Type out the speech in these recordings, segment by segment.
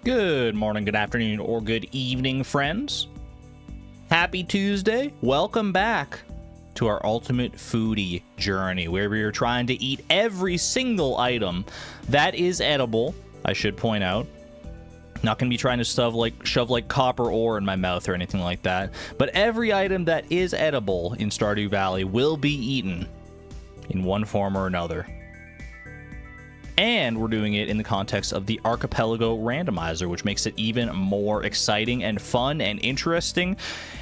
Good morning, good afternoon, or good evening, friends. Happy Tuesday. Welcome back to our ultimate foodie journey, where we are trying to eat every single item that is edible, I should point out. Not going to be trying to shove like copper ore in my mouth or anything like that, but every item that is edible in Stardew Valley will be eaten in one form or another. And we're doing it in the context of the Archipelago Randomizer, which makes it even more exciting and fun and interesting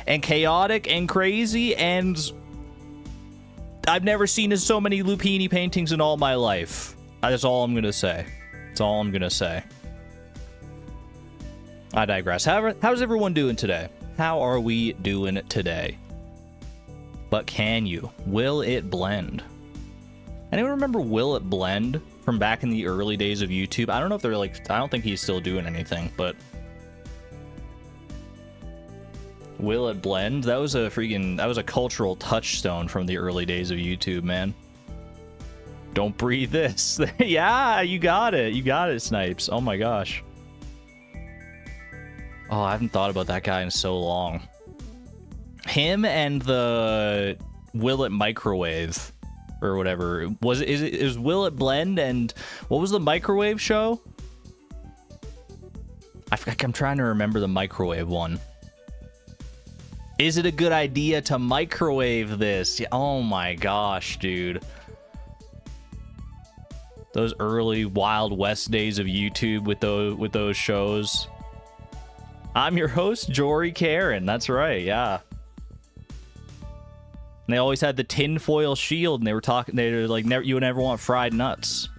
and chaotic and crazy. And I've never seen so many Lupini paintings in all my life. That's all I'm going to say. That's all I'm going to say. I digress. However, how's everyone doing today? How are we doing today? But can you? Will it blend? Anyone remember Will It Blend from back in the early days of YouTube? I don't know if they're like, I don't think he's still doing anything, but Will It Blend? That was a cultural touchstone from the early days of YouTube, man. Don't breathe this. Yeah, you got it. You got it, Snipes. Oh my gosh. Oh, I haven't thought about that guy in so long. Him and the Will It Microwave or whatever. It was Will It Blend, and what was the microwave show? I'm trying to remember the microwave one. Is it a good idea to microwave this? Oh my gosh, dude. Those early Wild West days of YouTube with those shows. I'm your host, Jory Karen. That's right, yeah. And they always had the tinfoil shield, and they were like, you would never want fried nuts.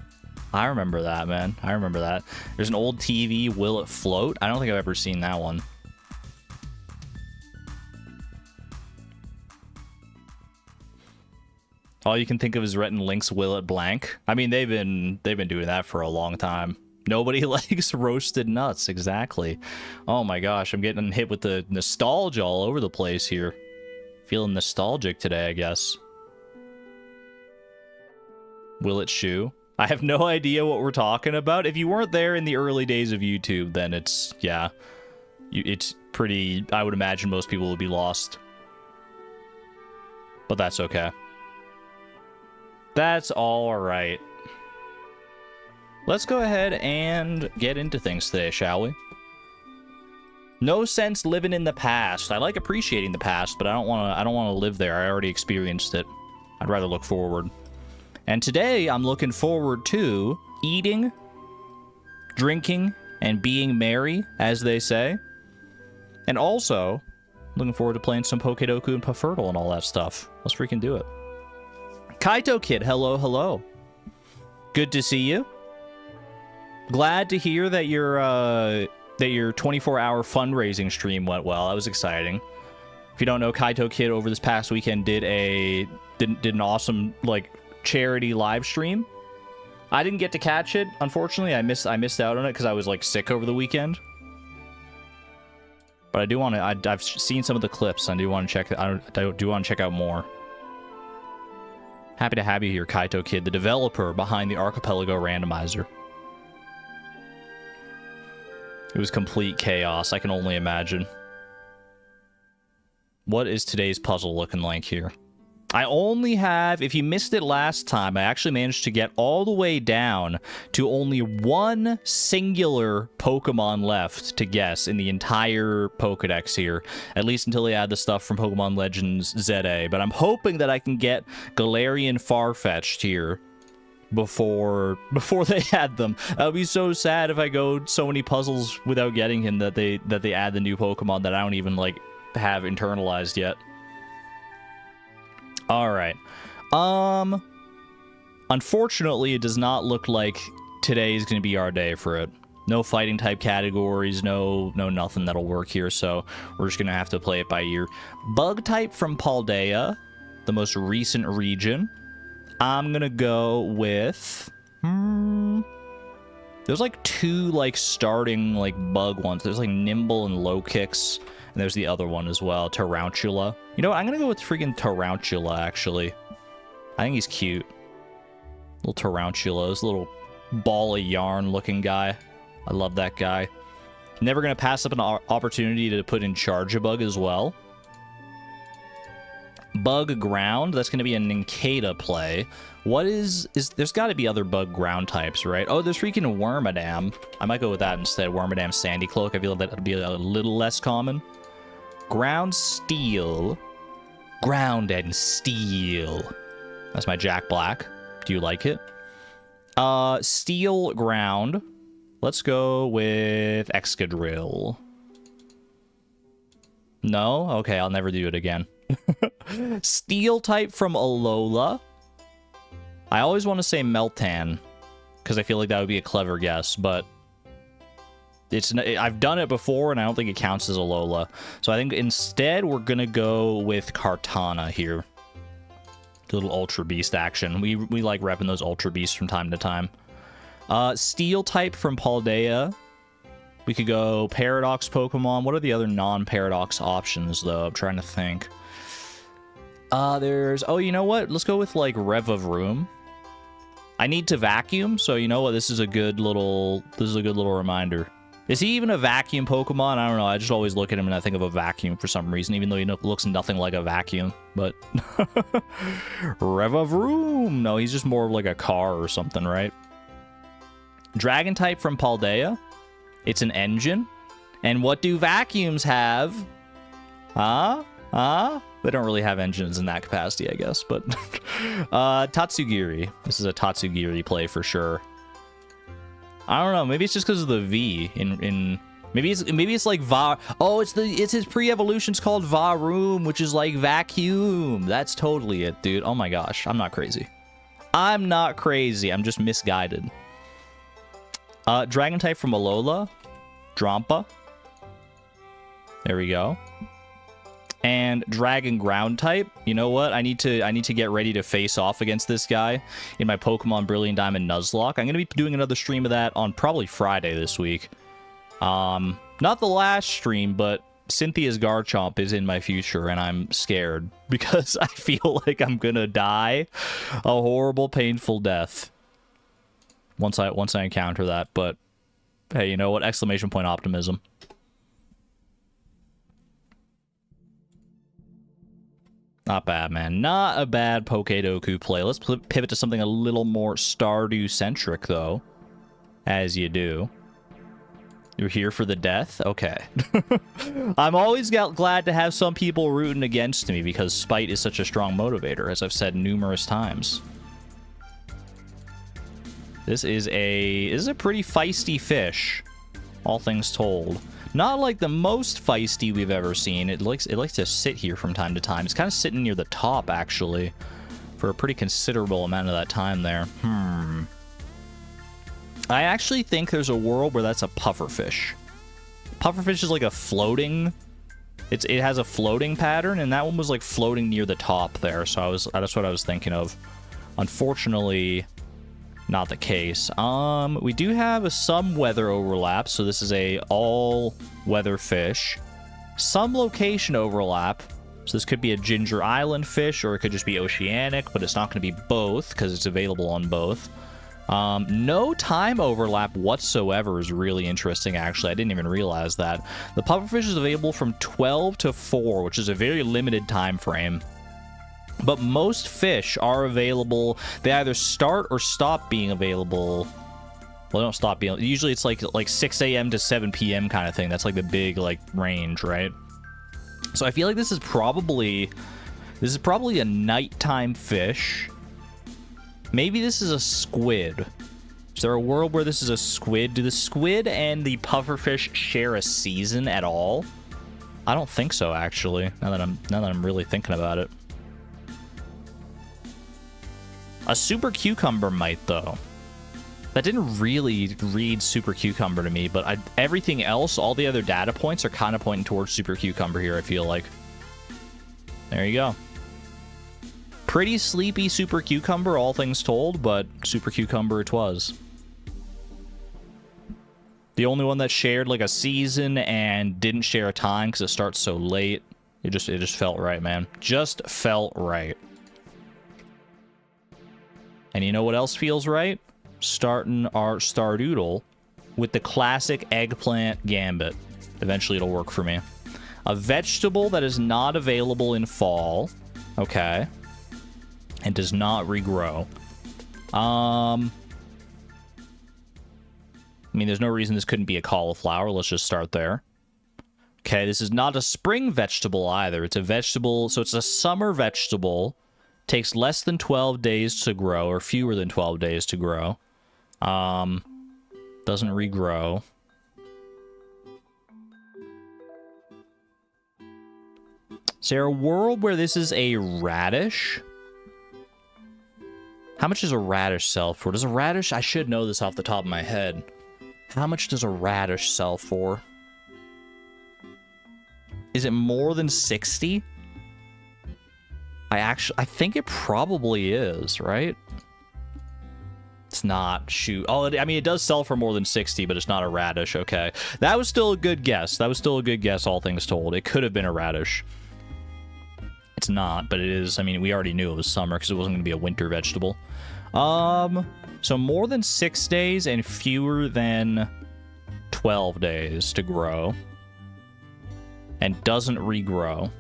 I remember that, man. I remember that. There's an old TV, Will It Float? I don't think I've ever seen that one. All you can think of is Rhett and Link's Will It Blank. I mean, they've been doing that for a long time. Nobody likes roasted nuts, exactly. Oh my gosh, I'm getting hit with the nostalgia all over the place here. Feeling nostalgic today, I guess. Will It Shoe? I have no idea what we're talking about. If you weren't there in the early days of YouTube, then it's, yeah. It's pretty, I would imagine most people will be lost. But that's okay. That's all right. Let's go ahead and get into things today, shall we? No sense living in the past. I like appreciating the past, but I don't want to live there. I already experienced it. I'd rather look forward. And today I'm looking forward to eating, drinking, and being merry, as they say. And also looking forward to playing some Pokedoku and Puffertle and all that stuff. Let's freaking do it. Kaito Kid, hello, hello. Good to see you. Glad to hear that your 24-hour fundraising stream went well. That was exciting. If you don't know, Kaito Kid over this past weekend did an awesome like charity live stream. I didn't get to catch it, unfortunately. I missed out on it because I was like sick over the weekend. But I do want to. I've seen some of the clips. I do want to check. I do want to check out more. Happy to have you here, Kaito Kid, the developer behind the Archipelago Randomizer. It was complete chaos, I can only imagine. What is today's puzzle looking like here? I only have, if you missed it last time, I actually managed to get all the way down to only one singular Pokemon left to guess in the entire Pokedex here. At least until they add the stuff from Pokemon Legends ZA. But I'm hoping that I can get Galarian Farfetch'd here before they add them. I'll be so sad if I go so many puzzles without getting him that they add the new Pokemon that I don't even like have internalized yet. All right. Unfortunately, it does not look like today is going to be our day for it. No fighting type categories, no nothing that'll work here, so we're just going to have to play it by ear. Bug type from Paldea, the most recent region. I'm gonna go with there's like two like starting like bug ones. There's like Nimble and Low Kicks, and there's the other one as well, Tarantula. You know what? I'm gonna go with freaking Tarantula, actually. I think he's cute. Little Tarantula, this little ball of yarn looking guy. I love that guy. Never going to pass up an opportunity to put in Charge a Bug as well. Bug Ground, that's going to be a Nincada play. What is there's got to be other bug ground types, right? Oh, there's freaking Wormadam. I might go with that instead. Wormadam Sandy Cloak. I feel like that would be a little less common. Ground Steel. Ground and Steel. That's my Jack Black. Do you like it? Steel Ground. Let's go with Excadrill. No? Okay, I'll never do it again. Steel type from Alola. I always want to say Meltan, because I feel like that would be a clever guess, but I've done it before, and I don't think it counts as Alola. So I think instead we're going to go with Kartana here. A little Ultra Beast action. We like repping those Ultra Beasts from time to time. Steel type from Paldea. We could go Paradox Pokemon. What are the other non-Paradox options, though? I'm trying to think. There's... Oh, you know what? Let's go with, like, Revavroom. I need to vacuum, so you know what? This is a good little reminder. Is he even a vacuum Pokemon? I don't know. I just always look at him and I think of a vacuum for some reason, even though he looks nothing like a vacuum. But Revavroom. No, he's just more of like a car or something, right? Dragon type from Paldea. It's an engine. And what do vacuums have? They don't really have engines in that capacity, I guess. But Tatsugiri. This is a Tatsugiri play for sure. I don't know. Maybe it's just because of the V in maybe it's like Va. Oh, it's his pre-evolution's called Varoom, which is like vacuum. That's totally it, dude. Oh my gosh, I'm not crazy. I'm not crazy. I'm just misguided. Dragon type from Alola, Drampa. There we go. And Dragon Ground type. You know what? I need to get ready to face off against this guy in my Pokemon Brilliant Diamond Nuzlocke. I'm going to be doing another stream of that on probably Friday this week. Not the last stream, but Cynthia's Garchomp is in my future, and I'm scared because I feel like I'm going to die a horrible, painful death once I encounter that. But hey, you know what? Exclamation point optimism. Not bad, man. Not a bad Pokedoku play. Let's pivot to something a little more Stardew-centric, though. As you do. You're here for the death? Okay. I'm always glad to have some people rooting against me because spite is such a strong motivator, as I've said numerous times. This is a pretty feisty fish, all things told. Not like the most feisty we've ever seen. It likes to sit here from time to time. It's kind of sitting near the top, actually, for a pretty considerable amount of that time there. I actually think there's a world where that's a pufferfish. Pufferfish is like a floating... It has a floating pattern, and that one was like floating near the top there, so that's what I was thinking of. Unfortunately... not the case. We do have some weather overlap, so this is a all-weather fish. Some location overlap, so this could be a Ginger Island fish, or it could just be oceanic, but it's not going to be both, because it's available on both. No time overlap whatsoever is really interesting, actually. I didn't even realize that. The pufferfish is available from 12 to 4, which is a very limited time frame. But most fish are available. They either start or stop being available. Well, they don't stop being... Usually it's like 6 a.m. to 7 p.m. kind of thing. That's like the big like range, right? So I feel like this is probably a nighttime fish. Maybe this is a squid. Is there a world where this is a squid? Do the squid and the pufferfish share a season at all? I don't think so, actually. Now that I'm really thinking about it. A Super Cucumber might, though. That didn't really read Super Cucumber to me, but everything else, all the other data points are kind of pointing towards Super Cucumber here, I feel like. There you go. Pretty sleepy Super Cucumber, all things told, but Super Cucumber it was. The only one that shared like a season and didn't share a time because it starts so late. It just felt right, man. Just felt right. And you know what else feels right? Starting our Stardoodle with the classic eggplant gambit. Eventually it'll work for me. A vegetable that is not available in fall. Okay. And does not regrow. I mean, there's no reason this couldn't be a cauliflower. Let's just start there. Okay, this is not a spring vegetable either. It's a vegetable, so it's a summer vegetable. Takes less than 12 days to grow, or fewer than 12 days to grow. Doesn't regrow. Is there a world where this is a radish? How much does a radish sell for? Does a radish... I should know this off the top of my head. How much does a radish sell for? Is it more than 60? I think it probably is, right? It's not. Shoot. Oh, I mean, it does sell for more than 60, but it's not a radish. Okay. That was still a good guess. That was still a good guess, all things told. It could have been a radish. It's not, but it is. I mean, we already knew it was summer because it wasn't going to be a winter vegetable. So more than 6 days and fewer than 12 days to grow. And doesn't regrow.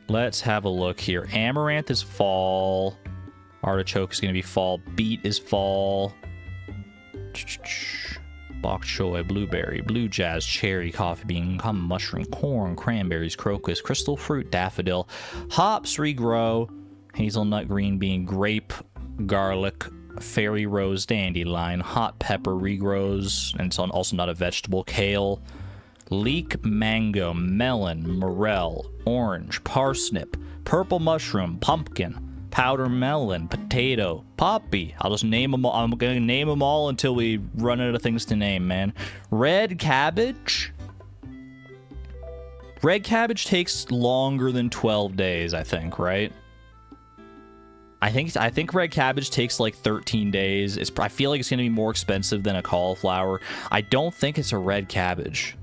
Let's have a look here. Amaranth is fall. Artichoke is going to be fall. Beet is fall. Bok choy, blueberry, blue jazz, cherry, coffee bean, common mushroom, corn, cranberries, crocus, crystal fruit, daffodil. Hops regrow. Hazelnut, green bean, grape, garlic, fairy rose, dandelion. Hot pepper regrows. And it's also not a vegetable. Kale. Leek, mango, melon, morel, orange, parsnip, purple mushroom, pumpkin, powder melon, potato, poppy. I'll just name them all. I'm going to name them all until we run out of things to name, man. Red cabbage. Red cabbage takes longer than 12 days, I think, right? I think red cabbage takes like 13 days. I feel like it's going to be more expensive than a cauliflower. I don't think it's a red cabbage.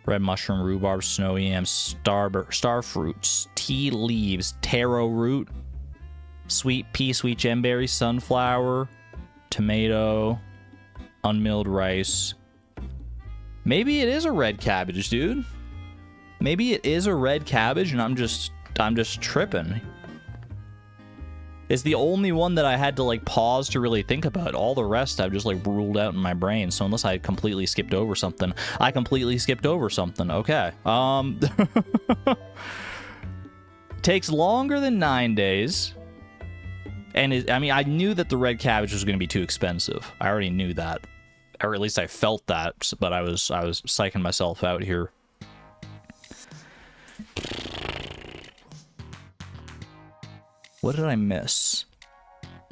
Red mushroom, rhubarb, snow yam, star fruits, tea leaves, taro root, sweet pea, sweet gemberry, sunflower, tomato, unmilled rice. Maybe it is a red cabbage, dude. Maybe it is a red cabbage and I'm just tripping. It's the only one that I had to like pause to really think about. All the rest I've just like ruled out in my brain. So unless I completely skipped over something, I completely skipped over something. Okay. Takes longer than 9 days. And I mean, I knew that the red cabbage was going to be too expensive. I already knew that. Or at least I felt that, but I was psyching myself out here. What did I miss?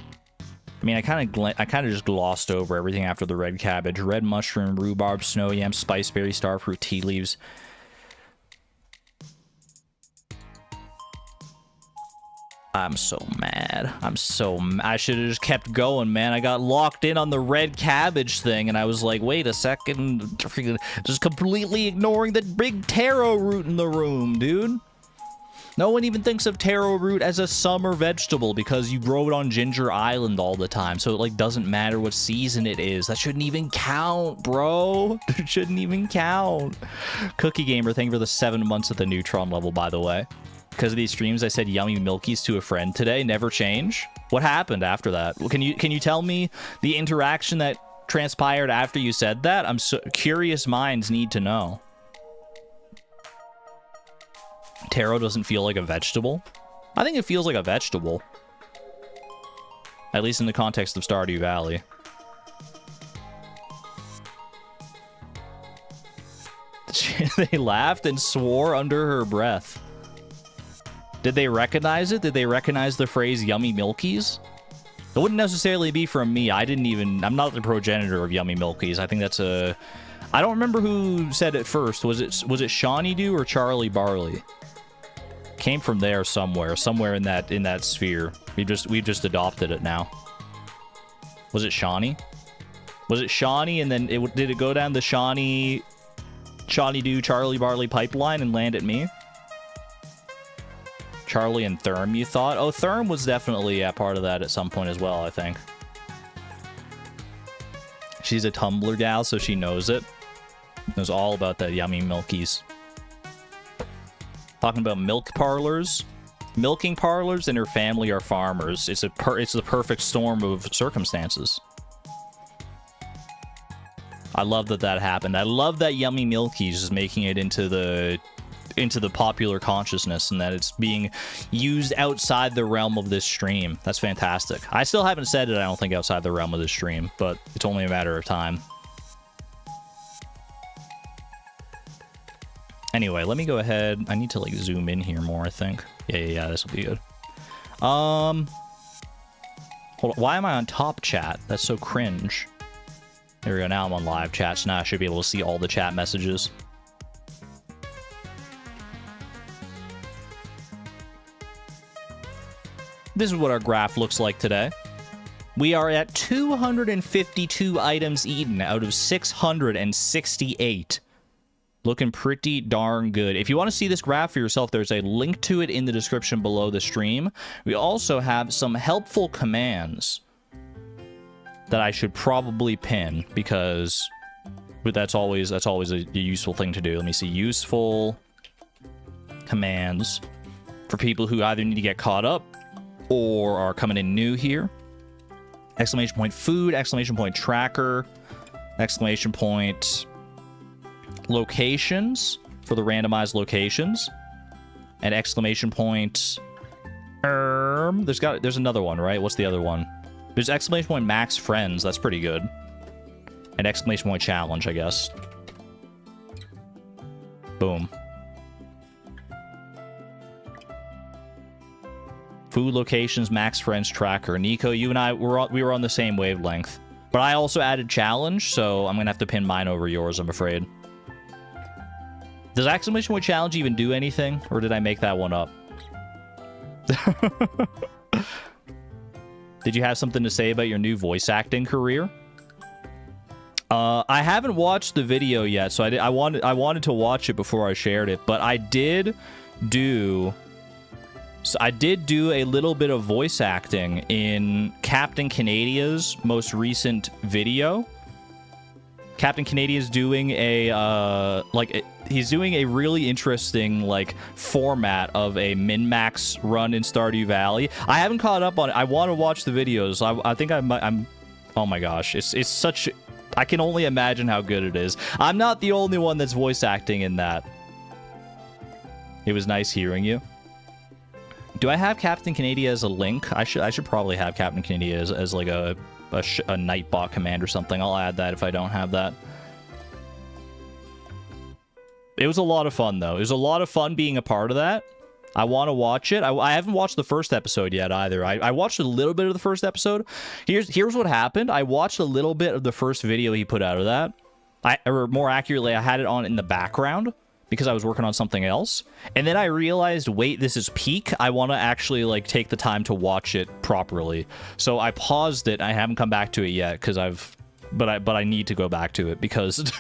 I mean, I kind of just glossed over everything after the red cabbage. Red mushroom, rhubarb, snow yam, spiceberry, starfruit, tea leaves. I'm so mad. I should have just kept going, man. I got locked in on the red cabbage thing, and I was like, wait a second. Just completely ignoring the big taro root in the room, dude. No one even thinks of taro root as a summer vegetable because you grow it on Ginger Island all the time. So it like doesn't matter what season it is. That shouldn't even count, bro. It shouldn't even count. Cookie Gamer, thank you for the 7 months at the Neutron level, by the way. Because of these streams, I said yummy milkies to a friend today. Never change. What happened after that? Can you tell me the interaction that transpired after you said that? I'm so curious. Minds need to know. Taro doesn't feel like a vegetable. I think it feels like a vegetable. At least in the context of Stardew Valley. They laughed and swore under her breath. Did they recognize it? Did they recognize the phrase yummy milkies? It wouldn't necessarily be from me. I'm not the progenitor of yummy milkies. I think that's a... I don't remember who said it first. Was it Shawnee Do or Charlie Barley? Came from there somewhere in that sphere. We've just adopted it now. Was it Shawnee? Was it Shawnee and then did it go down the Shawnee Do Charlie Barley pipeline and land at me? Charlie and Therm, you thought? Oh, Therm was definitely part of that at some point as well, I think. She's a Tumblr gal, so she knows it. Knows all about the yummy milkies. Talking about milk parlors. Milking parlors and her family are farmers. It's the perfect storm of circumstances. I love that happened. I love that Yummy Milkies is making it into the popular consciousness and that it's being used outside the realm of this stream. That's fantastic. I still haven't said it, I don't think, outside the realm of this stream, but it's only a matter of time. Anyway, let me go ahead. I need to like zoom in here more, I think. Yeah, this will be good. Hold on. Why am I on top chat? That's so cringe. There we go. Now I'm on live chat, so now I should be able to see all the chat messages. This is what our graph looks like today. We are at 252 items eaten out of 668. Looking pretty darn good. If you want to see this graph for yourself, there's a link to it in the description below the stream. We also have some helpful commands that I should probably pin because that's always a useful thing to do. Let me see. Useful commands for people who either need to get caught up or are coming in new here. Exclamation point food, exclamation point tracker, exclamation point locations for the randomized locations, and exclamation point there's another one, right? What's the other one? There's exclamation point max friends. That's pretty good. And exclamation point challenge, I guess. Boom. Food locations, max friends tracker. Nico, you and I we were on the same wavelength, but I also added challenge, so I'm gonna have to pin mine over yours, I'm afraid. Does exclamation point challenge even do anything, or did I make that one up? Did you have something to say about your new voice acting career? I haven't watched the video yet, so I wanted to watch it before I shared it, but I did do a little bit of voice acting in Captain Canadia's most recent video. Captain Canada is doing a he's doing a really interesting like format of a min-max run in Stardew Valley. I haven't caught up on it. I want to watch the videos. I think I'm oh my gosh, it's such, I can only imagine how good it is. I'm not the only one that's voice acting in that. It was nice hearing you. Do I have Captain Canada as a link? I should probably have Captain Canada as like a Nightbot command or something. I'll add that if I don't have that. It was a lot of fun, though. It was a lot of fun being a part of that. I want to watch it. I haven't watched the first episode yet, either. I watched a little bit of the first episode. Here's what happened. I watched a little bit of the first video he put out of that. Or more accurately, I had it on in the background because I was working on something else. And then I realized, wait, this is peak. I want to actually like take the time to watch it properly. So I paused it. I haven't come back to it yet because but I need to go back to it because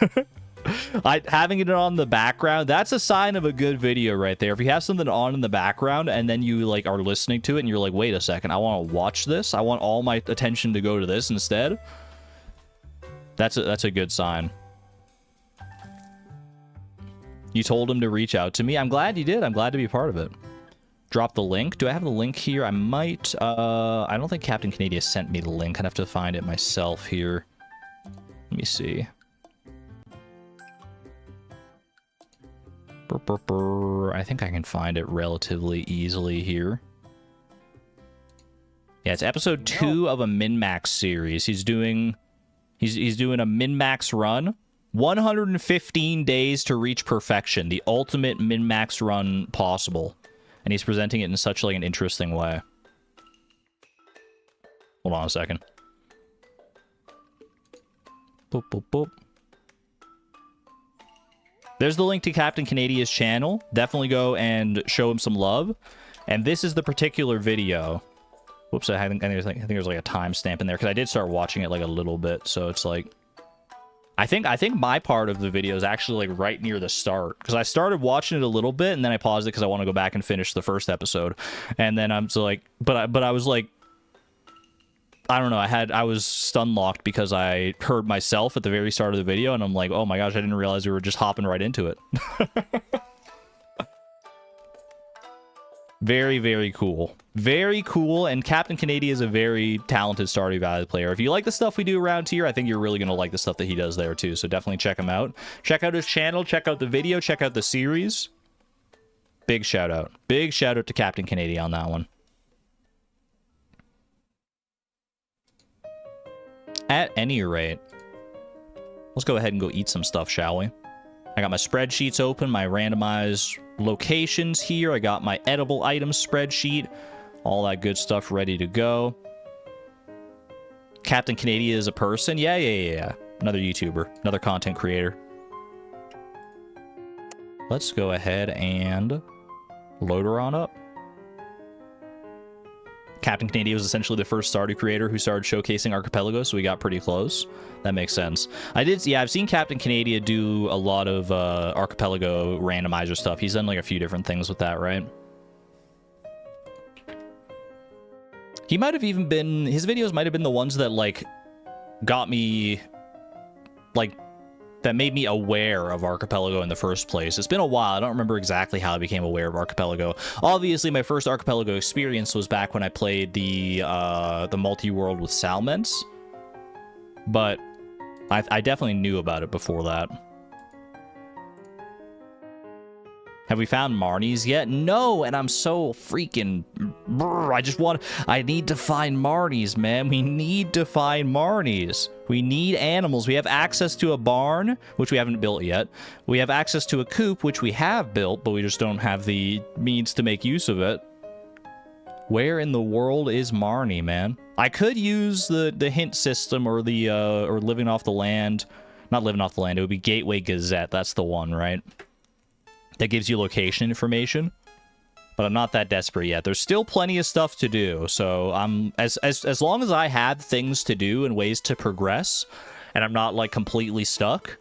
having it on the background, that's a sign of a good video right there. If you have something on in the background and then you like are listening to it and you're like, wait a second, I want to watch this. I want all my attention to go to this instead. That's a good sign. You told him to reach out to me. I'm glad you did. I'm glad to be a part of it. Drop the link. Do I have the link here? I might. I don't think Captain Canada sent me the link. I'd have to find it myself here. Let me see. I think I can find it relatively easily here. Yeah, it's episode 2 of a min-max series. He's doing a min-max run. 115 days to reach perfection, the ultimate min-max run possible. And he's presenting it in such like an interesting way. Hold on a second. Boop, boop, boop. There's the link to Captain Canada's channel. Definitely go and show him some love. And this is the particular video. Whoops, I think there's like a timestamp in there because I did start watching it like a little bit, so it's like I think my part of the video is actually like right near the start because I started watching it a little bit and then I paused it because I want to go back and finish the first episode, and then I'm so like, but I was like, I don't know, I was stun locked because I heard myself at the very start of the video, and I'm like, oh my gosh, I didn't realize we were just hopping right into it. Very, very cool. Very cool, and Captain Canadian is a very talented Stardew Valley player. If you like the stuff we do around here, I think you're really going to like the stuff that he does there too, so definitely check him out. Check out his channel, check out the video, check out the series. Big shout out. Big shout out to Captain Canadian on that one. At any rate, let's go ahead and go eat some stuff, shall we? I got my spreadsheets open, my randomized locations here. I got my edible items spreadsheet. All that good stuff ready to go. Captain Canadian is a person? Yeah. Another YouTuber. Another content creator. Let's go ahead and load her on up. Captain Canadian was essentially the first Stardew creator who started showcasing Archipelago, so we got pretty close. That makes sense. I've seen Captain Canadian do a lot of Archipelago Randomizer stuff. He's done like a few different things with that, right? He might have even been... His videos might have been the ones that, like, got me... Like, that made me aware of Archipelago in the first place. It's been a while. I don't remember exactly how I became aware of Archipelago. Obviously, my first Archipelago experience was back when I played the multi-world with Salments. But I definitely knew about it before that. Have we found Marnies yet? No, and I'm so freaking... I need to find Marnies, man. We need to find Marnies. We need animals. We have access to a barn, which we haven't built yet. We have access to a coop, which we have built, but we just don't have the means to make use of it. Where in the world is Marnie, man? I could use the hint system or the or living off the land. Not living off the land. It would be Gateway Gazette. That's the one, right? That gives you location information. But I'm not that desperate yet. There's still plenty of stuff to do. So I'm as long as I have things to do and ways to progress, and I'm not like completely stuck,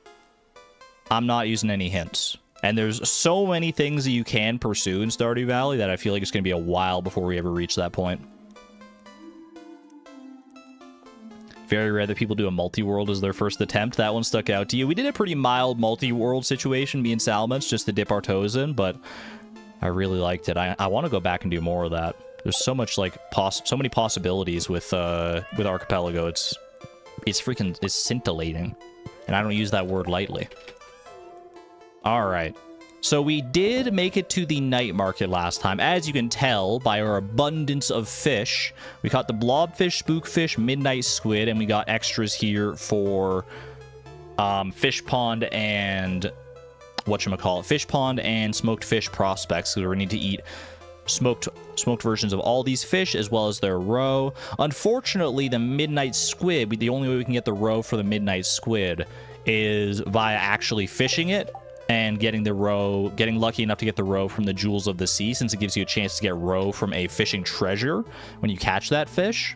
I'm not using any hints. And there's so many things that you can pursue in Stardew Valley that I feel like it's going to be a while before we ever reach that point. Very rare that people do a multi-world as their first attempt. That one stuck out to you. We did a pretty mild multi-world situation, me and Salmons, just to dip our toes in, but I really liked it. I want to go back and do more of that. There's so much, like, so many possibilities with Archipelago. It's scintillating. And I don't use that word lightly. Alright. So we did make it to the night market last time. As you can tell by our abundance of fish, we caught the blobfish, spookfish, midnight squid, and we got extras here for fish pond and fish pond and smoked fish prospects, because we need to eat smoked versions of all these fish as well as their roe. Unfortunately, the midnight squid, the only way we can get the roe for the midnight squid is via actually fishing it and getting lucky enough to get the roe from the Jewels of the Sea, since it gives you a chance to get roe from a fishing treasure when you catch that fish.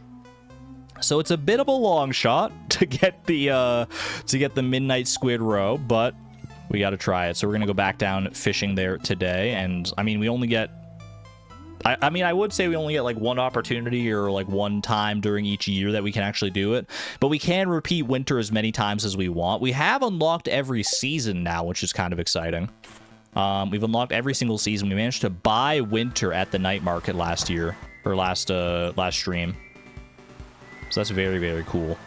So it's a bit of a long shot to get the midnight squid roe, but we got to try it. So we're going to go back down fishing there today. And I mean, we only get, I would say we only get like one opportunity or like one time during each year that we can actually do it. But we can repeat winter as many times as we want. We have unlocked every season now, which is kind of exciting. We've unlocked every single season. We managed to buy winter at the night market last year, or last stream. So that's very, very cool.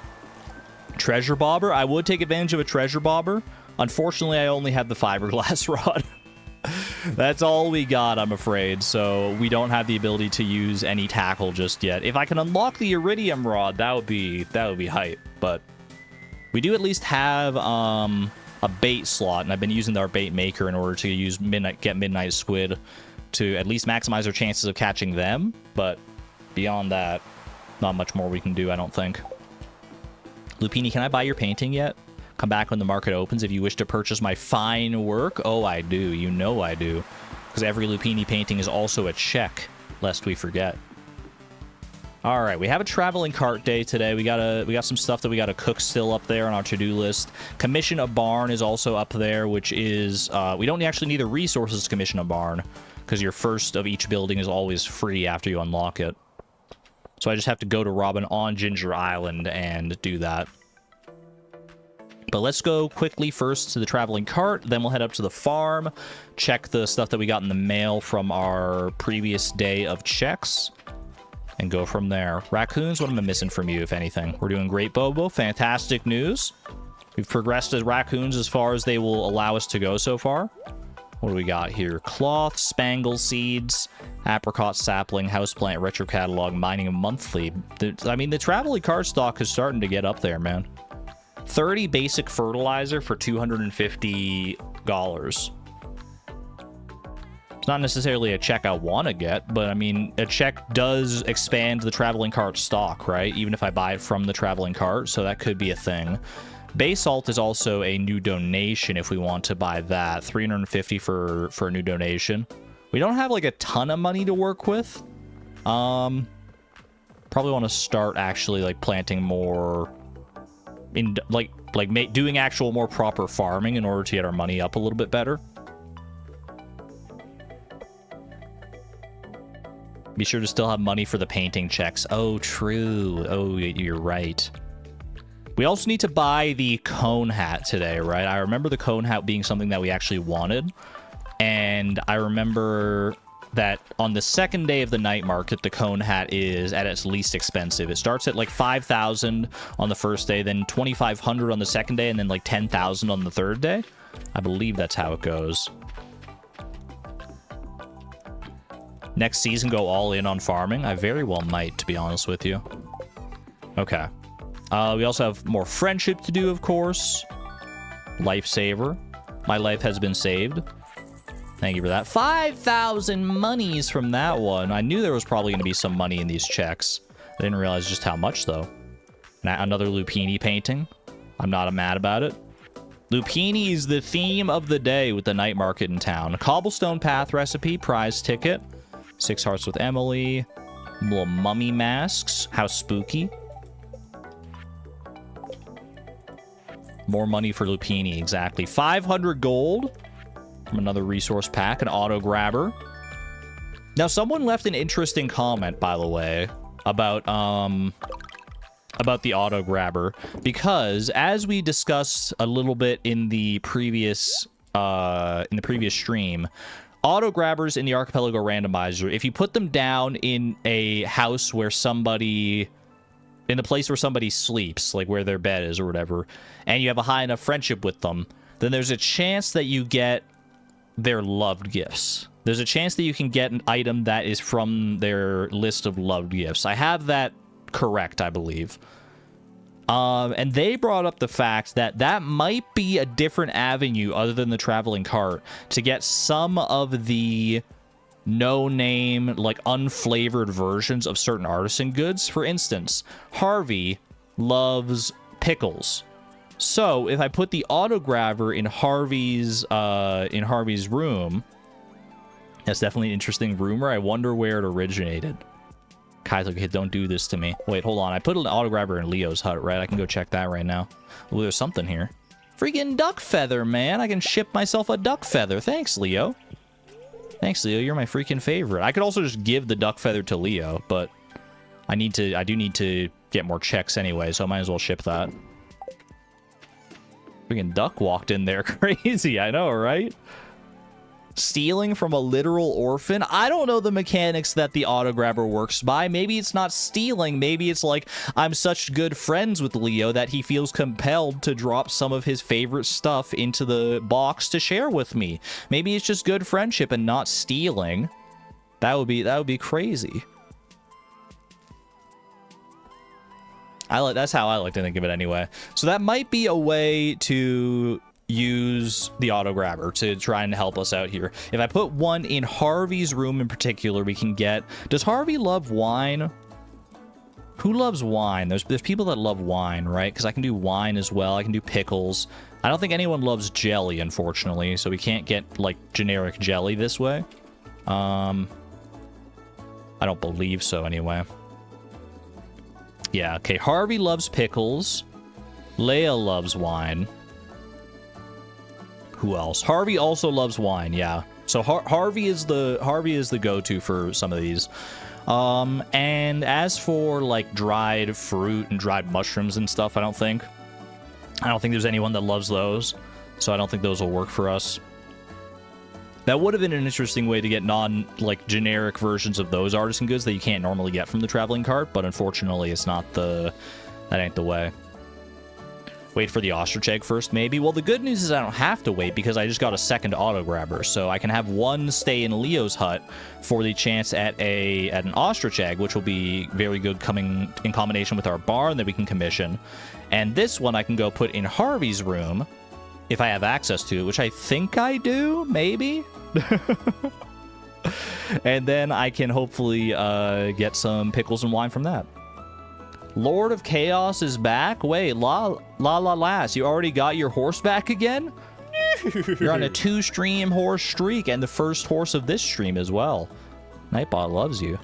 Treasure bobber. I would take advantage of a treasure bobber. Unfortunately, I only have the fiberglass rod. That's all we got, I'm afraid. So we don't have the ability to use any tackle just yet. If I can unlock the iridium rod, that would be hype. But we do at least have a bait slot, and I've been using our bait maker in order to get midnight squid to at least maximize our chances of catching them. But beyond that, not much more we can do, I don't think. Lupini, can I buy your painting yet? Come back when the market opens if you wish to purchase my fine work. Oh, I do. You know I do. Because every Lupini painting is also a check, lest we forget. All right, we have a traveling cart day today. We got some stuff that we got to cook still up there on our to-do list. Commission a barn is also up there, which is we don't actually need the resources to commission a barn, because your first of each building is always free after you unlock it. So I just have to go to Robin on Ginger Island and do that. But let's go quickly first to the traveling cart, then we'll head up to the farm, check the stuff that we got in the mail from our previous day of checks, and go from there. Raccoons, what am I missing from you, if anything? We're doing great, Bobo. Fantastic news. We've progressed as raccoons as far as they will allow us to go so far. What do we got here? Cloth, spangle seeds, apricot sapling, houseplant, retro catalog, mining monthly. I mean, the traveling cart stock is starting to get up there, man. 30 basic fertilizer for $250. It's not necessarily a check I want to get, but I mean, a check does expand the traveling cart stock, right? Even if I buy it from the traveling cart, so that could be a thing. Bay salt is also a new donation if we want to buy that. $350 for a new donation. We don't have like a ton of money to work with. Probably want to start actually like planting more in doing actual more proper farming in order to get our money up a little bit better. Be sure to still have money for the painting checks. Oh, true. Oh, you're right. We also need to buy the cone hat today, right? I remember the cone hat being something that we actually wanted. And I remember that on the second day of the night market, the cone hat is at its least expensive. It starts at like 5,000 on the first day, then 2,500 on the second day, and then like 10,000 on the third day. I believe that's how it goes. Next season, go all in on farming. I very well might, to be honest with you. Okay. We also have more friendship to do, of course. Lifesaver. My life has been saved. Thank you for that. 5,000 monies from that one. I knew there was probably going to be some money in these checks. I didn't realize just how much, though. Another Lupini painting. I'm not mad about it. Lupini is the theme of the day with the night market in town. A cobblestone path recipe, prize ticket. 6 hearts with Emily. Little mummy masks. How spooky. More money for Lupini, exactly. 500 gold. From another resource pack, an auto grabber. Now, someone left an interesting comment, by the way, about the auto grabber, because as we discussed a little bit in the previous stream, auto grabbers in the Archipelago Randomizer, if you put them down in a house where somebody, in the place where somebody sleeps, like where their bed is or whatever, and you have a high enough friendship with them, then there's a chance that you get their loved gifts. There's a chance that you can get an item that is from their list of loved gifts. I have that correct, I believe. And they brought up the fact that that might be a different avenue other than the traveling cart to get some of the no-name, like unflavored versions of certain artisan goods. For instance, Harvey loves pickles. So if I put the auto grabber in Harvey's room, that's definitely an interesting rumor. I wonder where it originated. Kai's like, hey, don't do this to me. Wait, hold on. I put an auto grabber in Leo's hut, right? I can go check that right now. Well, there's something here. Freaking duck feather, man. I can ship myself a duck feather. Thanks, Leo. Thanks, Leo. You're my freaking favorite. I could also just give the duck feather to Leo, but I do need to get more checks anyway, so I might as well ship that. Freaking duck walked in there crazy. I know, right? Stealing from a literal orphan? I don't know the mechanics that the auto grabber works by. Maybe it's not stealing. Maybe it's like, I'm such good friends with Leo that he feels compelled to drop some of his favorite stuff into the box to share with me. Maybe it's just good friendship and not stealing. That would be crazy. That's how I like to think of it anyway. So that might be a way to use the auto grabber to try and help us out here. If I put one in Harvey's room in particular, we can get... Does Harvey love wine? Who loves wine? There's people that love wine, right? Because I can do wine as well. I can do pickles. I don't think anyone loves jelly, unfortunately, so we can't get, like, generic jelly this way. I don't believe so, anyway. Yeah, okay. Harvey loves pickles. Leia loves wine. Who else? Harvey also loves wine, yeah. So Harvey is the go-to for some of these. And as for like dried fruit and dried mushrooms and stuff, I don't think there's anyone that loves those, so I don't think those will work for us. That would have been an interesting way to get like generic versions of those artisan goods that you can't normally get from the traveling cart, but unfortunately it's not that ain't the way. Wait for the ostrich egg first, maybe? Well, the good news is I don't have to wait because I just got a second auto grabber, so I can have one stay in Leo's hut for the chance at an ostrich egg, which will be very good coming in combination with our barn that we can commission. And this one I can go put in Harvey's room if I have access to it, which I think I do, maybe? And then I can hopefully get some pickles and wine from that. Lord of Chaos is back? Wait, lass, you already got your horse back again? You're on a 2-stream horse streak, and the first horse of this stream as well. Nightbot loves you.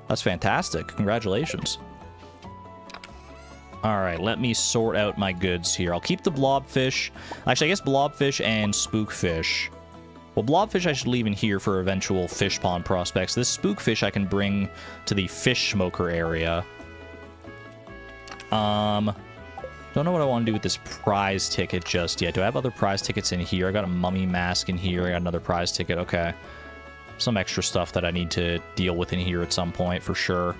That's fantastic. Congratulations. Alright, let me sort out my goods here. I'll keep the blobfish. Actually, I guess blobfish and spookfish. Well, blobfish I should leave in here for eventual fish pond prospects. This spookfish I can bring to the fish smoker area. Don't know what I want to do with this prize ticket just yet. Do I have other prize tickets in here? I got a mummy mask in here. I got another prize ticket. Okay. Some extra stuff that I need to deal with in here at some point for sure.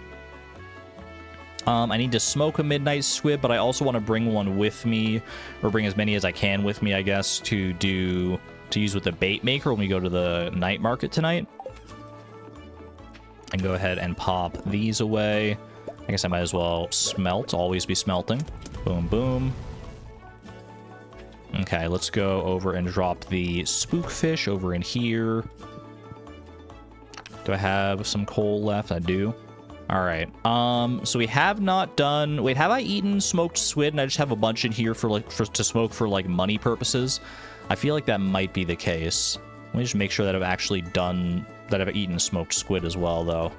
I need to smoke a midnight squid, but I also want to bring one with me, or bring as many as I can with me, I guess, to use with the bait maker when we go to the night market tonight. And go ahead and pop these away. I guess I might as well smelt. Always be smelting. Boom, boom. Okay, let's go over and drop the spookfish over in here. Do I have some coal left? I do. All right. So we have not done... Wait, have I eaten smoked squid and I just have a bunch in here to smoke for like money purposes? I feel like that might be the case. Let me just make sure that I've actually done... that I've eaten smoked squid as well, though.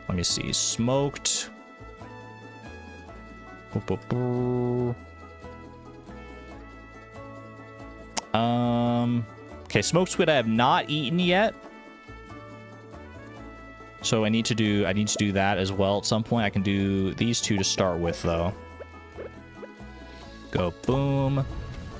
Let me see. Smoked... Okay, smoked squid I have not eaten yet. So I need to do that as well at some point. I can do these two to start with though. Go boom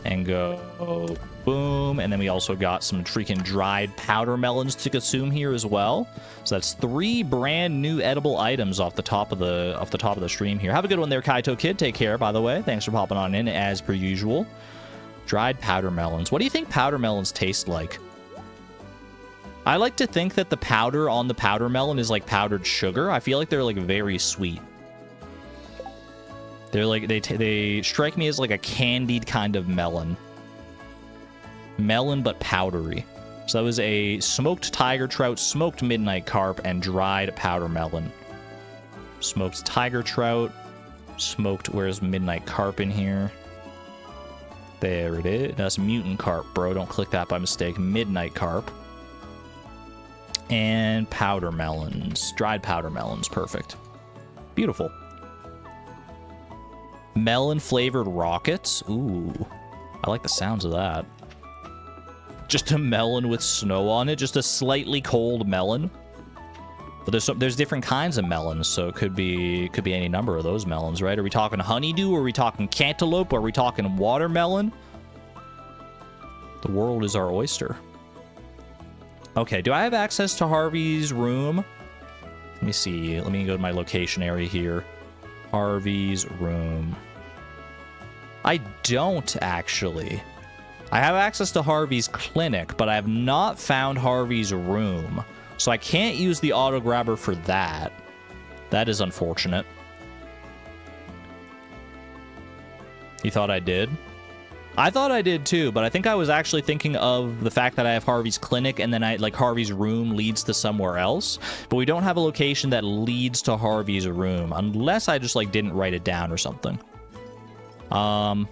and go boom, and then we also got some freaking dried powder melons to consume here as well. So that's 3 brand new edible items off the top of the stream here. Have a good one there, Kaito Kid. Take care, by the way. Thanks for popping on in as per usual. Dried powder melons. What do you think powder melons taste like? I like to think that the powder on the powder melon is like powdered sugar. I feel like they're like very sweet. They're like they strike me as like a candied kind of melon. Melon, but powdery. So that was a smoked tiger trout, smoked midnight carp, and dried powder melon. Smoked tiger trout, smoked, where's midnight carp in here? There it is. That's mutant carp, bro. Don't click that by mistake. Midnight carp. And powder melons. Dried powder melons. Perfect. Beautiful. Melon flavored rockets. Ooh. I like the sounds of that. Just a melon with snow on it. Just a slightly cold melon. But there's different kinds of melons, so it could be any number of those melons, right? Are we talking honeydew? Are we talking cantaloupe? Are we talking watermelon? The world is our oyster. Okay, do I have access to Harvey's room? Let me see. Let me go to my location area here. Harvey's room. I don't, actually. I have access to Harvey's clinic, but I have not found Harvey's room. So I can't use the auto grabber for that. That is unfortunate. You thought I did? I thought I did too, but I think I was actually thinking of the fact that I have Harvey's clinic and then Harvey's room leads to somewhere else. But we don't have a location that leads to Harvey's room, unless I just didn't write it down or something. Either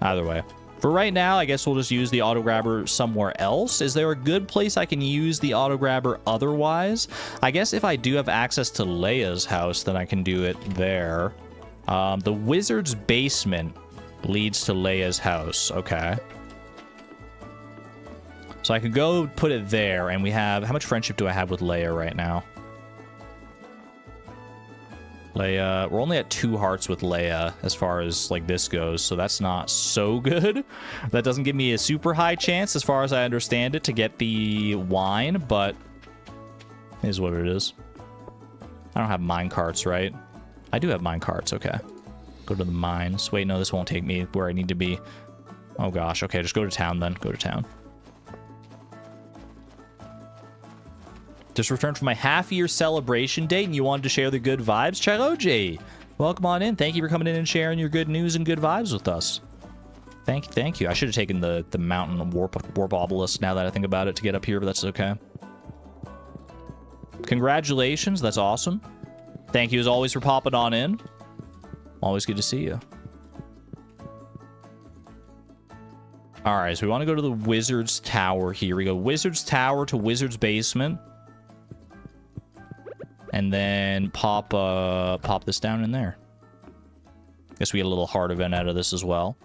way. For right now, I guess we'll just use the auto grabber somewhere else. Is there a good place I can use the auto grabber otherwise? I guess if I do have access to Leia's house, then I can do it there. The wizard's basement leads to Leia's house. Okay. So I could go put it there, and we have... How much friendship do I have with Leia right now? Leia, we're only at 2 hearts with Leia as far as like this goes, so that's not so good. That doesn't give me a super high chance as far as I understand it to get the wine, but it is what it is. I don't have mine carts, right? I do have mine carts, okay. Go to the mines. Wait, no, this won't take me where I need to be. Oh gosh, okay, just go to town then. Go to town. Just returned from my half-year celebration date, and you wanted to share the good vibes? Chiroji, welcome on in. Thank you for coming in and sharing your good news and good vibes with us. Thank you. I should have taken the mountain warp obelisk now that I think about it to get up here, but that's okay. Congratulations, that's awesome. Thank you as always for popping on in. Always good to see you. All right, so we want to go to the Wizard's Tower here. We go Wizard's Tower to Wizard's Basement. And then pop this down in there. Guess we get a little heart event out of this as well.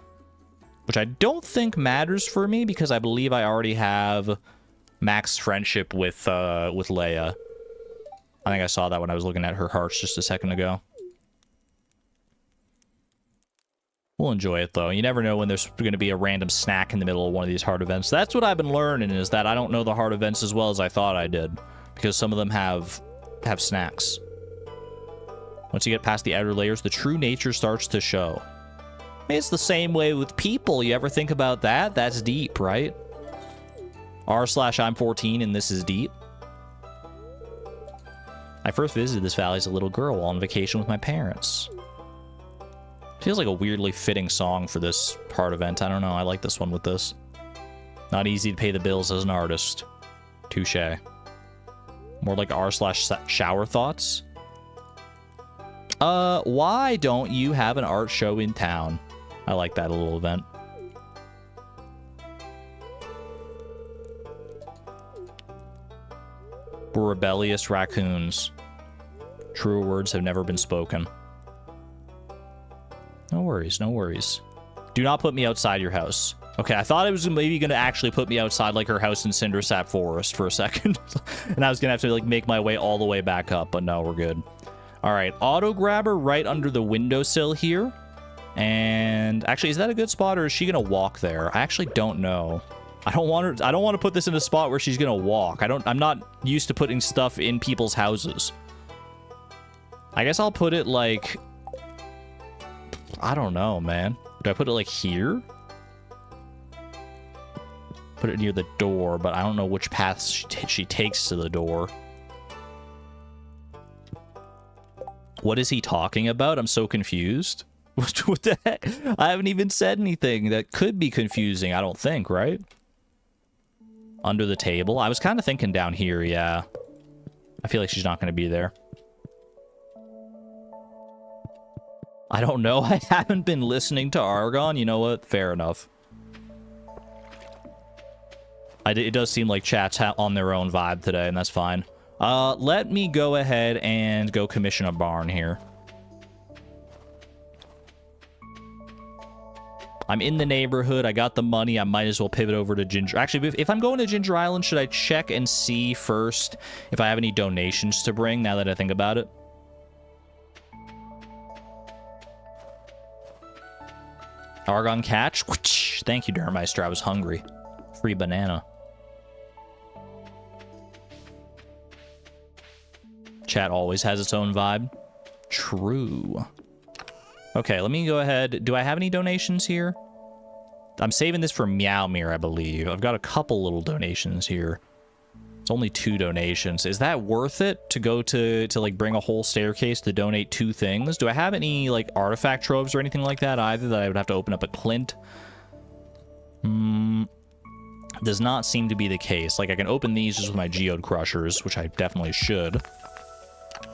Which I don't think matters for me because I believe I already have max friendship with Leia. I think I saw that when I was looking at her hearts just a second ago. We'll enjoy it, though. You never know when there's going to be a random snack in the middle of one of these heart events. That's what I've been learning, is that I don't know the heart events as well as I thought I did. Because some of them have snacks. Once you get past the outer layers, the true nature starts to show. I mean, it's the same way with people. You ever think about that? That's deep, right? r/I'm14 and this is deep. I first visited this valley as a little girl while on vacation with my parents. Feels like a weirdly fitting song for this part event. I don't know. I like this one with this. Not easy to pay the bills as an artist. Touché. More like r/shower thoughts. Why don't you have an art show in town? I like that little event. We're rebellious raccoons. Truer words have never been spoken. No worries, no worries. Do not put me outside your house. Okay, I thought it was maybe going to actually put me outside like her house in Cindersap Forest for a second. And I was going to have to like make my way all the way back up, but no, we're good. All right, auto grabber right under the windowsill here. And actually, is that a good spot or is she going to walk there? I actually don't know. I don't want to put this in a spot where she's going to walk. I'm not used to putting stuff in people's houses. I guess I'll put it like, I don't know, man. Do I put it like here? Put it near the door, but I don't know which path she takes to the door. What is he talking about? I'm so confused. What the heck? I haven't even said anything that could be confusing, I don't think, right? Under the table? I was kind of thinking down here, yeah. I feel like she's not going to be there. I don't know. I haven't been listening to Argon. You know what? Fair enough. It does seem like chat's on their own vibe today, and that's fine. Let me go ahead and go commission a barn here. I'm in the neighborhood. I got the money. I might as well pivot over to Ginger. Actually, if I'm going to Ginger Island, should I check and see first if I have any donations to bring, now that I think about it? Argon catch. Thank you, Dermeister. I was hungry. Free banana. Chat always has its own vibe. True. Okay, let me go ahead. Do I have any donations here? I'm saving this for Meowmere, I believe. I've got a couple little donations here. It's only 2 donations. Is that worth it to go to like bring a whole staircase to donate 2 things? Do I have any like artifact troves or anything like that either that I would have to open up at Clint? Does not seem to be the case. Like I can open these just with my geode crushers, which I definitely should.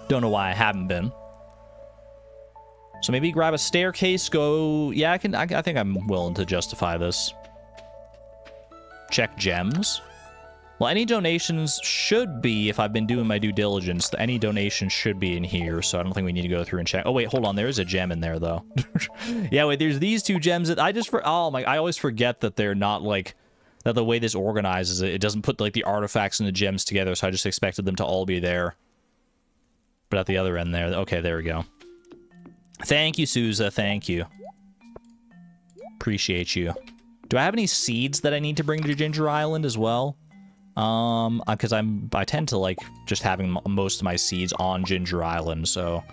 Don't know why I haven't been. So maybe grab a staircase, go... Yeah, I think I'm willing to justify this. Check gems. Well, any donations should be, if I've been doing my due diligence, any donations should be in here, so I don't think we need to go through and check. Oh, wait, hold on. There is a gem in there, though. Yeah, wait, there's these 2 gems that oh, my... I always forget that they're not, like... That the way this organizes it, it doesn't put, like, the artifacts and the gems together, so I just expected them to all be there. But at the other end there... Okay, there we go. Thank you, Souza. Thank you. Appreciate you. Do I have any seeds that I need to bring to Ginger Island as well? Because I tend to like just having most of my seeds on Ginger Island, so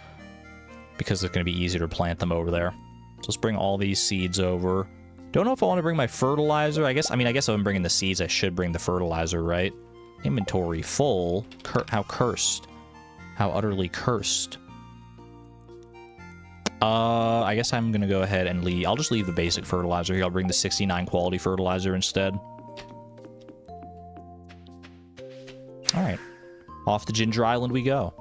because it's going to be easier to plant them over there. So let's bring all these seeds over. Don't know if I want to bring my fertilizer. I guess if I'm bringing the seeds, I should bring the fertilizer, right? Inventory full. How cursed. How utterly cursed. I guess I'm gonna go ahead and leave. I'll just leave the basic fertilizer here. I'll bring the 69 quality fertilizer instead. Alright. Off to Ginger Island we go.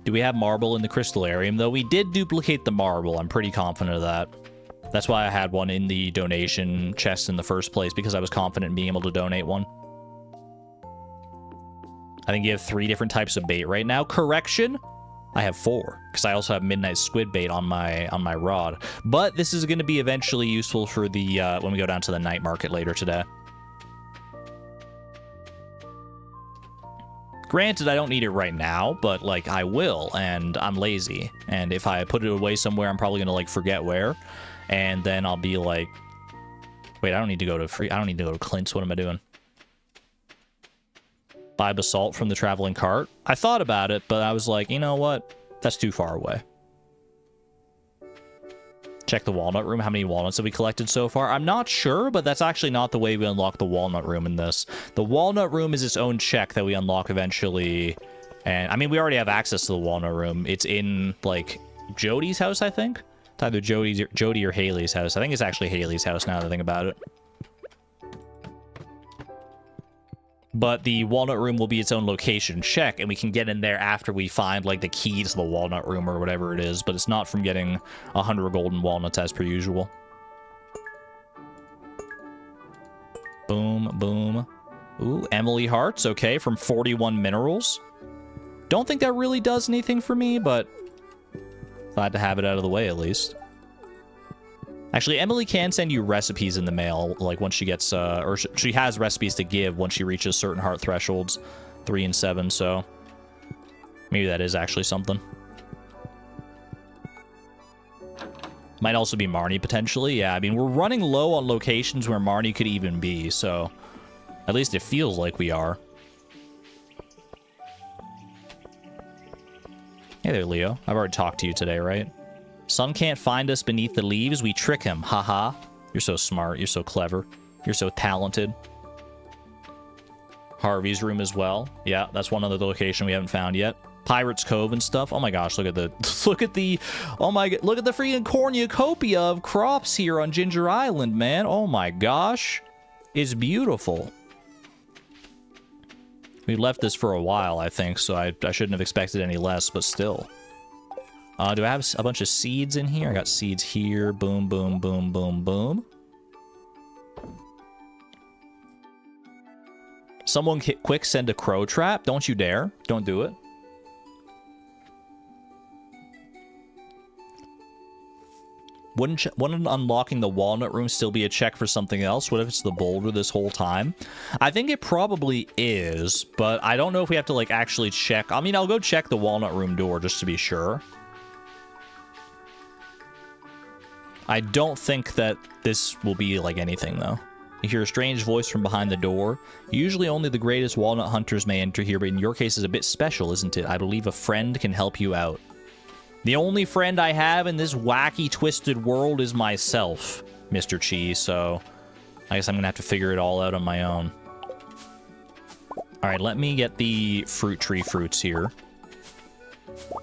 Do we have marble in the crystallarium? Though we did duplicate the marble. I'm pretty confident of that. That's why I had one in the donation chest in the first place, because I was confident in being able to donate one. I think you have 3 different types of bait right now. Correction! I have 4, because I also have midnight squid bait on my rod. But this is going to be eventually useful for the when we go down to the night market later today. Granted, I don't need it right now, but like I will, and I'm lazy. And if I put it away somewhere, I'm probably gonna like forget where, and then I'll be like, wait, I don't need to go to Clint's. What am I doing? Buy basalt from the traveling cart. I thought about it, but I was like, you know what? That's too far away. Check the walnut room. How many walnuts have we collected so far? I'm not sure, but that's actually not the way we unlock the walnut room in this. The walnut room is its own check that we unlock eventually. And I mean, we already have access to the walnut room. It's in like Jody's house, I think. It's either Jody or Haley's house. I think it's actually Haley's house now that I think about it. But the walnut room will be its own location check, and we can get in there after we find, like, the key to the walnut room or whatever it is, but it's not from getting 100 golden walnuts as per usual. Boom, boom. Ooh, Emily Hearts, okay, from 41 minerals. Don't think that really does anything for me, but glad to have it out of the way, at least. Actually, Emily can send you recipes in the mail, like, once she gets, or she has recipes to give once she reaches certain heart thresholds, 3 and 7, so maybe that is actually something. Might also be Marnie, potentially. Yeah, I mean, we're running low on locations where Marnie could even be, so at least it feels like we are. Hey there, Leo. I've already talked to you today, right? Sun can't find us beneath the leaves. We trick him. Haha. You're so smart. You're so clever. You're so talented. Harvey's room as well. Yeah, that's one other location we haven't found yet. Pirate's Cove and stuff. Oh my gosh, look at the oh my god, look at the freaking cornucopia of crops here on Ginger Island, man. Oh my gosh. It's beautiful. We left this for a while, I think, so I shouldn't have expected any less, but still. Do I have a bunch of seeds in here? I got seeds here. Boom, boom, boom, boom, boom. Someone quick send a crow trap. Don't you dare. Don't do it. Wouldn't unlocking the walnut room still be a check for something else? What if it's the boulder this whole time? I think it probably is, but I don't know if we have to, like, actually check. I mean, I'll go check the walnut room door just to be sure. I don't think that this will be like anything, though. You hear a strange voice from behind the door. Usually only the greatest walnut hunters may enter here, but in your case is a bit special, isn't it? I believe a friend can help you out. The only friend I have in this wacky, twisted world is myself, Mr. Chi, so I guess I'm gonna have to figure it all out on my own. Alright, let me get the fruit tree fruits here.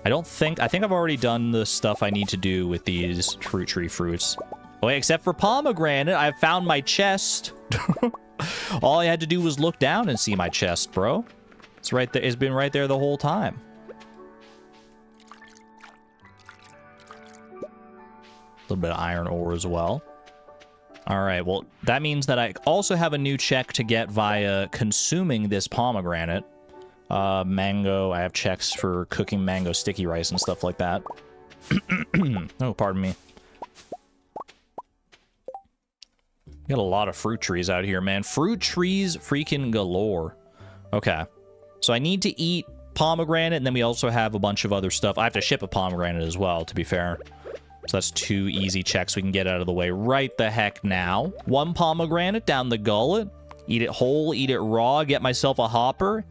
I think I've already done the stuff I need to do with these fruit tree fruits. Oh, wait, except for pomegranate, I've found my chest. All I had to do was look down and see my chest, bro. It's right there. It's been right there the whole time. A little bit of iron ore as well. All right, well, that means that I also have a new check to get via consuming this pomegranate. Mango, I have checks for cooking mango sticky rice and stuff like that. Oh, pardon me. Got a lot of fruit trees out here, man. Fruit trees freaking galore. Okay. So I need to eat pomegranate, and then we also have a bunch of other stuff. I have to ship a pomegranate as well, to be fair. So that's 2 easy checks we can get out of the way right the heck now. 1 pomegranate down the gullet. Eat it whole, eat it raw, get myself a hopper.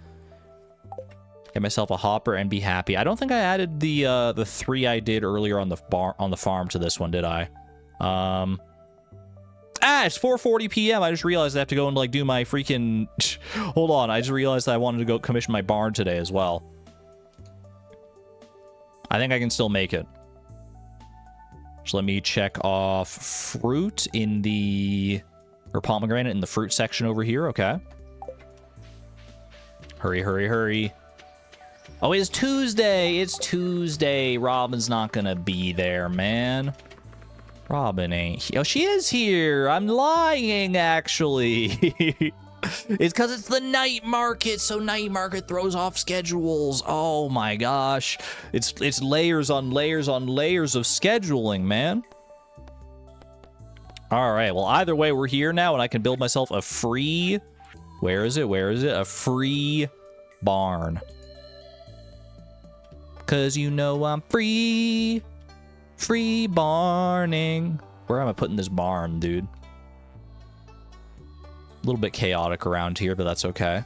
Get myself a hopper and be happy. I don't think I added the 3 I did earlier on the farm to this one, did I? It's 4:40 p.m. I just realized I have to go and, like, do my freaking... Hold on, I just realized I wanted to go commission my barn today as well. I think I can still make it. So let me check off fruit in the... Or pomegranate in the fruit section over here, okay. Hurry, hurry, hurry. Oh, it's Tuesday! It's Tuesday! Robin's not gonna be there, man. Robin ain't... Oh, she is here! I'm lying, actually! It's because it's the night market, so night market throws off schedules. Oh my gosh. It's layers on layers on layers of scheduling, man. Alright, well, either way, we're here now, and I can build myself a free... Where is it? Where is it? A free barn. Because you know I'm free. Free barning. Where am I putting this barn, dude? A little bit chaotic around here, but that's okay.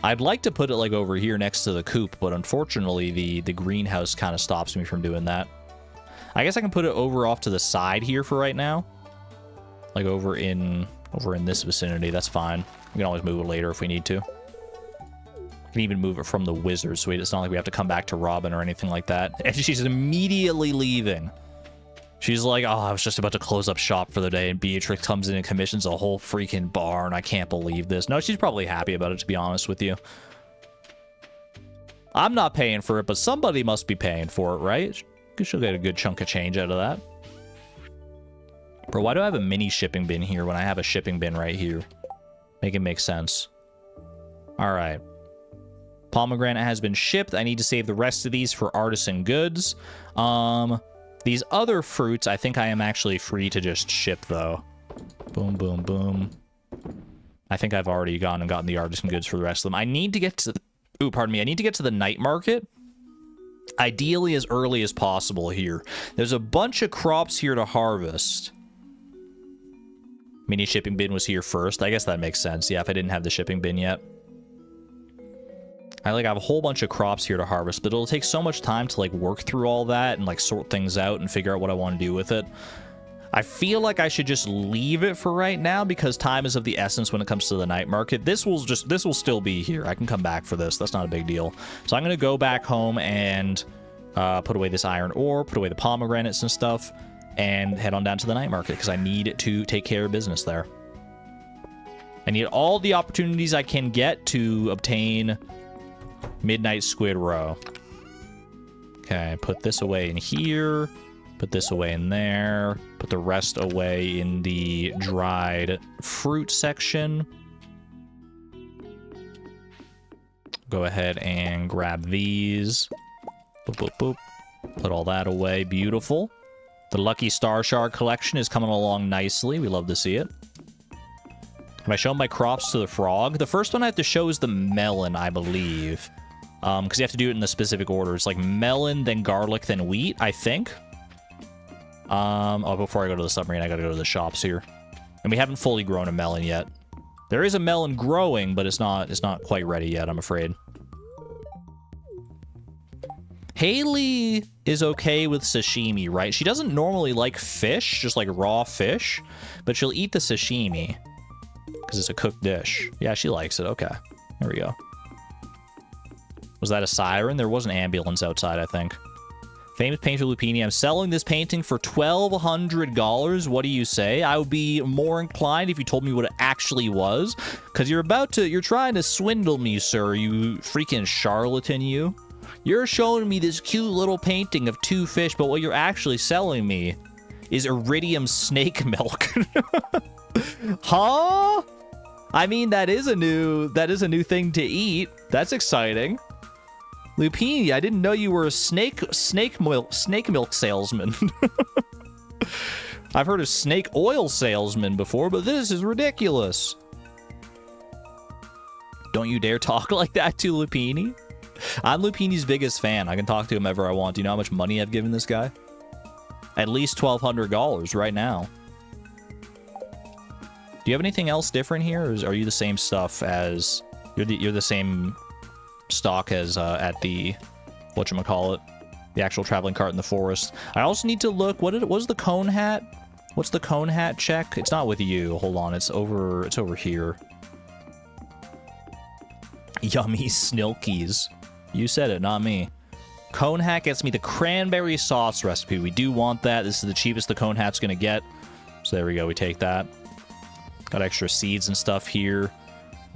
I'd like to put it, like, over here next to the coop, but unfortunately, the greenhouse kind of stops me from doing that. I guess I can put it over off to the side here for right now. Like, over in this vicinity. That's fine. We can always move it later if we need to. We can even move it from the wizard, so it's not like we have to come back to Robin or anything like that. And she's immediately leaving. She's like, oh, I was just about to close up shop for the day, and Beatrix comes in and commissions a whole freaking barn. I can't believe this. No, she's probably happy about it, to be honest with you. I'm not paying for it, but somebody must be paying for it, right? She'll get a good chunk of change out of that. Bro, why do I have a mini shipping bin here when I have a shipping bin right here? Make it make sense. Alright. Pomegranate has been shipped. I need to save the rest of these for artisan goods. These other fruits, I think I am actually free to just ship, though. Boom, boom, boom. I think I've already gone and gotten the artisan goods for the rest of them. I need to get to... Ooh, pardon me. I need to get to the night market. Ideally as early as possible here. There's a bunch of crops here to harvest. Mini shipping bin was here first. I guess that makes sense. Yeah, if I didn't have the shipping bin yet. I have a whole bunch of crops here to harvest, but it'll take so much time to, like, work through all that and, like, sort things out and figure out what I want to do with it. I feel like I should just leave it for right now because time is of the essence when it comes to the night market. This will still be here. I can come back for this. That's not a big deal. So I'm going to go back home and put away this iron ore, put away the pomegranates and stuff, and head on down to the night market because I need to take care of business there. I need all the opportunities I can get to obtain Midnight Squid Roe. Okay, put this away in here. Put this away in there. Put the rest away in the dried fruit section. Go ahead and grab these. Boop, boop, boop. Put all that away. Beautiful. The Lucky Star Shard collection is coming along nicely. We love to see it. Have I shown my crops to the frog? The first one I have to show is the melon, I believe. Because you have to do it in the specific order. It's like melon, then garlic, then wheat, I think. Oh, before I go to the submarine, I gotta go to the shops here. And we haven't fully grown a melon yet. There is a melon growing, but it's not quite ready yet, I'm afraid. Haley is okay with sashimi, right? She doesn't normally like fish, just like raw fish, but she'll eat the sashimi because it's a cooked dish. Yeah, she likes it. Okay, there we go. Was that a siren? There was an ambulance outside, I think. Famous painter Lupini, I'm selling this painting for $1,200. What do you say? I would be more inclined if you told me what it actually was. Because you're trying to swindle me, sir, you freaking charlatan, you. You're showing me this cute little painting of 2 fish, but what you're actually selling me is iridium snake milk. Huh? I mean, that is a new thing to eat. That's exciting. Lupini, I didn't know you were a snake milk salesman. I've heard of snake oil salesman before, but this is ridiculous. Don't you dare talk like that to Lupini. I'm Lupini's biggest fan. I can talk to him ever I want. Do you know how much money I've given this guy? At least $1,200 right now. Do you have anything else different here, or are you the same stuff as... You're the same stock as at the... whatchamacallit? The actual traveling cart in the forest. I also need to look... What was the cone hat? What's the cone hat check? It's not with you. Hold on. It's over here. Yummy Snilkies. You said it, not me. Cone hat gets me the cranberry sauce recipe. We do want that. This is the cheapest the cone hat's gonna get. So there we go. We take that. Got extra seeds and stuff here.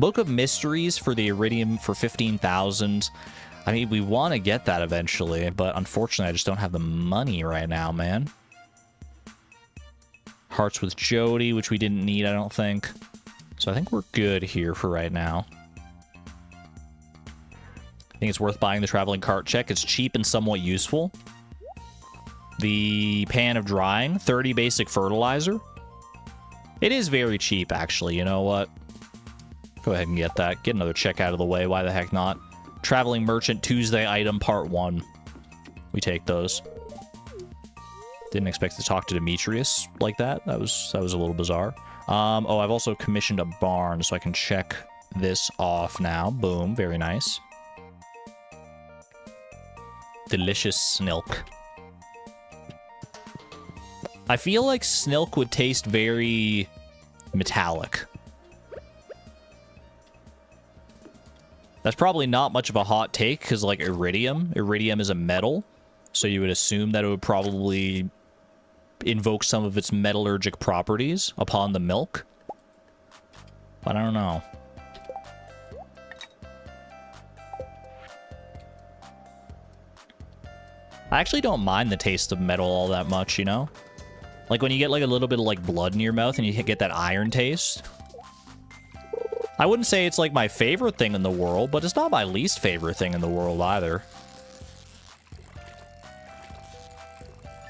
Book of Mysteries for the Iridium for 15,000. I mean, we want to get that eventually, but unfortunately, I just don't have the money right now, man. Hearts with Jody, which we didn't need, I don't think. So I think we're good here for right now. I think it's worth buying the traveling cart check. It's cheap and somewhat useful. The pan of drying, 30 basic fertilizer. It is very cheap, actually. You know what? Go ahead and get that. Get another check out of the way. Why the heck not? Traveling Merchant Tuesday item part 1. We take those. Didn't expect to talk to Demetrius like that. That was a little bizarre. Oh, I've also commissioned a barn, so I can check this off now. Boom. Very nice. Delicious Snilk. I feel like Snilk would taste very metallic. That's probably not much of a hot take, because, like, Iridium is a metal, so you would assume that it would probably invoke some of its metallurgic properties upon the milk. But I don't know. I actually don't mind the taste of metal all that much, you know? Like, when you get, like, a little bit of, like, blood in your mouth and you get that iron taste. I wouldn't say it's, like, my favorite thing in the world, but it's not my least favorite thing in the world either.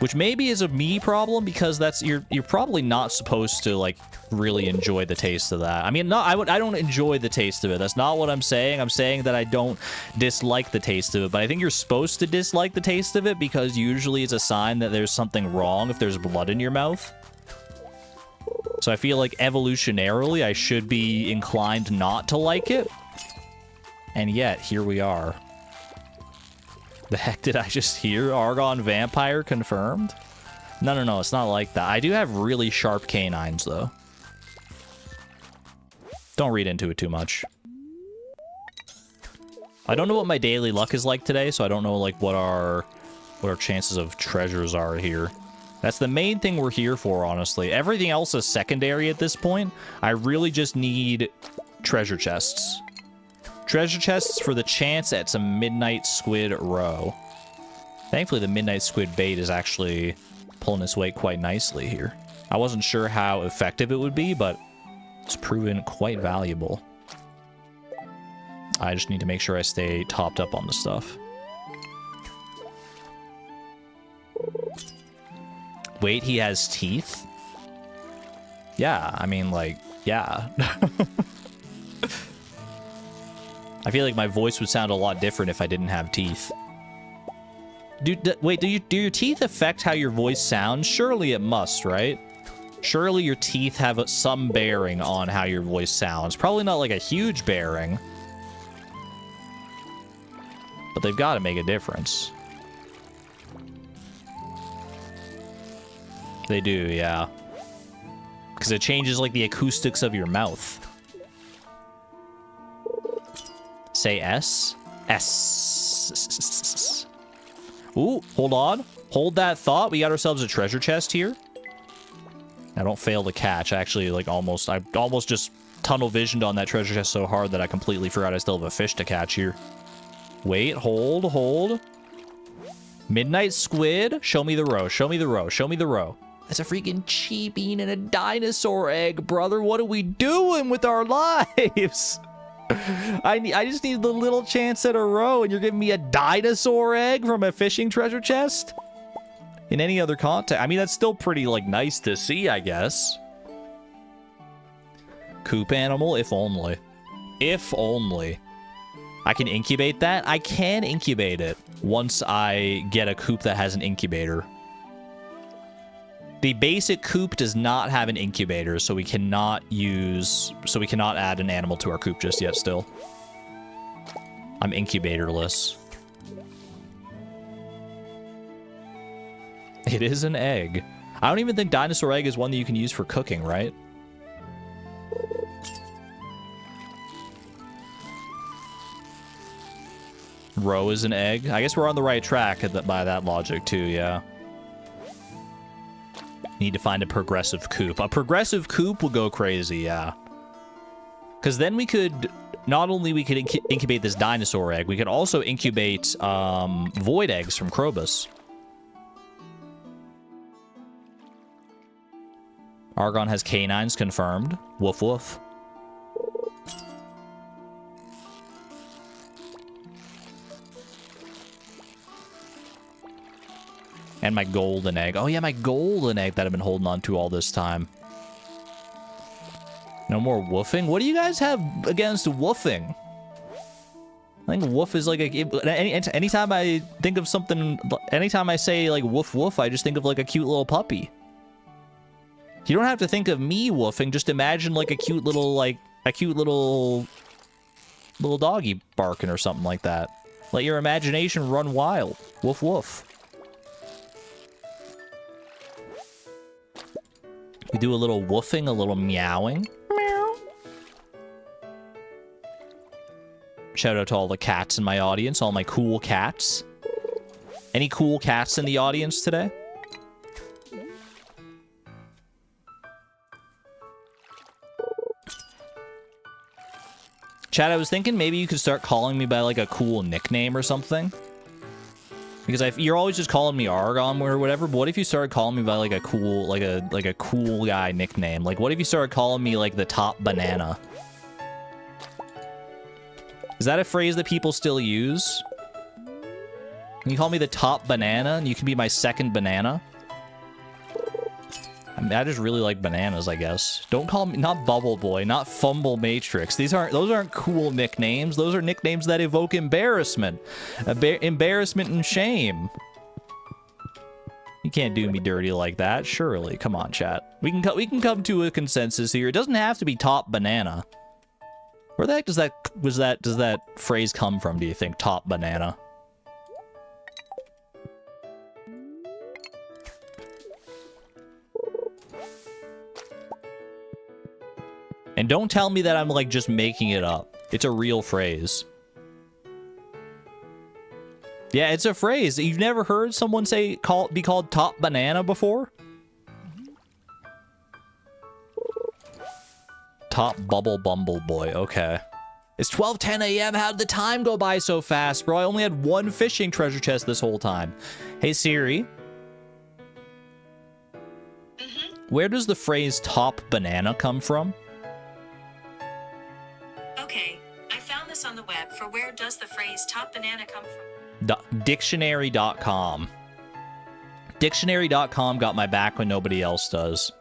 Which maybe is a me problem, because that's you're probably not supposed to, like, really enjoy the taste of that. I mean, I don't enjoy the taste of it. That's not what I'm saying. I'm saying that I don't dislike the taste of it, but I think you're supposed to dislike the taste of it, because usually it's a sign that there's something wrong if there's blood in your mouth. So I feel like evolutionarily I should be inclined not to like it. And yet, here we are. The heck did I just hear? Argon Vampire confirmed? No, it's not like that. I do have really sharp canines, though. Don't read into it too much. I don't know what my daily luck is like today, so I don't know, like, what our chances of treasures are here. That's the main thing we're here for, honestly. Everything else is secondary at this point. I really just need treasure chests. Treasure chests for the chance at some Midnight Squid roe. Thankfully, the Midnight Squid bait is actually pulling its weight quite nicely here. I wasn't sure how effective it would be, but it's proven quite valuable. I just need to make sure I stay topped up on the stuff. Wait, he has teeth? Yeah, I mean, like, yeah. I feel like my voice would sound a lot different if I didn't have teeth. Wait, do your teeth affect how your voice sounds? Surely it must, right? Surely your teeth have some bearing on how your voice sounds. Probably not like a huge bearing. But they've got to make a difference. They do, yeah. Because it changes, like, the acoustics of your mouth. Say S? S. Ooh, hold on. Hold that thought. We got ourselves a treasure chest here. Now, don't fail to catch. I actually, like, I almost just tunnel visioned on that treasure chest so hard that I completely forgot I still have a fish to catch here. Wait, hold. Midnight Squid. Show me the roe. Show me the roe. That's a freaking cheaping and a dinosaur egg, brother. What are we doing with our lives? I just need the little chance at a roe, and you're giving me a dinosaur egg from a fishing treasure chest? In any other context? I mean, that's still pretty, like, nice to see, I guess. Coop animal, if only. If only. I can incubate that? I can incubate it once I get a coop that has an incubator. The basic coop does not have an incubator, so we cannot add an animal to our coop just yet still. I'm incubatorless. It is an egg. I don't even think dinosaur egg is one that you can use for cooking, right? Roe is an egg. I guess we're on the right track by that logic too, yeah. Need to find a progressive coop. A progressive coop will go crazy, yeah. Because then we could... Not only we could incubate this dinosaur egg, we could also incubate void eggs from Krobus. Argon has canines confirmed. Woof woof. And my golden egg. Oh yeah, my golden egg that I've been holding on to all this time. No more woofing? What do you guys have against woofing? I think woof is like a... Anytime I think of something... Anytime I say like woof woof, I just think of like a cute little puppy. You don't have to think of me woofing. Just imagine like a cute little little doggy barking or something like that. Let your imagination run wild. Woof woof. We do a little woofing, a little meowing. Meow. Shout out to all the cats in my audience, all my cool cats. Any cool cats in the audience today? Chad, I was thinking maybe you could start calling me by like a cool nickname or something. Because you're always just calling me Argon or whatever, but what if you started calling me by like a cool, like a cool guy nickname? Like, what if you started calling me like the top banana? Is that a phrase that people still use? Can you call me the top banana and you can be my second banana? I mean, I just really like bananas, I guess. Don't call me, not Bubble Boy, not Fumble Matrix. Those aren't cool nicknames. Those are nicknames that evoke embarrassment. Embarrassment and shame. You can't do me dirty like that, surely. Come on, chat. We can come to a consensus here. It doesn't have to be top banana. Where the heck does that phrase come from, do you think? Top banana. And don't tell me that I'm, like, just making it up. It's a real phrase. Yeah, it's a phrase. You've never heard someone say, be called top banana before? Top bubble bumble boy. Okay. It's 12:10 a.m. How did the time go by so fast, bro? I only had one fishing treasure chest this whole time. Hey, Siri. Where does the phrase top banana come from? Okay, I found this on the web for where does the phrase top banana come from? Dictionary.com. Dictionary.com got my back when nobody else does.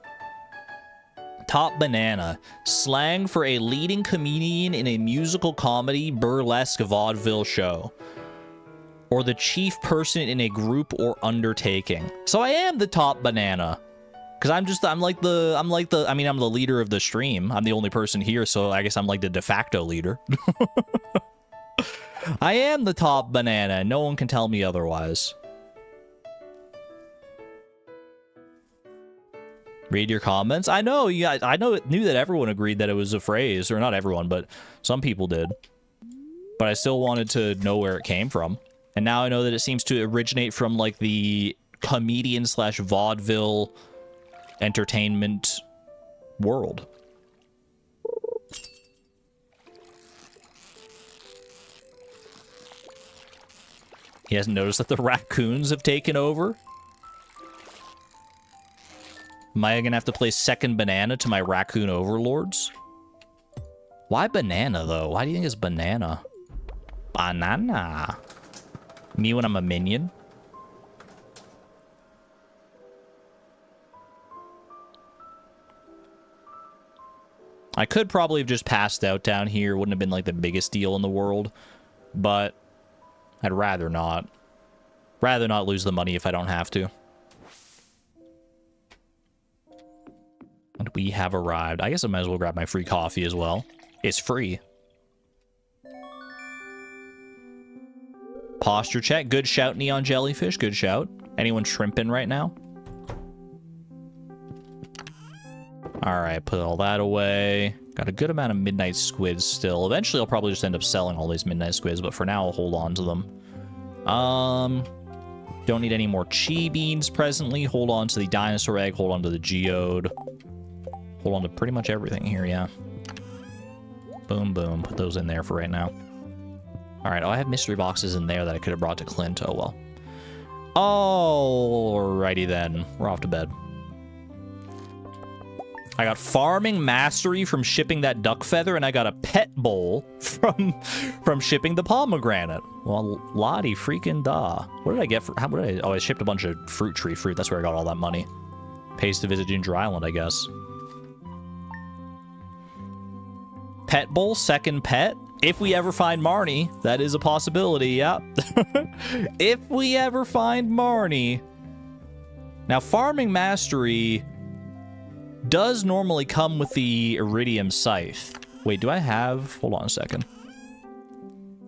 Top banana. Slang for a leading comedian in a musical comedy, burlesque, vaudeville show. Or the chief person in a group or undertaking. So I am the top banana. Because I'm the leader of the stream. I'm the only person here, so I guess I'm like the de facto leader. I am the top banana. No one can tell me otherwise. Read your comments. I know, knew that everyone agreed that it was a phrase. Or not everyone, but some people did. But I still wanted to know where it came from. And now I know that it seems to originate from, like, the comedian / vaudeville entertainment world. He hasn't noticed that the raccoons have taken over? Am I gonna have to play second banana to my raccoon overlords? Why banana, though? Why do you think it's banana? Banana. Me when I'm a minion? I could probably have just passed out down here. Wouldn't have been like the biggest deal in the world. but I'd rather not. Rather not lose the money if I don't have to. And we have arrived. I guess I might as well grab my free coffee as well. It's free. Posture check. Good shout, Neon Jellyfish. Good shout. Anyone shrimping right now? Alright, put all that away. Got a good amount of midnight squids still. Eventually, I'll probably just end up selling all these midnight squids, but for now, I'll hold on to them. Don't need any more chi beans presently. Hold on to the dinosaur egg. Hold on to the geode. Hold on to pretty much everything here, yeah. Boom, boom. Put those in there for right now. Alright, oh, I have mystery boxes in there that I could have brought to Clint. Oh, well. Alrighty then. We're off to bed. I got farming mastery from shipping that duck feather, and I got a pet bowl from shipping the pomegranate. Well, Lottie freaking da. What did I get for... How would I... Oh, I shipped a bunch of fruit tree fruit. That's where I got all that money. Pays to visit Ginger Island, I guess. Pet bowl, second pet. If we ever find Marnie, that is a possibility, yeah. If we ever find Marnie. Now, farming mastery does normally come with the iridium scythe. Wait, do I have... Hold on a second.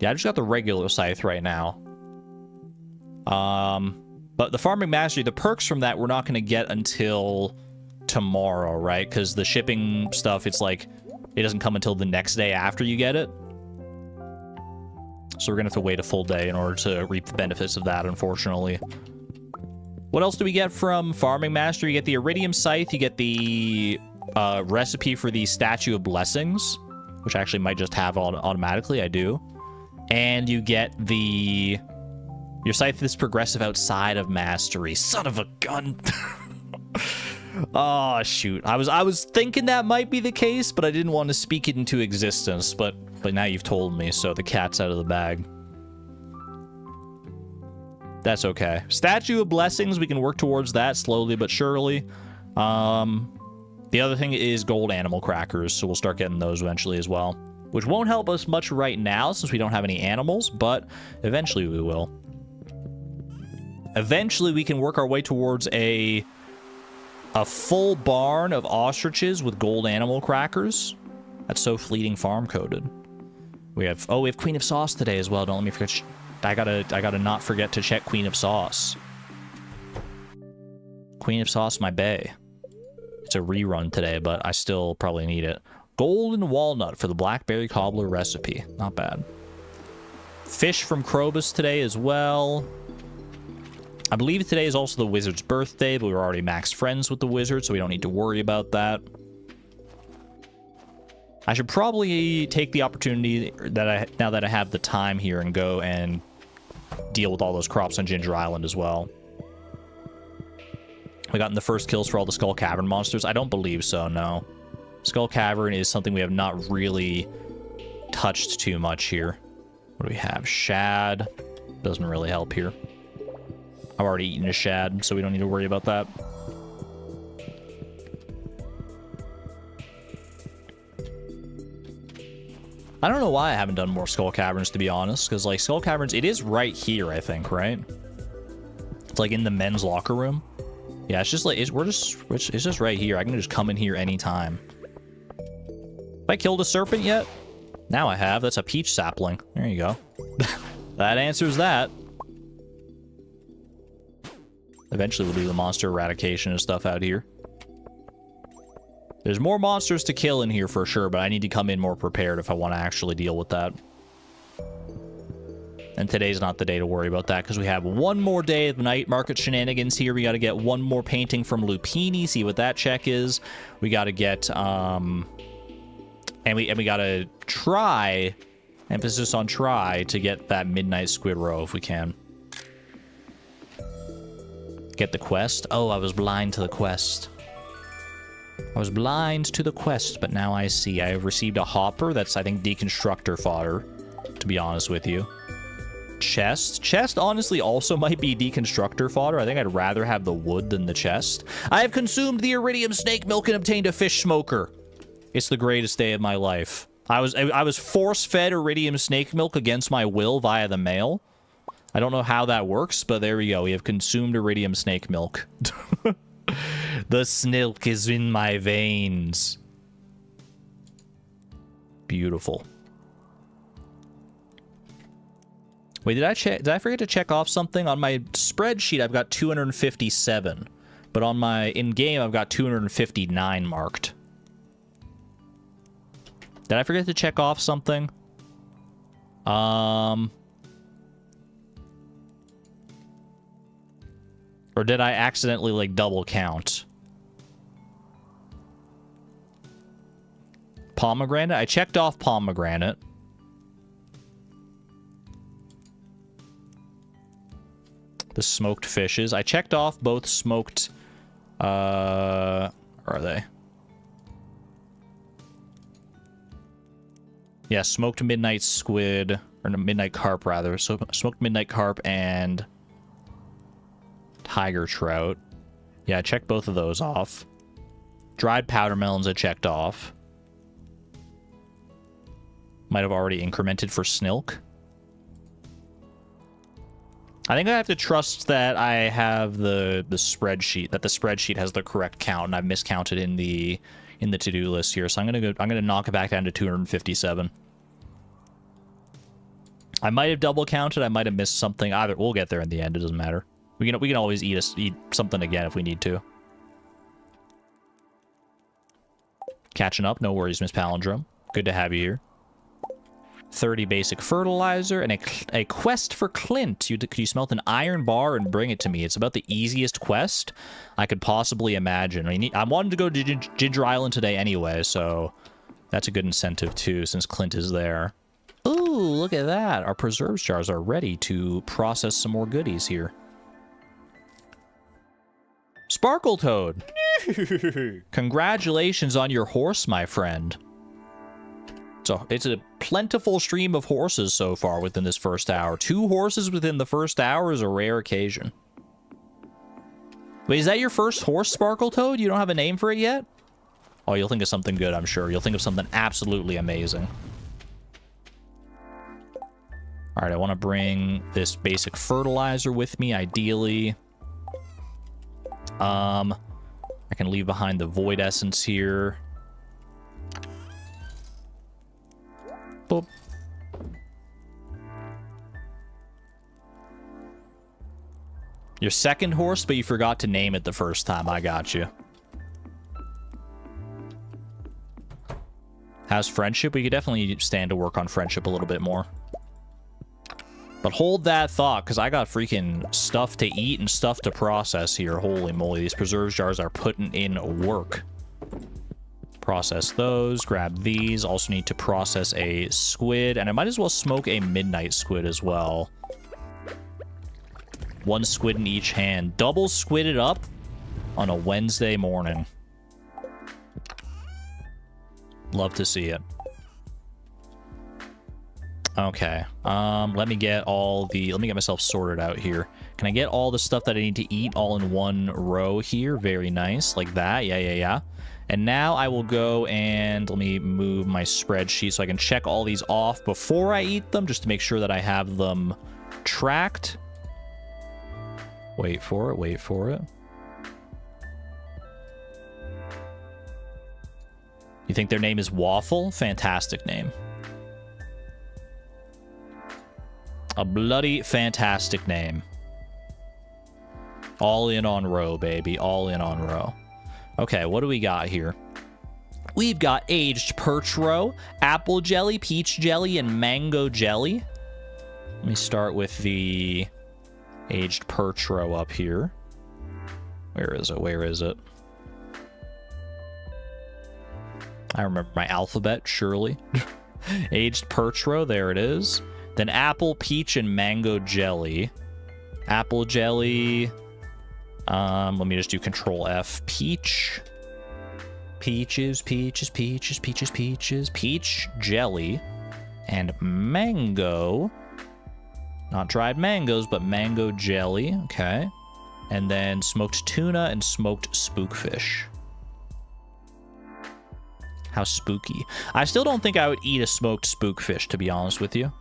Yeah, I just got the regular scythe right now. But the farming mastery, the perks from that we're not going to get until tomorrow, right? Because the shipping stuff, it's like, it doesn't come until the next day after you get it. So we're going to have to wait a full day in order to reap the benefits of that, unfortunately. What else do we get from farming mastery? You get the iridium scythe, you get the recipe for the statue of blessings, which I actually might just have automatically, I do. And you get the... Your scythe is progressive outside of mastery. Son of a gun! Oh, shoot. I was thinking that might be the case, but I didn't want to speak it into existence, but now you've told me, so the cat's out of the bag. That's okay. Statue of Blessings, we can work towards that slowly but surely. The other thing is gold animal crackers, so we'll start getting those eventually as well. Which won't help us much right now since we don't have any animals, but eventually we will. Eventually we can work our way towards a full barn of ostriches with gold animal crackers. That's so fleeting farm coded. We have Queen of Sauce today as well. Don't let me forget. I gotta not forget to check Queen of Sauce. Queen of Sauce, my bae. It's a rerun today, but I still probably need it. Golden walnut for the blackberry cobbler recipe. Not bad. Fish from Krobus today as well. I believe today is also the wizard's birthday, but we're already max friends with the wizard, so we don't need to worry about that. I should probably take the opportunity that now that I have the time here and go and deal with all those crops on Ginger Island as well. We gotten the first kills for all the Skull Cavern monsters? I don't believe so, no. Skull Cavern is something we have not really touched too much here. What do we have? Shad. Doesn't really help here. I've already eaten a shad, so we don't need to worry about that. I don't know why I haven't done more Skull Caverns, to be honest, because, like, Skull Caverns, it is right here, I think, right? It's, like, in the men's locker room. Yeah, it's just, like, it's just right here. I can just come in here anytime. Have I killed a serpent yet? Now I have. That's a peach sapling. There you go. That answers that. Eventually we'll do the monster eradication and stuff out here. There's more monsters to kill in here for sure, but I need to come in more prepared if I want to actually deal with that. And today's not the day to worry about that, because we have one more day of night market shenanigans here. We got to get one more painting from Lupini, see what that check is. We got to get, and we got to try, emphasis on try, to get that midnight squid roe if we can. Get the quest. Oh, I was blind to the quest. I was blind to the quest, but now I see. I have received a hopper. That's, I think, deconstructor fodder, to be honest with you. Chest. Chest, honestly, also might be deconstructor fodder. I think I'd rather have the wood than the chest. I have consumed the iridium snake milk and obtained a fish smoker. It's the greatest day of my life. I was force-fed iridium snake milk against my will via the mail. I don't know how that works, but there we go. We have consumed iridium snake milk. The snilk is in my veins. Beautiful. Wait, did I forget to check off something? On my spreadsheet, I've got 257. But on my in-game, I've got 259 marked. Did I forget to check off something? Or did I accidentally, like, double count? Pomegranate? I checked off pomegranate. The smoked fishes. I checked off both smoked... where are they? Yeah, smoked midnight squid, or no, midnight carp, rather. So, smoked midnight carp and tiger trout. Yeah, I checked both of those off. Dried powder melons I checked off. Might have already incremented for snilk. I think I have to trust that I have the spreadsheet, that the spreadsheet has the correct count, and I've miscounted in the to-do list here. So I'm gonna knock it back down to 257. I might have double counted. I might have missed something. Either we'll get there in the end. It doesn't matter. We can always eat something again if we need to. Catching up. No worries, Miss Palindrome. Good to have you here. 30 basic fertilizer and a quest for Clint. Could you smelt an iron bar and bring it to me? It's about the easiest quest I could possibly imagine. I wanted to go to Ginger Island today anyway, so that's a good incentive too, since Clint is there. Ooh, look at that. Our preserves jars are ready to process some more goodies here. Sparkle Toad. Congratulations on your horse, my friend. So it's a plentiful stream of horses so far within this first hour. 2 horses within the first hour is a rare occasion. Wait, is that your first horse, Sparkle Toad? You don't have a name for it yet? Oh, you'll think of something good, I'm sure. You'll think of something absolutely amazing. All right, I want to bring this basic fertilizer with me, ideally. I can leave behind the void essence here. Boop. Your second horse, but you forgot to name it the first time. I got you. How's friendship? We could definitely stand to work on friendship a little bit more. But hold that thought, because I got freaking stuff to eat and stuff to process here. Holy moly, these preserves jars are putting in work. Process those, grab these. Also need to process a squid, and I might as well smoke a midnight squid as well. 1 squid in each hand. Double squid it up on a Wednesday morning. Love to see it. Okay, let me get myself sorted out here. Can I get all the stuff that I need to eat all in one row here? Very nice, like that. Yeah. And now I will go and let me move my spreadsheet so I can check all these off before I eat them, just to make sure that I have them tracked. Wait for it. You think their name is Waffle? Fantastic name. A bloody fantastic name. All in on row, baby. All in on row. Okay, what do we got here? We've got aged perch row, apple jelly, peach jelly, and mango jelly. Let me start with the aged perch row up here. Where is it? I remember my alphabet, surely. Aged perch row, there it is. Then apple, peach, and mango jelly. Apple jelly. Let me just do Control F. Peach. Peaches. Peach jelly. And mango. Not dried mangoes, but mango jelly. Okay. And then smoked tuna and smoked spookfish. How spooky. I still don't think I would eat a smoked spookfish, to be honest with you.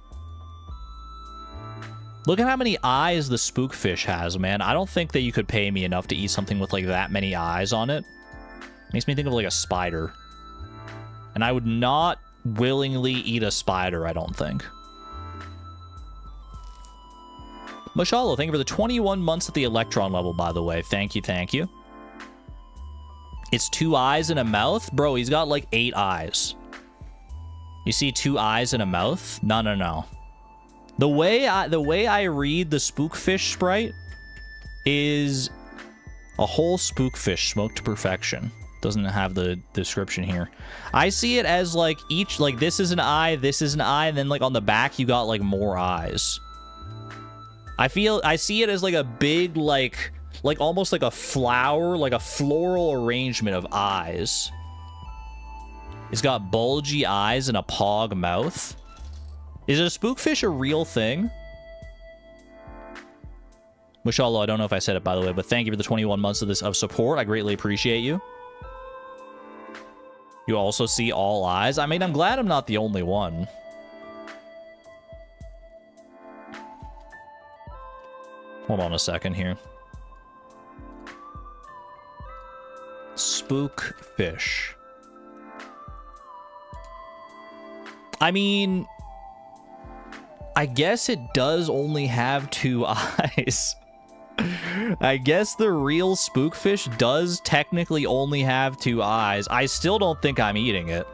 Look at how many eyes the spookfish has, man. I don't think that you could pay me enough to eat something with, like, that many eyes on it. Makes me think of, like, a spider. And I would not willingly eat a spider, I don't think. Mashalo, thank you for the 21 months at the Electron level, by the way. Thank you, thank you. It's 2 eyes and a mouth? Bro, he's got like 8 eyes. You see 2 eyes and a mouth? No, no, no. The way I read the spookfish sprite is a whole spookfish smoked to perfection. Doesn't have the description here. I see it as like each, like this is an eye, and then like on the back you got like more eyes. I see it as like a big like almost like a flower, like a floral arrangement of eyes. It's got bulgy eyes and a pog mouth. Is a spookfish a real thing? Mashallah, I don't know if I said it, by the way, but thank you for the 21 months of support. I greatly appreciate you. You also see all eyes. I mean, I'm glad I'm not the only one. Hold on a second here. Spookfish. I mean, I guess it does only have 2 eyes. I guess the real spookfish does technically only have 2 eyes. I still don't think I'm eating it,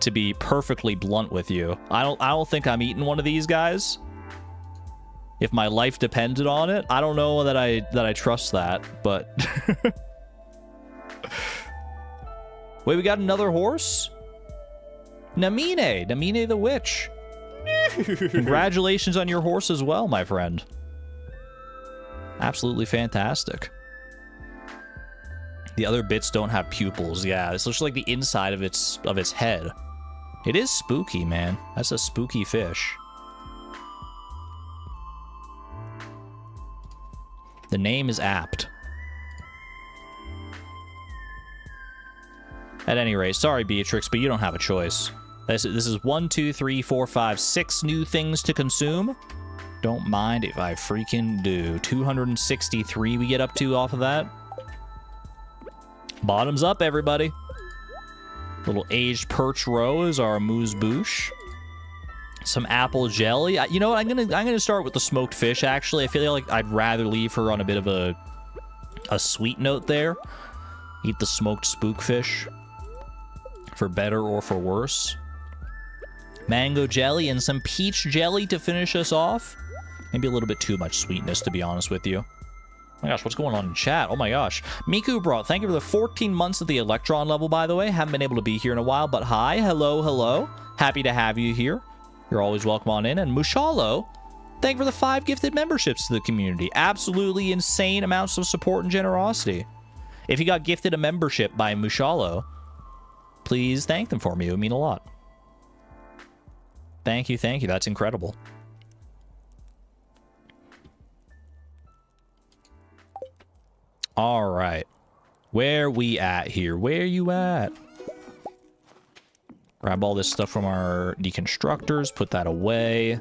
to be perfectly blunt with you. I don't think I'm eating one of these guys. If my life depended on it, I don't know that I trust that, but wait, we got another horse? Namine the witch. Congratulations on your horse as well, my friend. Absolutely fantastic. The other bits don't have pupils. Yeah, it's just like the inside of its head. It is spooky, man. That's a spooky fish. The name is apt. At any rate, sorry, Beatrix, but you don't have a choice. This is 1, 2, 3, 4, 5, 6 new things to consume. Don't mind if I freaking do. 263 we get up to off of that. Bottoms up, everybody. Little aged perch roe is our amuse bouche. Some apple jelly. You know what? I'm gonna start with the smoked fish. Actually, I feel like I'd rather leave her on a bit of a sweet note there. Eat the smoked spookfish. For better or for worse. Mango jelly and some peach jelly to finish us off. Maybe a little bit too much sweetness, to be honest with you. Oh my gosh, what's going on in chat? Oh my gosh. Miku brought, thank you for the 14 months at the Electron level, by the way. Haven't been able to be here in a while, but hi. Hello, hello. Happy to have you here. You're always welcome on in. And Mushalo, thank you for the 5 gifted memberships to the community. Absolutely insane amounts of support and generosity. If you got gifted a membership by Mushalo, please thank them for me. It would mean a lot. Thank you, thank you. That's incredible. All right. Where we at here? Where you at? Grab all this stuff from our deconstructors, put that away.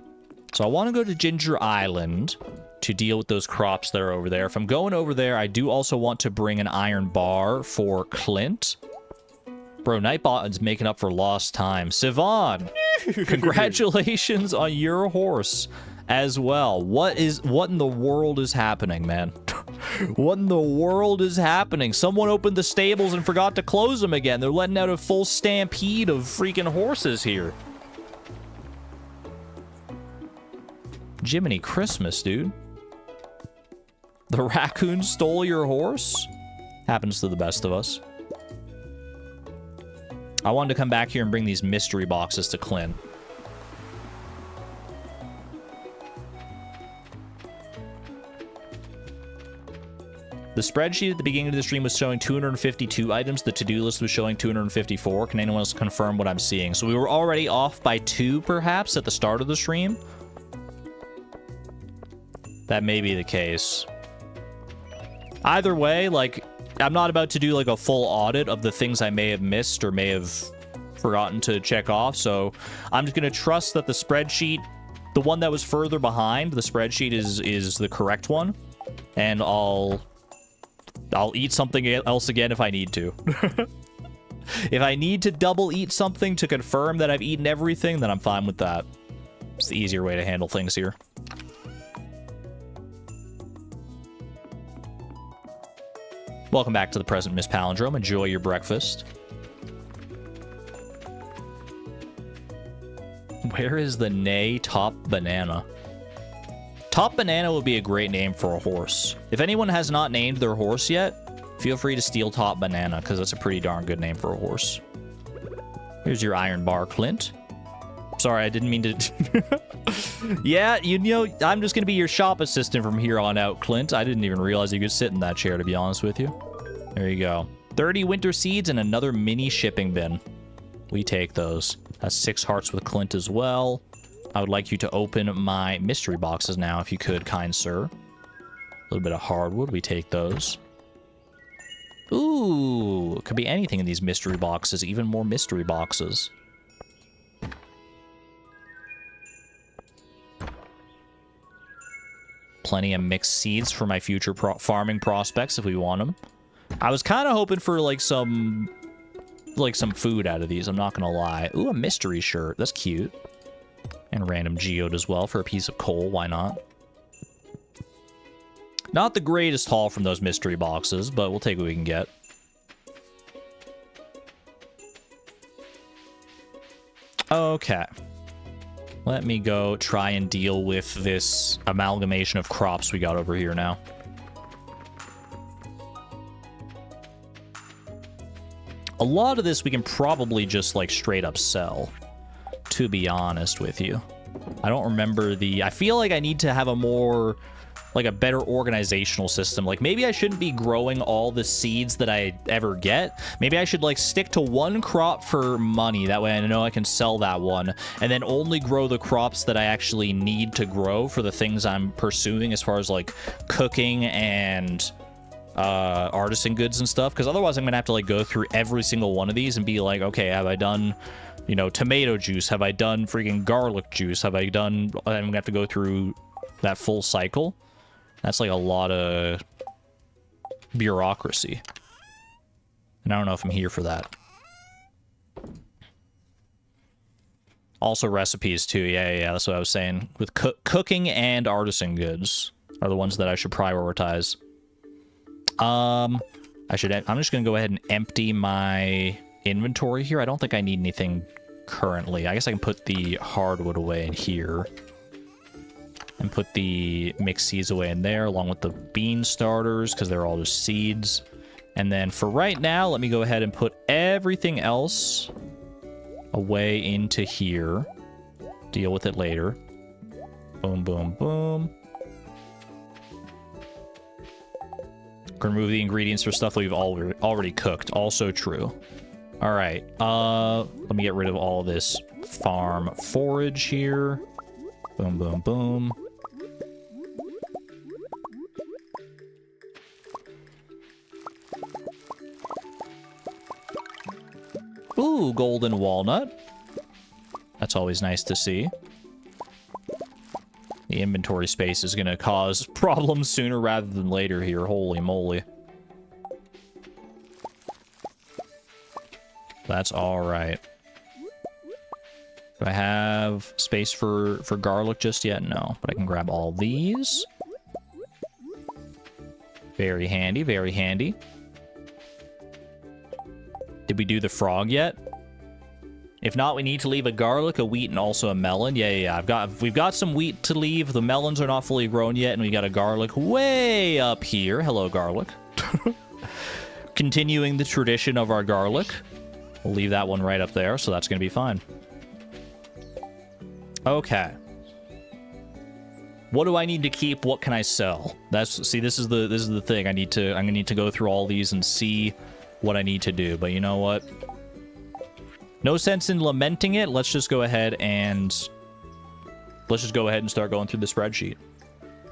So I want to go to Ginger Island to deal with those crops that are over there. If I'm going over there, I do also want to bring an iron bar for Clint. Bro, Nightbot is making up for lost time. Sivan, congratulations on your horse as well. What in the world is happening, man? What in the world is happening? Someone opened the stables and forgot to close them again. They're letting out a full stampede of freaking horses here. Jiminy Christmas, dude. The raccoon stole your horse? Happens to the best of us. I wanted to come back here and bring these mystery boxes to Clint. The spreadsheet at the beginning of the stream was showing 252 items. The to-do list was showing 254. Can anyone else confirm what I'm seeing? So we were already off by 2, perhaps, at the start of the stream. That may be the case. Either way, like, I'm not about to do, like, a full audit of the things I may have missed or may have forgotten to check off. So I'm just going to trust that the spreadsheet, the one that was further behind, the spreadsheet is the correct one. And I'll eat something else again if I need to. If I need to double eat something to confirm that I've eaten everything, then I'm fine with that. It's the easier way to handle things here. Welcome back to the present, Miss Palindrome. Enjoy your breakfast. Where is the Nay Top Banana? Top Banana would be a great name for a horse. If anyone has not named their horse yet, feel free to steal Top Banana, because that's a pretty darn good name for a horse. Here's your iron bar, Clint. Sorry, I didn't mean to... Yeah, you know, I'm just going to be your shop assistant from here on out, Clint. I didn't even realize you could sit in that chair, to be honest with you. There you go. 30 winter seeds and another mini shipping bin. We take those. That's 6 hearts with Clint as well. I would like you to open my mystery boxes now, if you could, kind sir. A little bit of hardwood. We take those. Ooh, it could be anything in these mystery boxes. Even more mystery boxes. Plenty of mixed seeds for my future farming prospects if we want them. I was kind of hoping for like some food out of these, I'm not gonna lie. Ooh, a mystery shirt. That's cute. And a random geode as well for a piece of coal. Why not? Not the greatest haul from those mystery boxes, but we'll take what we can get. Okay. Let me go try and deal with this amalgamation of crops we got over here now. A lot of this we can probably just, like, straight up sell, to be honest with you. I don't remember the... I feel like I need to have a more... like a better organizational system. Like maybe I shouldn't be growing all the seeds that I ever get. Maybe I should like stick to one crop for money. That way I know I can sell that one and then only grow the crops that I actually need to grow for the things I'm pursuing as far as like cooking and artisan goods and stuff. Because otherwise I'm gonna have to like go through every single one of these and be like, okay, have I done, you know, tomato juice? Have I done freaking garlic juice? Have I done... I'm gonna have to go through that full cycle. That's like a lot of bureaucracy. And I don't know if I'm here for that. Also recipes too. Yeah, that's what I was saying. With cooking and artisan goods are the ones that I should prioritize. I'm just going to go ahead and empty my inventory here. I don't think I need anything currently. I guess I can put the hardwood away in here. And put the mixed seeds away in there, along with the bean starters, because they're all just seeds. And then for right now, let me go ahead and put everything else away into here. Deal with it later. Boom, boom, boom. Can remove the ingredients for stuff that we've already cooked. Also true. All right. Let me get rid of all this farm forage here. Boom, boom, boom. Ooh, golden walnut. That's always nice to see. The inventory space is going to cause problems sooner rather than later here. Holy moly. That's all right. Do I have space for garlic just yet? No, but I can grab all these. Very handy, very handy. Did we do the frog yet? If not, we need to leave a garlic, a wheat, and also a melon. Yeah. We've got some wheat to leave. The melons are not fully grown yet, and we got a garlic way up here. Hello, garlic. Continuing the tradition of our garlic. We'll leave that one right up there, so that's going to be fine. Okay. What do I need to keep? What can I sell? This is the thing. I'm gonna need to go through all these and see what I need to do. But you know what? No sense in lamenting it. Let's just go ahead and start going through the spreadsheet.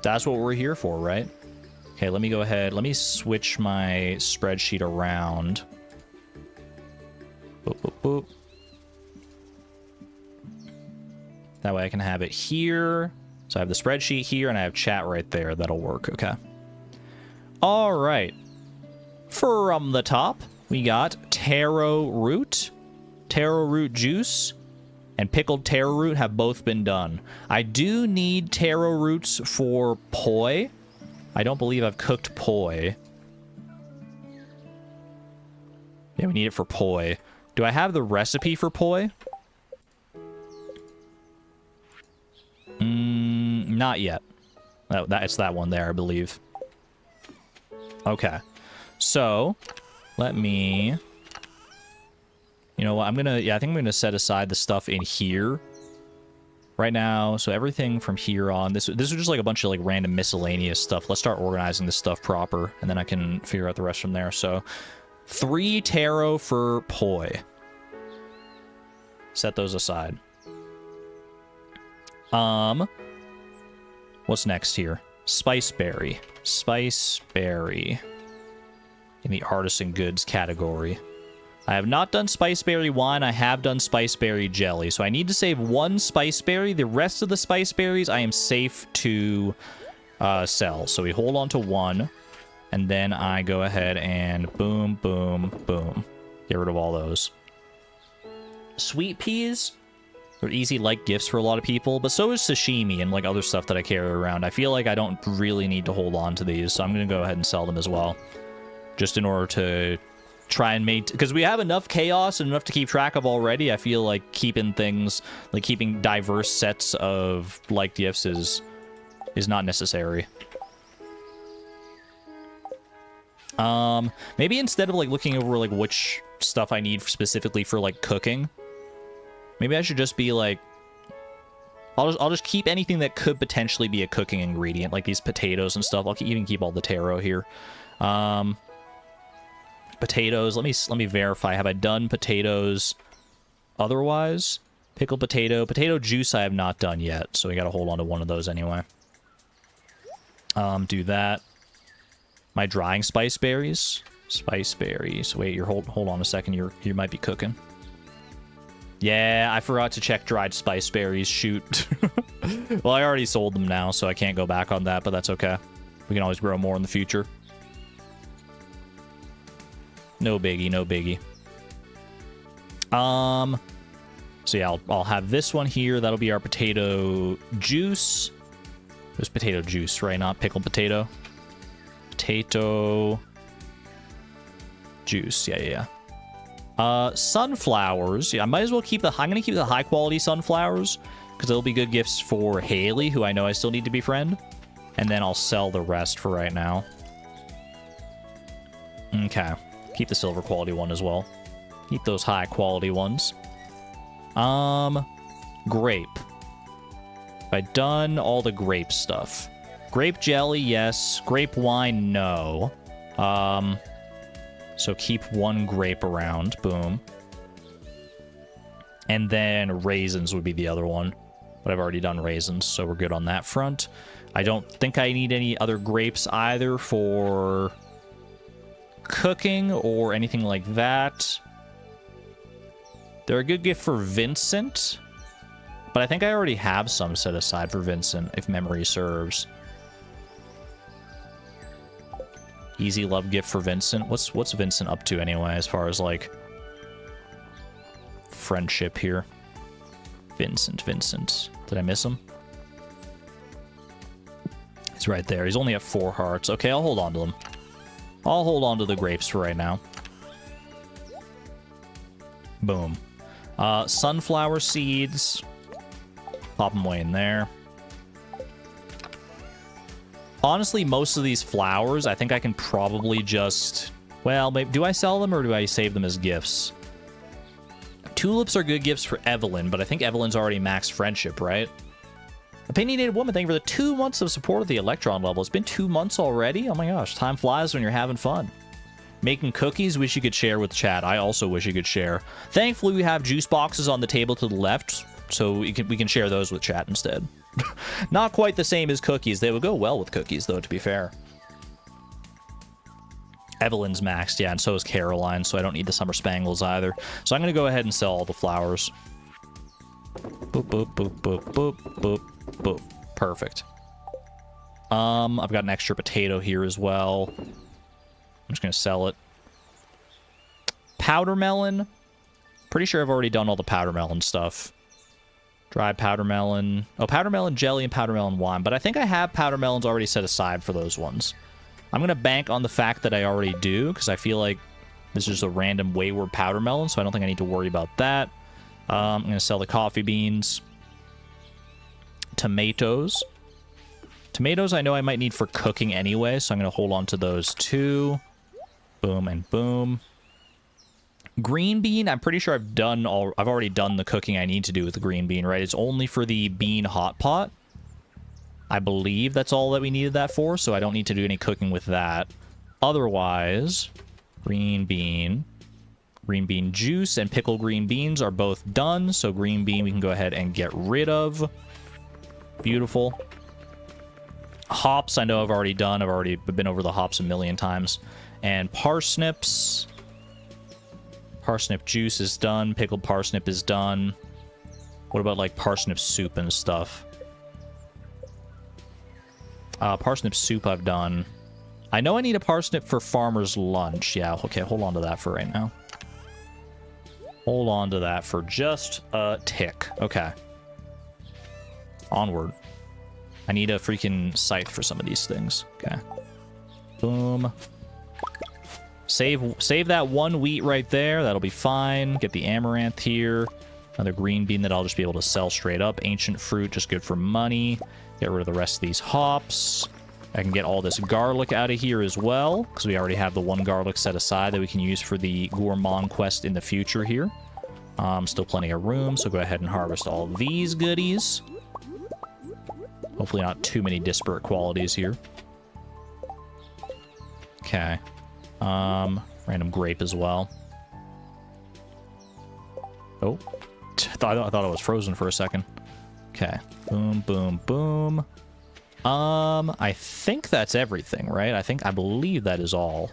That's what we're here for, right? Okay, let me go ahead. Let me switch my spreadsheet around. Boop, boop, boop. That way I can have it here. So I have the spreadsheet here, and I have chat right there. That'll work, okay. All right. From the top, we got taro root juice, and pickled taro root have both been done. I do need taro roots for poi. I don't believe I've cooked poi. Yeah, we need it for poi. Do I have the recipe for poi? Not yet. It's that one there, I believe. Okay. So, let me... You know what? I think I'm gonna set aside the stuff in here right now. So everything from here on, this is just like a bunch of like random miscellaneous stuff. Let's start organizing this stuff proper, and then I can figure out the rest from there. So 3 taro for poi. Set those aside. What's next here? Spiceberry. Spiceberry. In the artisan goods category. I have not done spiceberry wine. I have done spiceberry jelly. So I need to save 1 spiceberry. The rest of the spiceberries I am safe to sell. So we hold on to 1. And then I go ahead and boom, boom, boom. Get rid of all those. Sweet peas are easy like gifts for a lot of people. But so is sashimi and like other stuff that I carry around. I feel like I don't really need to hold on to these. So I'm going to go ahead and sell them as well. Just in order to... try and make, because we have enough chaos and enough to keep track of already. I feel like keeping things, like keeping diverse sets of like gifts is not necessary. Maybe instead of like looking over like which stuff I need specifically for like cooking, maybe I should just be like, I'll just keep anything that could potentially be a cooking ingredient, like these potatoes and stuff. I'll even keep all the taro here. Potatoes, let me verify. Have I done potatoes otherwise? Pickled potato juice I have not done yet, so we gotta hold on to 1 of those anyway. Do that. My drying spiceberries. Wait, you're hold on a second. You might be cooking. Yeah, I forgot to check dried spiceberries. Shoot. Well, I already sold them now, so I can't go back on that, but that's okay. We can always grow more in the future. No biggie, no biggie. So yeah, I'll have this one here. That'll be our potato juice. There's potato juice, right? Not pickled potato. Potato juice. Yeah. Sunflowers. Yeah, I might as well keep I'm gonna keep the high quality sunflowers because they'll be good gifts for Haley, who I know I still need to befriend. And then I'll sell the rest for right now. Okay. Keep the silver quality one as well. Keep those high quality ones. Grape. Have I done all the grape stuff? Grape jelly, yes. Grape wine, no. So keep 1 grape around. Boom. And then raisins would be the other one. But I've already done raisins, so we're good on that front. I don't think I need any other grapes either for cooking or anything like that. They're a good gift for Vincent, but I think I already have some set aside for Vincent, if memory serves. Easy love gift for Vincent. What's Vincent up to anyway, as far as like friendship here? Vincent. Did I miss him? He's right there. He's only at 4 hearts. Okay, I'll hold on to him. I'll hold on to the grapes for right now. Boom. Sunflower seeds. Pop them away in there. Honestly, most of these flowers, I think I can probably just... Well, maybe, do I sell them or do I save them as gifts? Tulips are good gifts for Evelyn, but I think Evelyn's already maxed friendship, right? Opinionated Woman, thank you for the 2 months of support of the Electron level. It's been 2 months already? Oh my gosh, time flies when you're having fun. Making cookies, wish you could share with chat. I also wish you could share. Thankfully, we have juice boxes on the table to the left, so we can share those with chat instead. Not quite the same as cookies. They would go well with cookies, though, to be fair. Evelyn's maxed, yeah, and so is Caroline, so I don't need the Summer Spangles either. So I'm going to go ahead and sell all the flowers. Boom. Boop, boop, boop, boop, boop, boop, boop. Perfect. I've got an extra potato here as well. I'm just gonna sell it. Powder melon. Pretty sure I've already done all the powder melon stuff. Dried powder melon. Oh, powder melon jelly and powder melon wine. But I think I have powder melons already set aside for those ones. I'm gonna bank on the fact that I already do, because I feel like this is a random wayward powder melon, so I don't think I need to worry about that. I'm gonna sell the coffee beans. Tomatoes. Tomatoes I know I might need for cooking anyway, so I'm going to hold on to those too. Boom and boom. Green bean, I'm pretty sure I've already done the cooking I need to do with the green bean, right? It's only for the bean hot pot. I believe that's all that we needed that for, so I don't need to do any cooking with that. Otherwise, green bean juice and pickled green beans are both done, so green bean we can go ahead and get rid of. Beautiful. Hops, I know I've already done. I've already been over the hops a million times. And parsnips. Parsnip juice is done. Pickled parsnip is done. What about, like, parsnip soup and stuff? Parsnip soup I've done. I know I need a parsnip for farmer's lunch. Yeah, okay, hold on to that for right now. Hold on to that for just a tick. Okay. Onward. I need a freaking scythe for some of these things. Okay. Boom. Save that one wheat right there. That'll be fine. Get the amaranth here. Another green bean that I'll just be able to sell straight up. Ancient fruit, just good for money. Get rid of the rest of these hops. I can get all this garlic out of here as well, because we already have the one garlic set aside that we can use for the gourmand quest in the future here. Still plenty of room, so go ahead and harvest all these goodies. Hopefully not too many disparate qualities here. Okay. Random grape as well. Oh. I thought it was frozen for a second. Okay. Boom, boom, boom. I think that's everything, right? I believe that is all.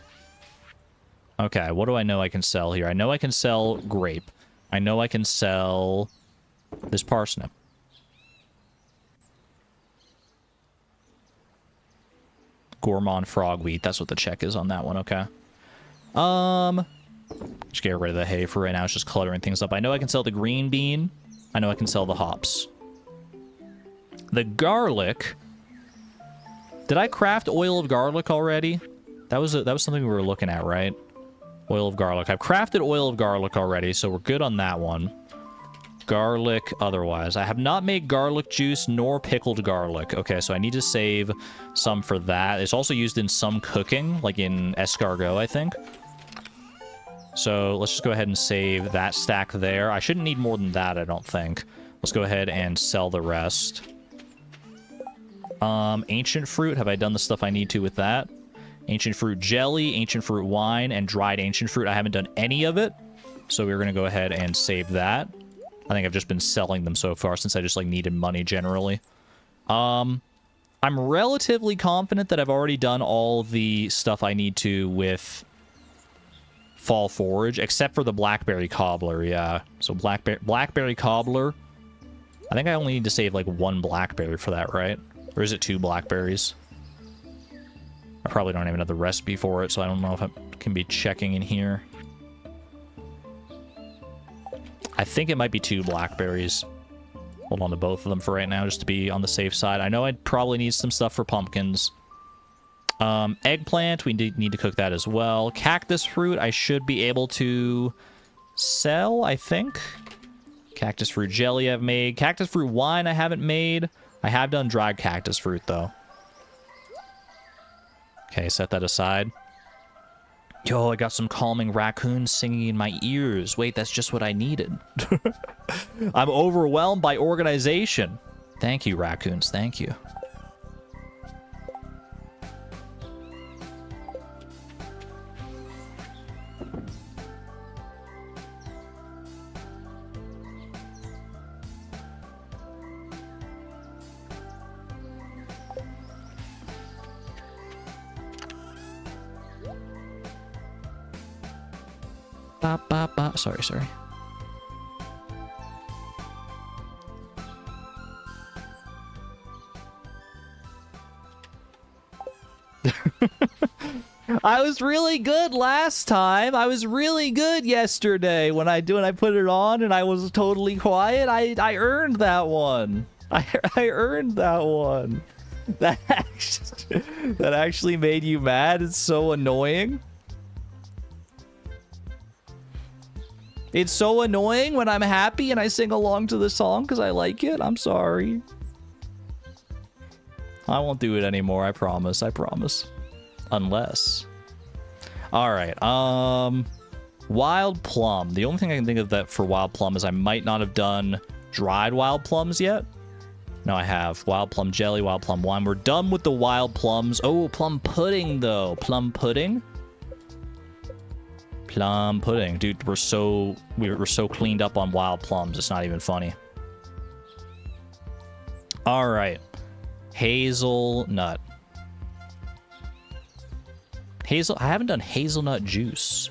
Okay, what do I know I can sell here? I know I can sell grape. I know I can sell this parsnip. Gourmand frog wheat. That's what the check is on that one. Okay. Just get rid of the hay for right now. It's just cluttering things up. I know I can sell the green bean. I know I can sell the hops. The garlic. Did I craft oil of garlic already? That was something we were looking at, right? Oil of garlic. I've crafted oil of garlic already, so we're good on that one. Garlic otherwise. I have not made garlic juice nor pickled garlic. Okay, so I need to save some for that. It's also used in some cooking, like in escargot, I think. So let's just go ahead and save that stack there. I shouldn't need more than that, I don't think. Let's go ahead and sell the rest. Ancient fruit. Have I done the stuff I need to with that? Ancient fruit jelly, ancient fruit wine, and dried ancient fruit. I haven't done any of it, so we're going to go ahead and save that. I think I've just been selling them so far since I just, like, needed money generally. I'm relatively confident that I've already done all the stuff I need to with fall forage, except for the blackberry cobbler, yeah. So blackberry cobbler. I think I only need to save, like, one blackberry for that, right? Or is it 2 blackberries? I probably don't even have the recipe for it, so I don't know if I can be checking in here. I think it might be 2 blackberries. Hold on to both of them for right now, just to be on the safe side. I know I'd probably need some stuff for pumpkins. Eggplant, we need to cook that as well. Cactus fruit, I should be able to sell, I think. Cactus fruit jelly I've made. Cactus fruit wine I haven't made. I have done dried cactus fruit, though. Okay, set that aside. Yo, I got some calming raccoons singing in my ears. Wait, that's just what I needed. I'm overwhelmed by organization. Thank you, raccoons. Thank you. Sorry. I was really good last time. I was really good yesterday when I put it on and I was totally quiet. I earned that one. I earned that one. That actually made you mad. It's so annoying. It's so annoying when I'm happy and I sing along to the song because I like it. I'm sorry. I won't do it anymore. I promise. I promise. Unless. Alright. Wild plum. The only thing I can think of that for wild plum is I might not have done dried wild plums yet. No, I have. Wild plum jelly, wild plum wine. We're done with the wild plums. Oh, plum pudding, though. Plum pudding? Plum pudding. Dude, we're so cleaned up on wild plums. It's not even funny. All right. Hazelnut. I haven't done hazelnut juice.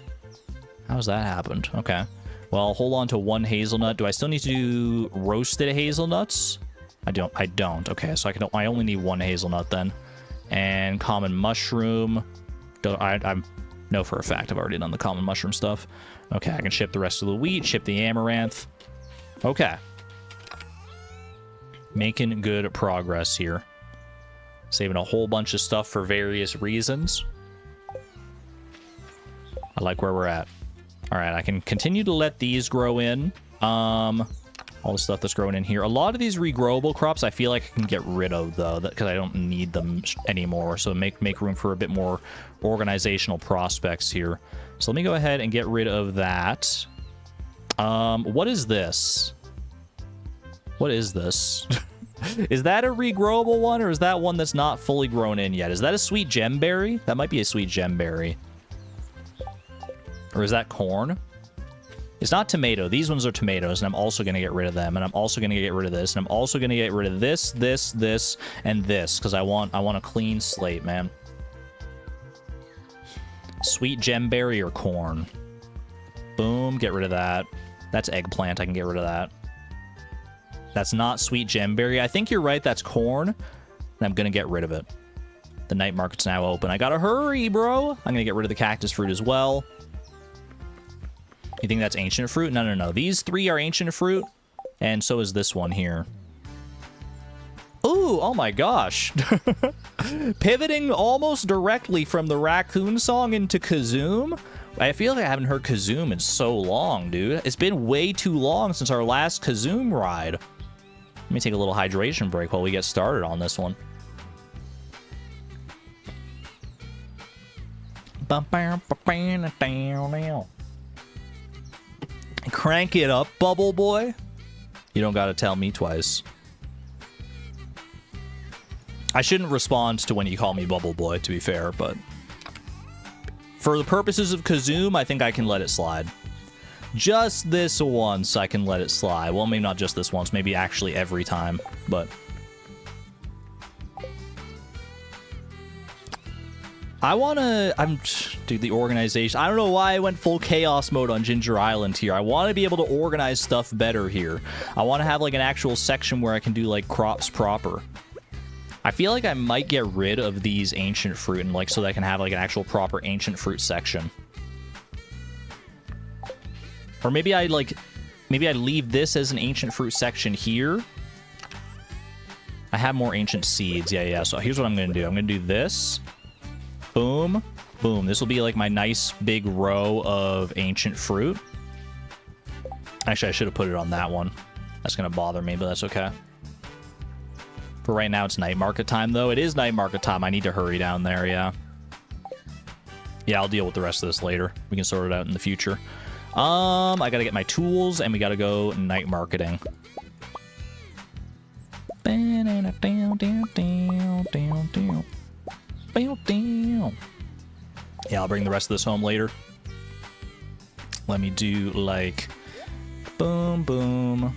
How's that happened? Okay. Well, hold on to one hazelnut. Do I still need to do roasted hazelnuts? I don't. Okay, so I only need one hazelnut then. And common mushroom. I know for a fact I've already done the common mushroom stuff. Okay, I can ship the rest of the wheat, ship the amaranth. Okay. Making good progress here. Saving a whole bunch of stuff for various reasons. I like where we're at. All right, I can continue to let these grow in. All the stuff that's growing in here. A lot of these regrowable crops I feel like I can get rid of, though, because I don't need them anymore. So make room for a bit more organizational prospects here. So let me go ahead and get rid of that. What is this? What is this? Is that a regrowable one, or is that one that's not fully grown in yet? Is that a sweet gemberry? That might be a sweet gemberry. Or is that corn? It's not tomato. These ones are tomatoes, and I'm also going to get rid of them, and I'm also going to get rid of this, and I'm also going to get rid of this, and this, because I want a clean slate, man. Sweet gemberry or corn. Boom, get rid of that. That's eggplant. I can get rid of that. That's not sweet gemberry. I think you're right. That's corn, and I'm going to get rid of it. The night market's now open. I got to hurry, bro. I'm going to get rid of the cactus fruit as well. You think that's ancient fruit? No, no, no. These three are ancient fruit, and so is this one here. Ooh, oh my gosh. Pivoting almost directly from the raccoon song into Kazoom. I feel like I haven't heard Kazoom in so long, dude. It's been way too long since our last Kazoom ride. Let me take a little hydration break while we get started on this one. Crank it up, Bubble Boy. You don't gotta tell me twice. I shouldn't respond to when you call me Bubble Boy, to be fair, but for the purposes of Kazoom, I think I can let it slide. Just this once, I can let it slide. Well, maybe not just this once, maybe actually every time, but dude, the organization. I don't know why I went full chaos mode on Ginger Island here. I want to be able to organize stuff better here. I want to have like an actual section where I can do like crops proper. I feel like I might get rid of these ancient fruit and like so that I can have like an actual proper ancient fruit section. Or maybe I leave this as an ancient fruit section here. I have more ancient seeds. Yeah. So here's what I'm going to do. I'm going to do this. Boom. Boom. This will be like my nice big row of ancient fruit. Actually, I should have put it on that one. That's going to bother me, but that's okay. For right now, it's night market time, though. It is night market time. I need to hurry down there, yeah. Yeah, I'll deal with the rest of this later. We can sort it out in the future. I got to get my tools, and we got to go night marketing. Yeah, I'll bring the rest of this home later. Let me do like boom, boom,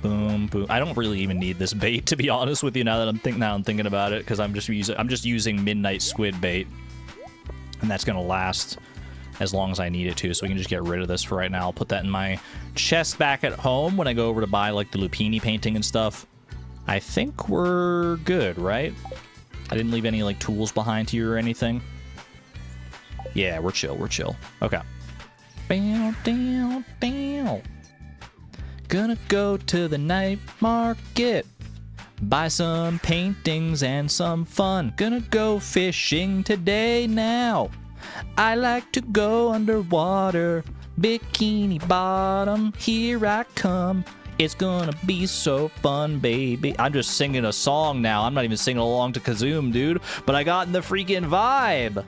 boom, boom. I don't really even need this bait, to be honest with you. Now that I'm thinking about it, because I'm just using midnight squid bait, and that's gonna last as long as I need it to. So we can just get rid of this for right now. I'll put that in my chest back at home when I go over to buy like the Lupini painting and stuff. I think we're good, right? I didn't leave any, like, tools behind here or anything. Yeah, we're chill, we're chill. Okay. Bow, down, down. Gonna go to the night market. Buy some paintings and some fun. Gonna go fishing today now. I like to go underwater. Bikini bottom, here I come. It's gonna be so fun, baby. I'm just singing a song now. I'm not even singing along to Kazoom, dude. But I got in the freaking vibe.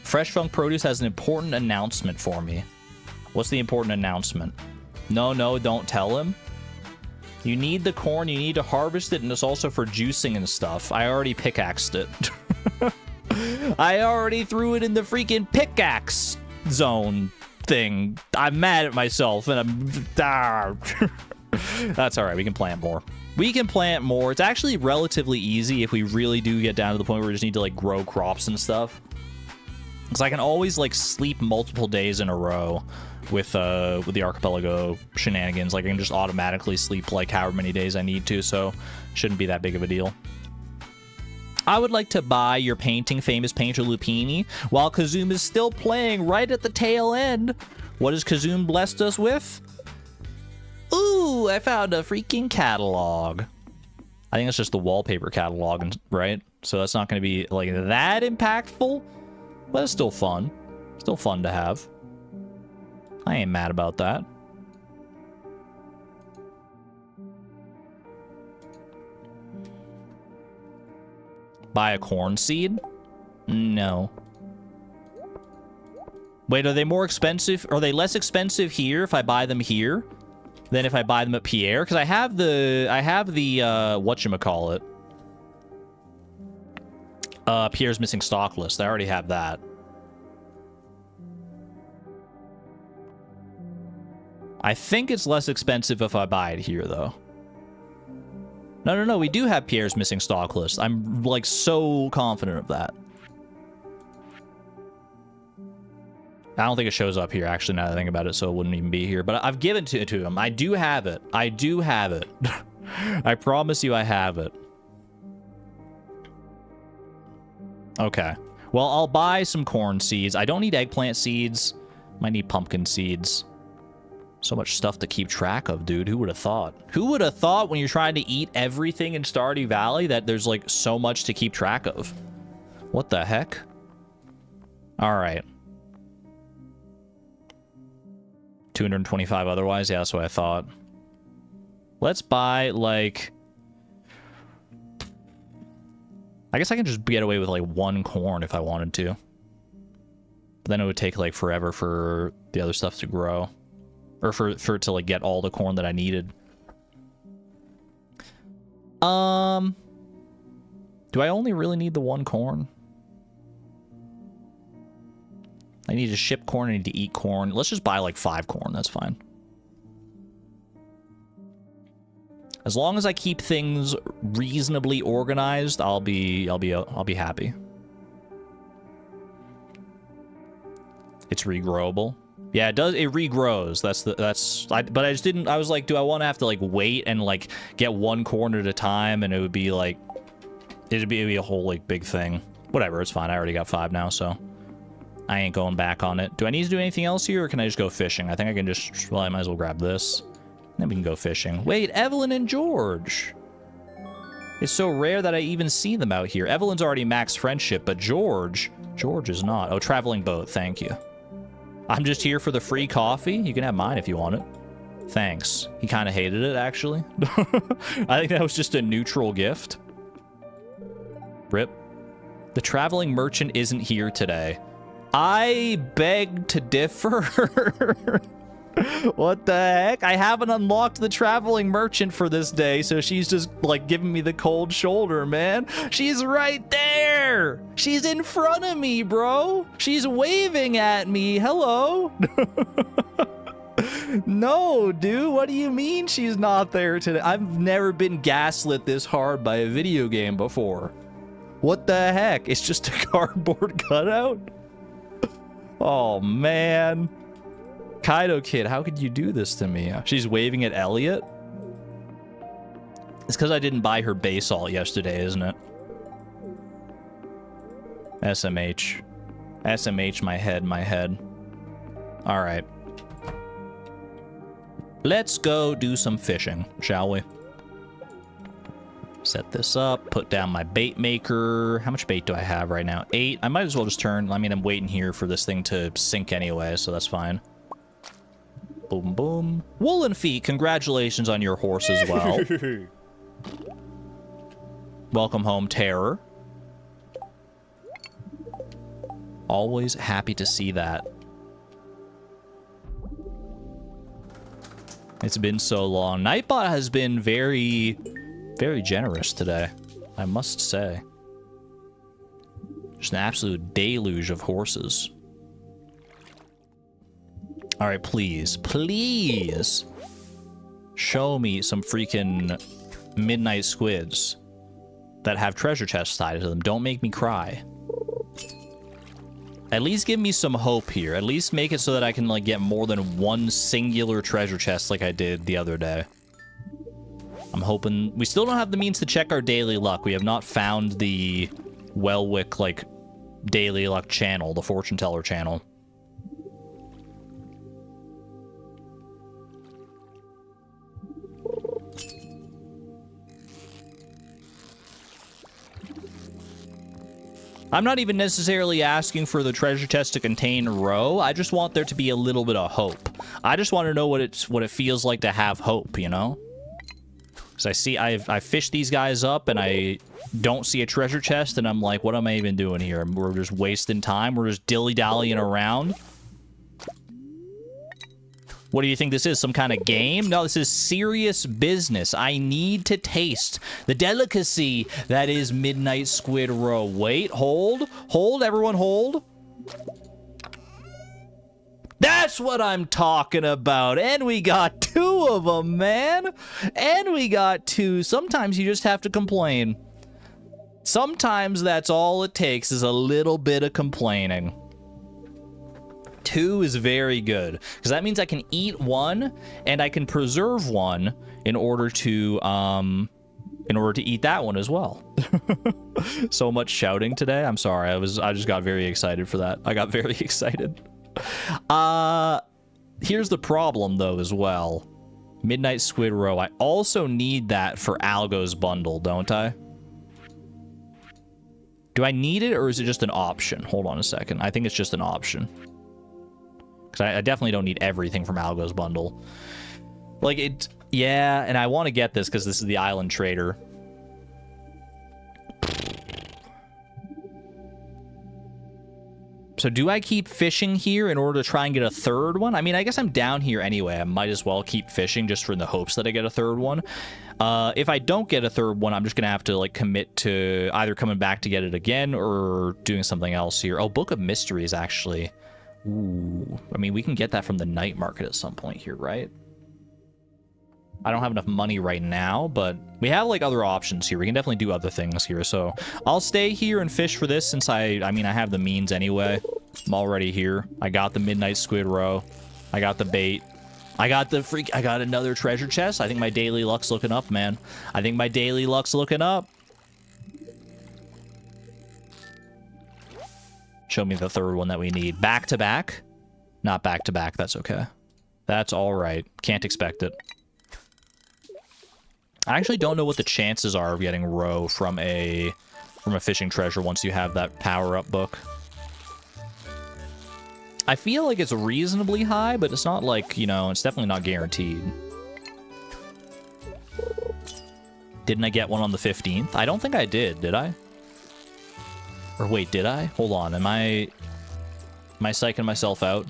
Fresh Funk Produce has an important announcement for me. What's the important announcement? No, don't tell him. You need the corn, you need to harvest it, and it's also for juicing and stuff. I already pickaxed it. I already threw it in the freaking pickaxe zone thing. I'm mad at myself, and I'm... That's alright, we can plant more. We can plant more. It's actually relatively easy if we really do get down to the point where we just need to, like, grow crops and stuff. Because I can always, like, sleep multiple days in a row with the Archipelago shenanigans. Like, I can just automatically sleep, like, however many days I need to, so shouldn't be that big of a deal. I would like to buy your painting, famous painter Lupini, while Kazoom is still playing right at the tail end. What has Kazoom blessed us with? Ooh, I found a freaking catalog. I think it's just the wallpaper catalog, right? So that's not going to be, like, that impactful, but it's still fun. Still fun to have. I ain't mad about that. Buy a corn seed? No. Wait, are they more expensive? Are they less expensive here if I buy them here than if I buy them at Pierre? Because I have the whatchamacallit. Pierre's missing stock list. I already have that. I think it's less expensive if I buy it here, though. No, we do have Pierre's missing stock list. I'm, like, so confident of that. I don't think it shows up here, actually, now that I think about it, so it wouldn't even be here. But I've given it to him. I do have it. I do have it. I promise you I have it. Okay. Well, I'll buy some corn seeds. I don't need eggplant seeds. Might need pumpkin seeds. So much stuff to keep track of, dude. Who would have thought? Who would have thought when you're trying to eat everything in Stardew Valley that there's, like, so much to keep track of? What the heck? Alright. 225 otherwise? Yeah, that's what I thought. Let's buy, like... I guess I can just get away with, like, one corn if I wanted to. But then it would take, like, forever for the other stuff to grow. Or for it to, like, get all the corn that I needed. Do I only really need the one corn? I need to ship corn, I need to eat corn. Let's just buy, like, 5 corn, that's fine. As long as I keep things reasonably organized, I'll be happy. It's regrowable. Yeah, it does. It regrows. But I just didn't. I was like, do I want to have to, like, wait and, like, get one corn at a time, and it would be like, it'd be a whole, like, big thing. Whatever, it's fine. I already got 5 now, so I ain't going back on it. Do I need to do anything else here, or can I just go fishing? I think I can just. Well, I might as well grab this. Then we can go fishing. Wait, Evelyn and George. It's so rare that I even see them out here. Evelyn's already max friendship, but George is not. Oh, traveling boat. Thank you. I'm just here for the free coffee. You can have mine if you want it. Thanks. He kind of hated it, actually. I think that was just a neutral gift. Rip. The traveling merchant isn't here today. I beg to differ. What the heck? I haven't unlocked the traveling merchant for this day, so she's just, like, giving me the cold shoulder, man. She's right there. She's in front of me, bro. She's waving at me. Hello. No, dude. What do you mean she's not there today? I've never been gaslit this hard by a video game before. What the heck? It's just a cardboard cutout? Oh, man. Kaido kid, how could you do this to me? She's waving at Elliot. It's because I didn't buy her base salt yesterday, isn't it? SMH. SMH, my head. Alright. Let's go do some fishing, shall we? Set this up, put down my bait maker. How much bait do I have right now? 8. I might as well just turn. I mean, I'm waiting here for this thing to sink anyway, so that's fine. Boom, boom. Woolen Feet, congratulations on your horse as well. Welcome home, Terror. Always happy to see that. It's been so long. Nightbot has been very generous today, I must say. Just an absolute deluge of horses. All right, please, please show me some freaking midnight squids that have treasure chests tied to them. Don't make me cry. At least give me some hope here. At least make it so that I can, like, get more than one singular treasure chest like I did the other day. I'm hoping... We still don't have the means to check our daily luck. We have not found the Welwick, like, daily luck channel, the fortune teller channel. I'm not even necessarily asking for the treasure chest to contain roe. I just want there to be a little bit of hope. I just want to know what it feels like to have hope, you know? Because I see I fished these guys up and I don't see a treasure chest and I'm like, what am I even doing here? We're just wasting time. We're just dilly-dallying around. What do you think this is? Some kind of game? No, this is serious business. I need to taste the delicacy that is midnight squid roe. Wait, hold, everyone hold. That's what I'm talking about. And we got 2 of them, man. And we got 2. Sometimes you just have to complain. Sometimes that's all it takes is a little bit of complaining. 2 is very good because that means I can eat 1 and I can preserve 1 in order to eat that one as well. So much shouting today. I'm sorry. I just got very excited for that. I got very excited. Here's the problem though as well. Midnight squid roe. I also need that for Algo's bundle, don't I? Do I need it or is it just an option? Hold on a second. I think it's just an option. Because I definitely don't need everything from Algo's bundle. Like, it... Yeah, and I want to get this because this is the Island Trader. So do I keep fishing here in order to try and get a 3rd one? I mean, I guess I'm down here anyway. I might as well keep fishing just for the hopes that I get a 3rd one. If I don't get a 3rd one, I'm just going to have to, like, commit to either coming back to get it again or doing something else here. Oh, Book of Mysteries, actually. Ooh, I mean, we can get that from the night market at some point here, right? I don't have enough money right now, but we have, like, other options here. We can definitely do other things here, so I'll stay here and fish for this since I mean, I have the means anyway. I'm already here. I got the midnight squid roe. I got the bait. I got another treasure chest. I think my daily luck's looking up, man. I think my daily luck's looking up. Show me the 3rd one that we need. Back to back? Not back to back. That's okay. That's all right. Can't expect it. I actually don't know what the chances are of getting roe from a fishing treasure once you have that power-up book. I feel like it's reasonably high, but it's not like, you know, it's definitely not guaranteed. Didn't I get one on the 15th? I don't think I did I? Or wait, did I? Hold on, am I psyching myself out?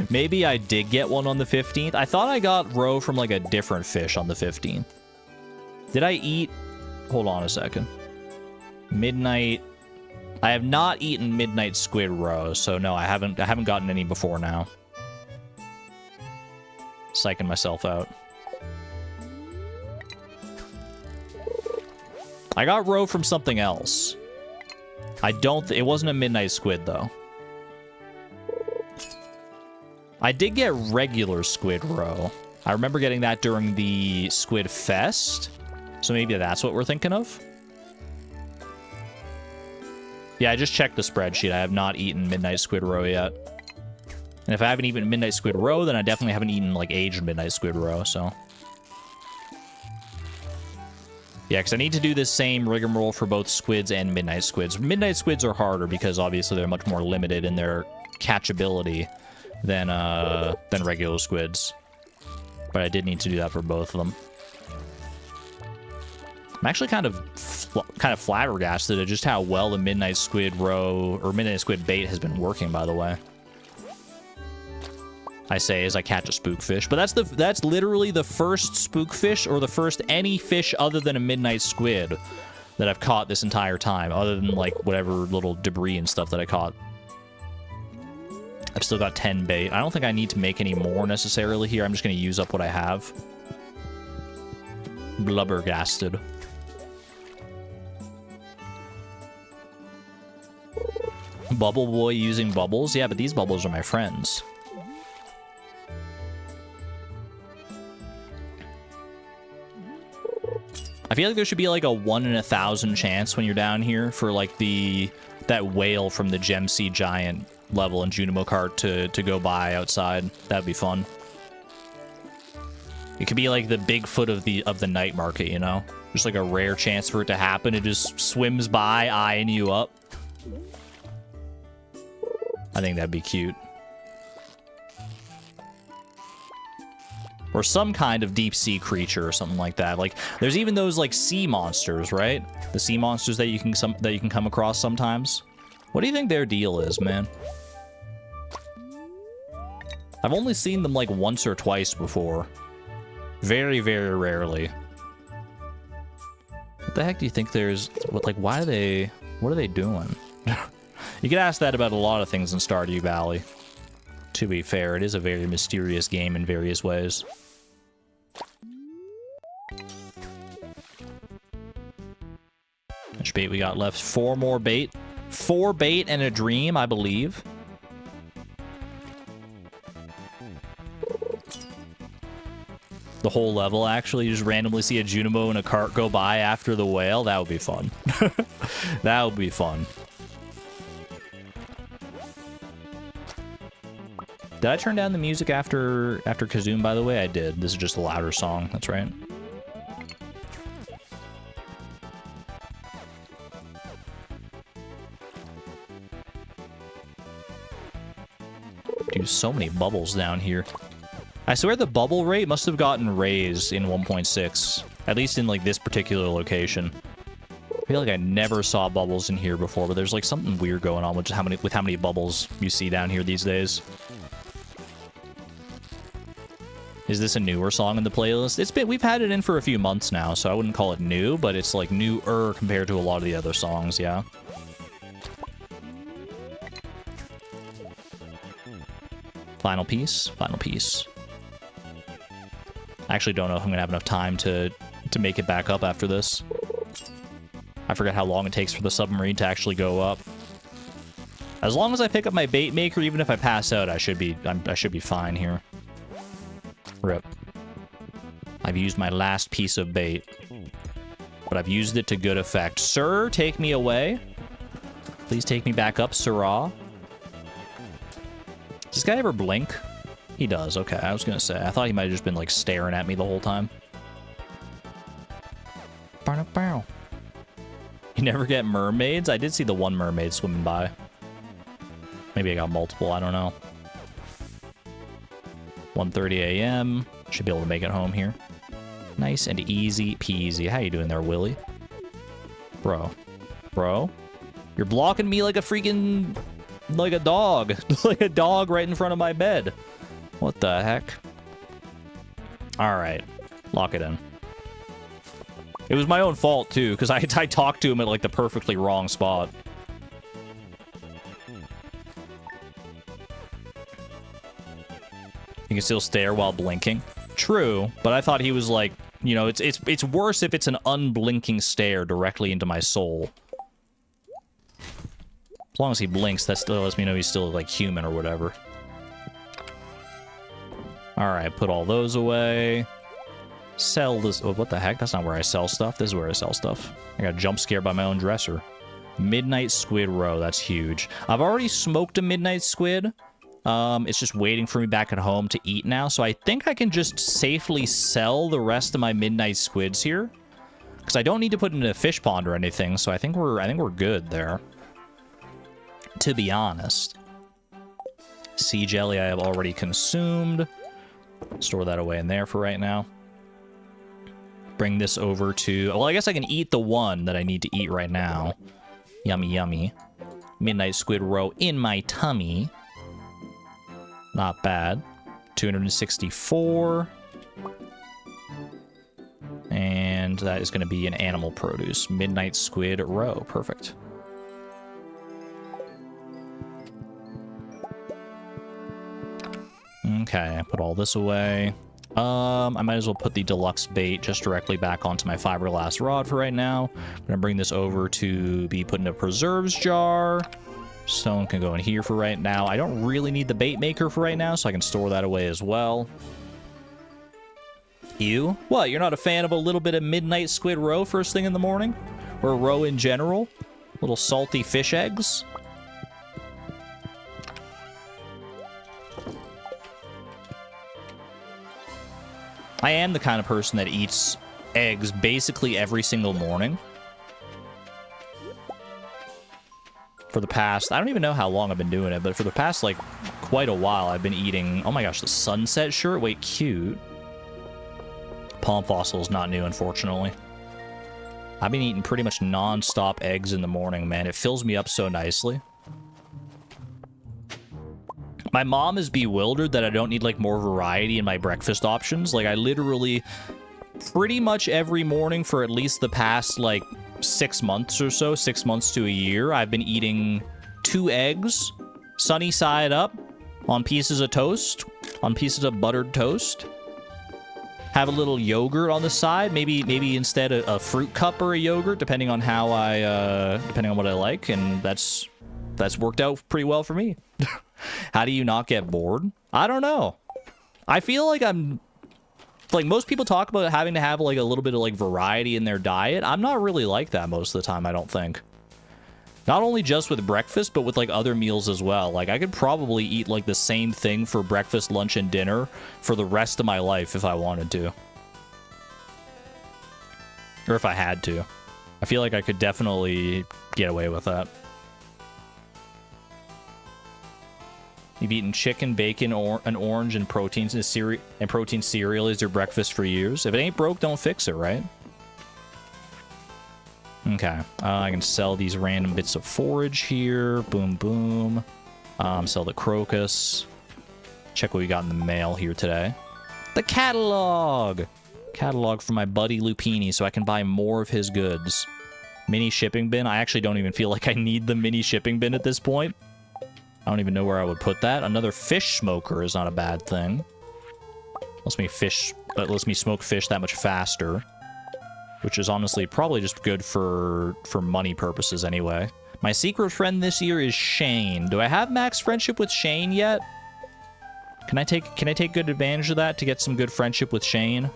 Maybe I did get one on the 15th. I thought I got roe from, like, a different fish on the 15th. Did I eat... Hold on a second. Midnight... I have not eaten midnight squid roe, so no, I haven't gotten any before now. Psyching myself out. I got roe from something else. It wasn't a midnight squid, though. I did get regular squid roe. I remember getting that during the Squid Fest. So maybe that's what we're thinking of. Yeah, I just checked the spreadsheet. I have not eaten Midnight Squid Roe yet. And if I haven't eaten Midnight Squid Roe, then I definitely haven't eaten, like, aged Midnight Squid Roe, so... Yeah, because I need to do this same rigmarole for both squids and midnight squids. Midnight squids are harder because, obviously, they're much more limited in their catchability than regular squids. But I did need to do that for both of them. I'm actually kind of flabbergasted at just how well the Midnight Squid Roe, or Midnight Squid bait has been working, by the way. I say as I catch a spookfish, but that's literally the first spookfish or the first any fish other than a midnight squid that I've caught this entire time, other than like whatever little debris and stuff that I caught. I've still got 10 bait. I don't think I need to make any more necessarily here. I'm just going to use up what I have. Blubbergasted. Bubble boy using bubbles? Yeah, but these bubbles are my friends. I feel like there should be like a 1 in 1,000 chance when you're down here for like that whale from the Gem Sea Giant level in Junimo Kart to go by outside. That'd be fun. It could be like the Bigfoot of the night market, you know? Just like a rare chance for it to happen. It just swims by, eyeing you up. I think that'd be cute. Or some kind of deep sea creature or something like that. Like, there's even those like sea monsters, right? The sea monsters that you can come across sometimes. What do you think their deal is, man? I've only seen them like once or twice before. Very, very rarely. What the heck do you think there's... What are they doing? You could ask that about a lot of things in Stardew Valley. To be fair, it is a very mysterious game in various ways. How much bait we got left? 4 more bait. 4 bait and a dream, I believe. The whole level, actually. You just randomly see a Junimo and a cart go by after the whale. That would be fun. That would be fun. Did I turn down the music after Kazoom, by the way? I did. This is just a louder song. That's right. Dude, so many bubbles down here. I swear the bubble rate must have gotten raised in 1.6. At least in, like, this particular location. I feel like I never saw bubbles in here before, but there's, like, something weird going on with how many bubbles you see down here these days. Is this a newer song in the playlist? We've had it in for a few months now, so I wouldn't call it new, but it's like newer compared to a lot of the other songs, yeah. Final piece, final piece. I actually don't know if I'm gonna have enough time to make it back up after this. I forget how long it takes for the submarine to actually go up. As long as I pick up my bait maker, even if I pass out, I should be fine here. Rip. I've used my last piece of bait, but I've used it to good effect. Sir, take me away. Please take me back up, sirrah. Does this guy ever blink? He does. Okay, I was gonna say. I thought he might have just been like staring at me the whole time. You never get mermaids? I did see the one mermaid swimming by. Maybe I got multiple. I don't know. 1:30 a.m. Should be able to make it home here. Nice and easy peasy. How you doing there, Willie? Bro. Bro? You're blocking me like a freaking... like a dog. Like a dog right in front of my bed. What the heck? Alright. Lock it in. It was my own fault, too, because I talked to him at, like, the perfectly wrong spot. You can still stare while blinking. True, but I thought he was like, you know, it's worse if it's an unblinking stare directly into my soul. As long as he blinks, that still lets me know he's still, like, human or whatever. Alright, put all those away. Sell this... Oh, what the heck? That's not where I sell stuff. This is where I sell stuff. I got jump scared by my own dresser. Midnight squid roe. That's huge. I've already smoked a midnight squid. It's just waiting for me back at home to eat now. So I think I can just safely sell the rest of my midnight squids here. Because I don't need to put it in a fish pond or anything. So I think we're good there. To be honest. Sea jelly I have already consumed. Store that away in there for right now. Bring this over to... Well, I guess I can eat the one that I need to eat right now. Yummy, yummy. Midnight squid roe in my tummy. Not bad. 264. And that is going to be an animal produce. Midnight squid roe. Perfect. Okay, put all this away. I might as well put the deluxe bait just directly back onto my fiberglass rod for right now. I'm gonna bring this over to be put in a preserves jar. Stone can go in here for right now. I don't really need the bait maker for right now, so I can store that away as well. You? What, you're not a fan of a little bit of midnight squid roe first thing in the morning? Or roe in general? Little salty fish eggs? I am the kind of person that eats eggs basically every single morning. For the past, I don't even know how long I've been doing it, but for the past, like, quite a while, I've been eating... Oh my gosh, the sunset shirt? Wait, cute. Palm fossil is not new, unfortunately. I've been eating pretty much non-stop eggs in the morning, man. It fills me up so nicely. My mom is bewildered that I don't need, like, more variety in my breakfast options. Like, I literally, pretty much every morning for at least the past, like, 6 months or so, 6 months to a year, I've been eating 2 eggs, sunny side up, on pieces of toast, on pieces of buttered toast. Have a little yogurt on the side, maybe instead a fruit cup or a yogurt, depending on how depending on what I like, and that's worked out pretty well for me. How do you not get bored? I don't know. I feel like I'm... Like, most people talk about having to have, like, a little bit of, like, variety in their diet. I'm not really like that most of the time, I don't think. Not only just with breakfast, but with, like, other meals as well. Like, I could probably eat, like, the same thing for breakfast, lunch, and dinner for the rest of my life if I wanted to. Or if I had to. I feel like I could definitely get away with that. You've eaten chicken, bacon, or an orange, and protein cereal as your breakfast for years. If it ain't broke, don't fix it, right? Okay. I can sell these random bits of forage here. Boom, boom. Sell the crocus. Check what we got in the mail here today. The catalog! Catalog for my buddy Lupini, so I can buy more of his goods. Mini shipping bin. I actually don't even feel like I need the mini shipping bin at this point. I don't even know where I would put that. Another fish smoker is not a bad thing. Lets me smoke fish that much faster. Which is honestly probably just good for money purposes anyway. My secret friend this year is Shane. Do I have max friendship with Shane yet? Can I take good advantage of that to get some good friendship with Shane?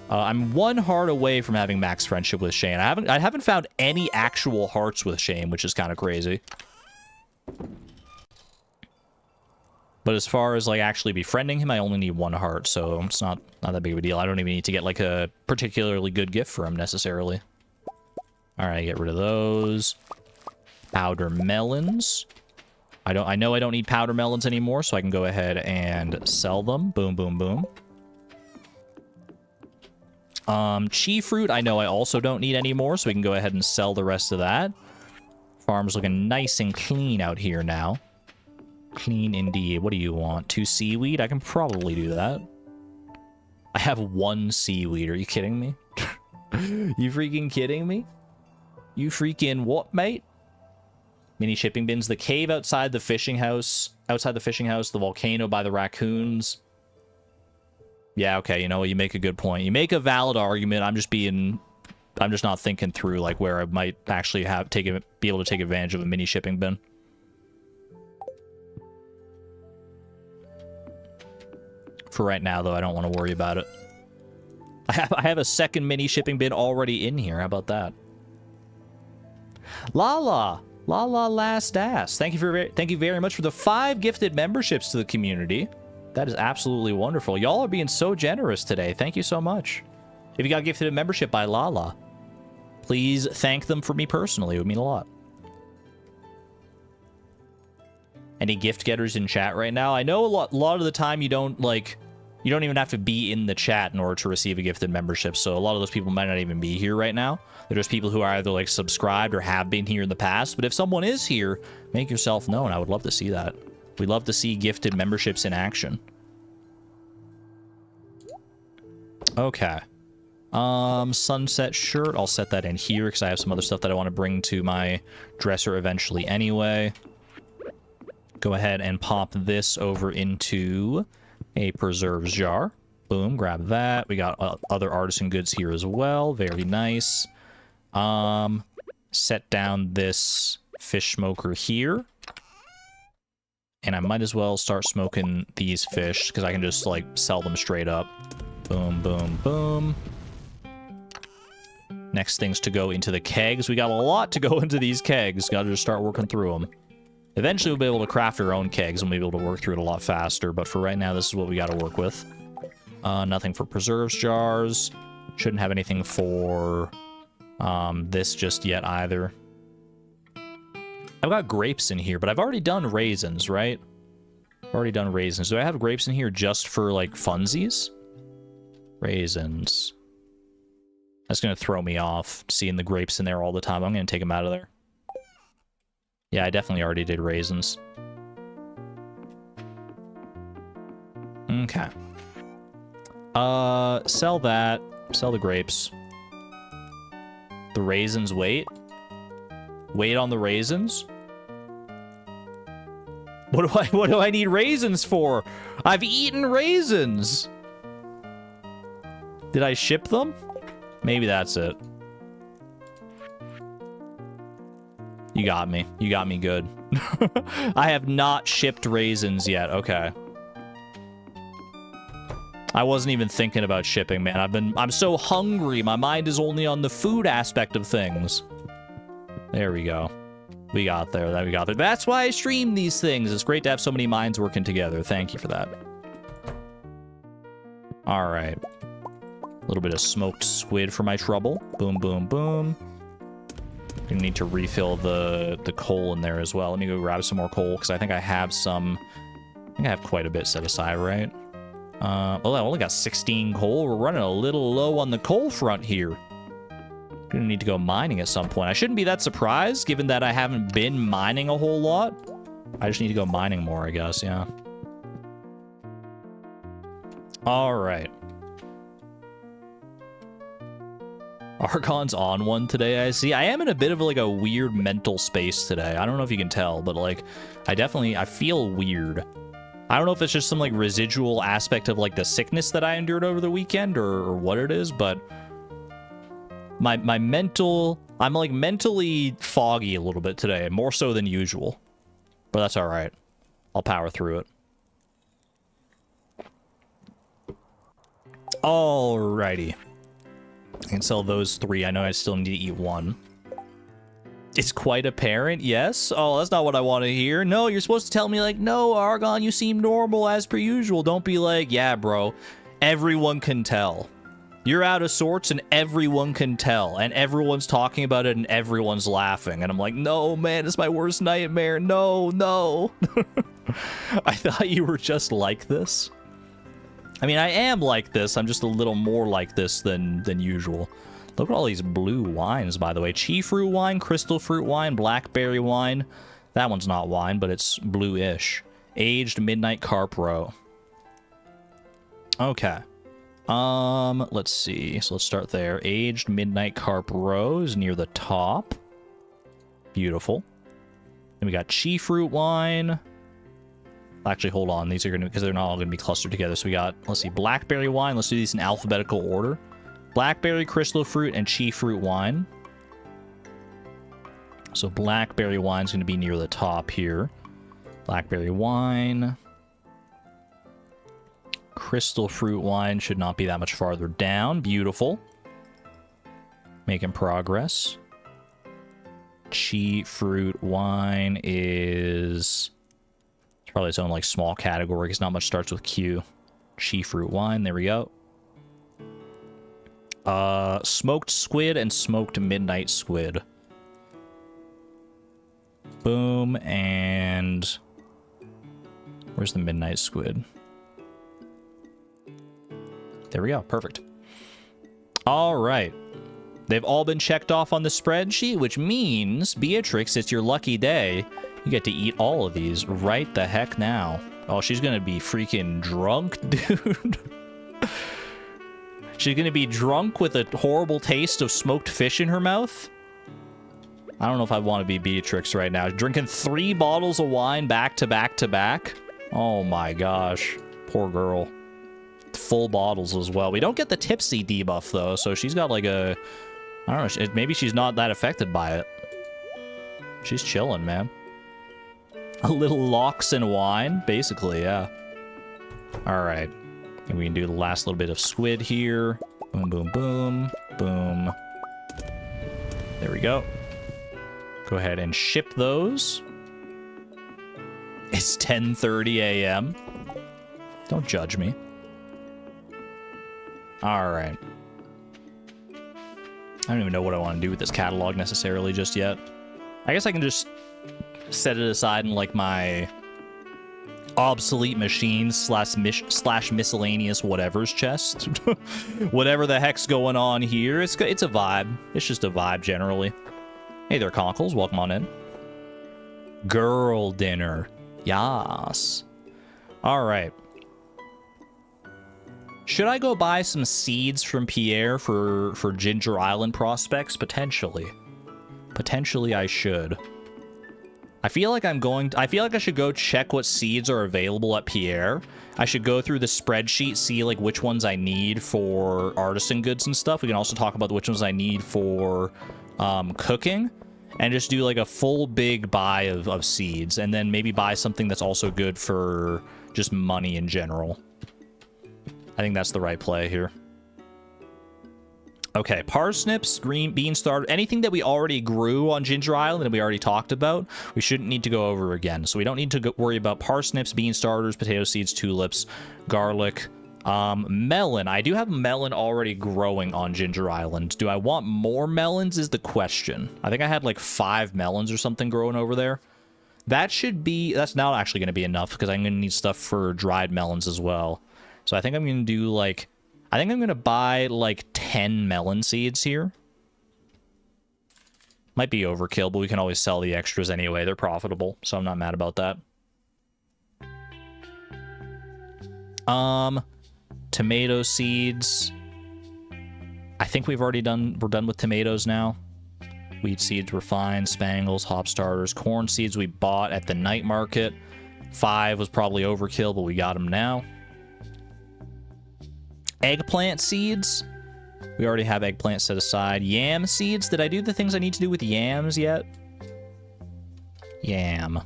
I'm 1 heart away from having max friendship with Shane. I haven't found any actual hearts with Shane, which is kind of crazy. But as far as, like, actually befriending him, I only need 1 heart, so it's not that big of a deal. I don't even need to get, like, a particularly good gift for him, necessarily. Alright, get rid of those. Powder melons. I know I don't need powder melons anymore, so I can go ahead and sell them. Boom, boom, boom. Chi fruit, I know I also don't need anymore, so we can go ahead and sell the rest of that. Farm's looking nice and clean out here now. Clean indeed. What do you want? 2 seaweed? I can probably do that. I have 1 seaweed. Are you kidding me? You freaking kidding me? You freaking what, mate? Mini shipping bins. The cave outside the fishing house. Outside the fishing house. The volcano by the raccoons. Yeah, okay. You know what? You make a good point. You make a valid argument. I'm just not thinking through, like, where I might actually be able to take advantage of a mini shipping bin. For right now, though, I don't want to worry about it. I have a second mini shipping bin already in here. How about that? Lala. Lala Last Ass. Thank you very much for the 5 gifted memberships to the community. That is absolutely wonderful. Y'all are being so generous today. Thank you so much. If you got gifted a membership by Lala, please thank them for me personally. It would mean a lot. Any gift getters in chat right now? I know a lot of the time you don't even have to be in the chat in order to receive a gifted membership, so a lot of those people might not even be here right now. They're just people who are either like subscribed or have been here in the past. But if someone is here, make yourself known. I would love to see that. We'd love to see gifted memberships in action. Okay. Sunset shirt. I'll set that in here because I have some other stuff that I want to bring to my dresser eventually anyway. Go ahead and pop this over into a preserves jar. Boom, grab that. We got other artisan goods here as well. Very nice. Set down this fish smoker here. And I might as well start smoking these fish because I can just like sell them straight up. Boom, boom, boom. Next things to go into the kegs. We got a lot to go into these kegs. Got to just start working through them. Eventually we'll be able to craft our own kegs and we'll be able to work through it a lot faster. But for right now, this is what we got to work with. Nothing for preserves jars. Shouldn't have anything for this just yet either. I've got grapes in here, but I've already done raisins, right? Already done raisins. Do I have grapes in here just for, like, funsies? Raisins. That's going to throw me off, seeing the grapes in there all the time. I'm going to take them out of there. Yeah, I definitely already did raisins. Okay. Sell that. Sell the grapes. The raisins, wait. Wait on the raisins? What do I need raisins for? I've eaten raisins. Did I ship them? Maybe that's it. You got me. You got me good. I have not shipped raisins yet. Okay. I wasn't even thinking about shipping, man. I'm so hungry. My mind is only on the food aspect of things. There we go. We got there. We got there. That's why I stream these things. It's great to have so many minds working together. Thank you for that. All right. A little bit of smoked squid for my trouble. Boom, boom, boom. Gonna need to refill the coal in there as well. Let me go grab some more coal because I think I have some. I think I have quite a bit set aside, right? Well, I only got 16 coal. We're running a little low on the coal front here. Gonna need to go mining at some point. I shouldn't be that surprised, given that I haven't been mining a whole lot. I just need to go mining more, I guess, yeah. Alright. Archon's on one today, I see. I am in a bit of like a weird mental space today. I don't know if you can tell, but like, I feel weird. I don't know if it's just some like residual aspect of like the sickness that I endured over the weekend or what it is, but my mental, I'm like mentally foggy a little bit today, more so than usual, but that's all right. I'll power through it. Alrighty. I can sell those 3. I know I still need to eat 1. It's quite apparent, yes. Oh, that's not what I want to hear. No, you're supposed to tell me, like, no, Argon, you seem normal as per usual. Don't be like, yeah, bro, everyone can tell. You're out of sorts and everyone can tell. And everyone's talking about it and everyone's laughing. And I'm like, no, man, it's my worst nightmare. No, no. I thought you were just like this. I mean, I am like this. I'm just a little more like this than usual. Look at all these blue wines, by the way. Chi fruit wine, crystal fruit wine, blackberry wine. That one's not wine, but it's blue-ish. Aged midnight carp roe. Okay. Let's see. So let's start there. Aged midnight carp roe is near the top. Beautiful. Then we got chi fruit wine. Actually, hold on. These are going to, because they're not all going to be clustered together. So we got, let's see, blackberry wine. Let's do these in alphabetical order. Blackberry, crystal fruit, and chi fruit wine. So blackberry wine is going to be near the top here. Blackberry wine. Crystal fruit wine should not be that much farther down. Beautiful. Making progress. Chi fruit wine is... It's probably its own, like, small category, because not much starts with Q. Chi fruit wine, there we go. Smoked squid and smoked midnight squid. Boom, and... Where's the midnight squid? There we go, perfect. All right. They've all been checked off on the spreadsheet, which means, Beatrix, it's your lucky day. You get to eat all of these right the heck now. Oh, she's gonna be freaking drunk, dude. She's gonna be drunk with a horrible taste of smoked fish in her mouth. I don't know if I want to be Beatrix right now. Drinking 3 bottles of wine back to back to back. Oh my gosh. Poor girl. Full bottles as well. We don't get the tipsy debuff, though, so she's got like a... I don't know, maybe she's not that affected by it. She's chilling, man. A little lox and wine, basically, yeah. Alright. And we can do the last little bit of squid here. Boom, boom, boom, boom. There we go. Go ahead and ship those. It's 10:30 a.m. Don't judge me. Alright. I don't even know what I want to do with this catalog necessarily just yet. I guess I can just set it aside in like my obsolete machines slash miscellaneous whatever's chest. Whatever the heck's going on here. It's a vibe. It's just a vibe generally. Hey there, Conkles. Welcome on in. Girl dinner. Yas. Alright. Should I go buy some seeds from Pierre for Ginger Island prospects? Potentially. Potentially I should. I feel like I feel like I should go check what seeds are available at Pierre. I should go through the spreadsheet, see like which ones I need for artisan goods and stuff. We can also talk about which ones I need for cooking. And just do like a full big buy of seeds. And then maybe buy something that's also good for just money in general. I think that's the right play here. Okay, parsnips, green bean starter, anything that we already grew on Ginger Island and we already talked about, we shouldn't need to go over again. So we don't need to worry about parsnips, bean starters, potato seeds, tulips, garlic, melon. I do have melon already growing on Ginger Island. Do I want more melons is the question. I think I had like 5 melons or something growing over there. That's not actually going to be enough because I'm going to need stuff for dried melons as well. So I think I'm going to do like, I think I'm going to buy like 10 melon seeds here. Might be overkill, but we can always sell the extras anyway. They're profitable, so I'm not mad about that. Tomato seeds. I think we're done with tomatoes now. Wheat seeds were fine. Spangles, hop starters, corn seeds we bought at the night market. 5 was probably overkill, but we got them now. Eggplant seeds. We already have eggplant set aside. Yam seeds. Did I do the things I need to do with yams yet? Yam.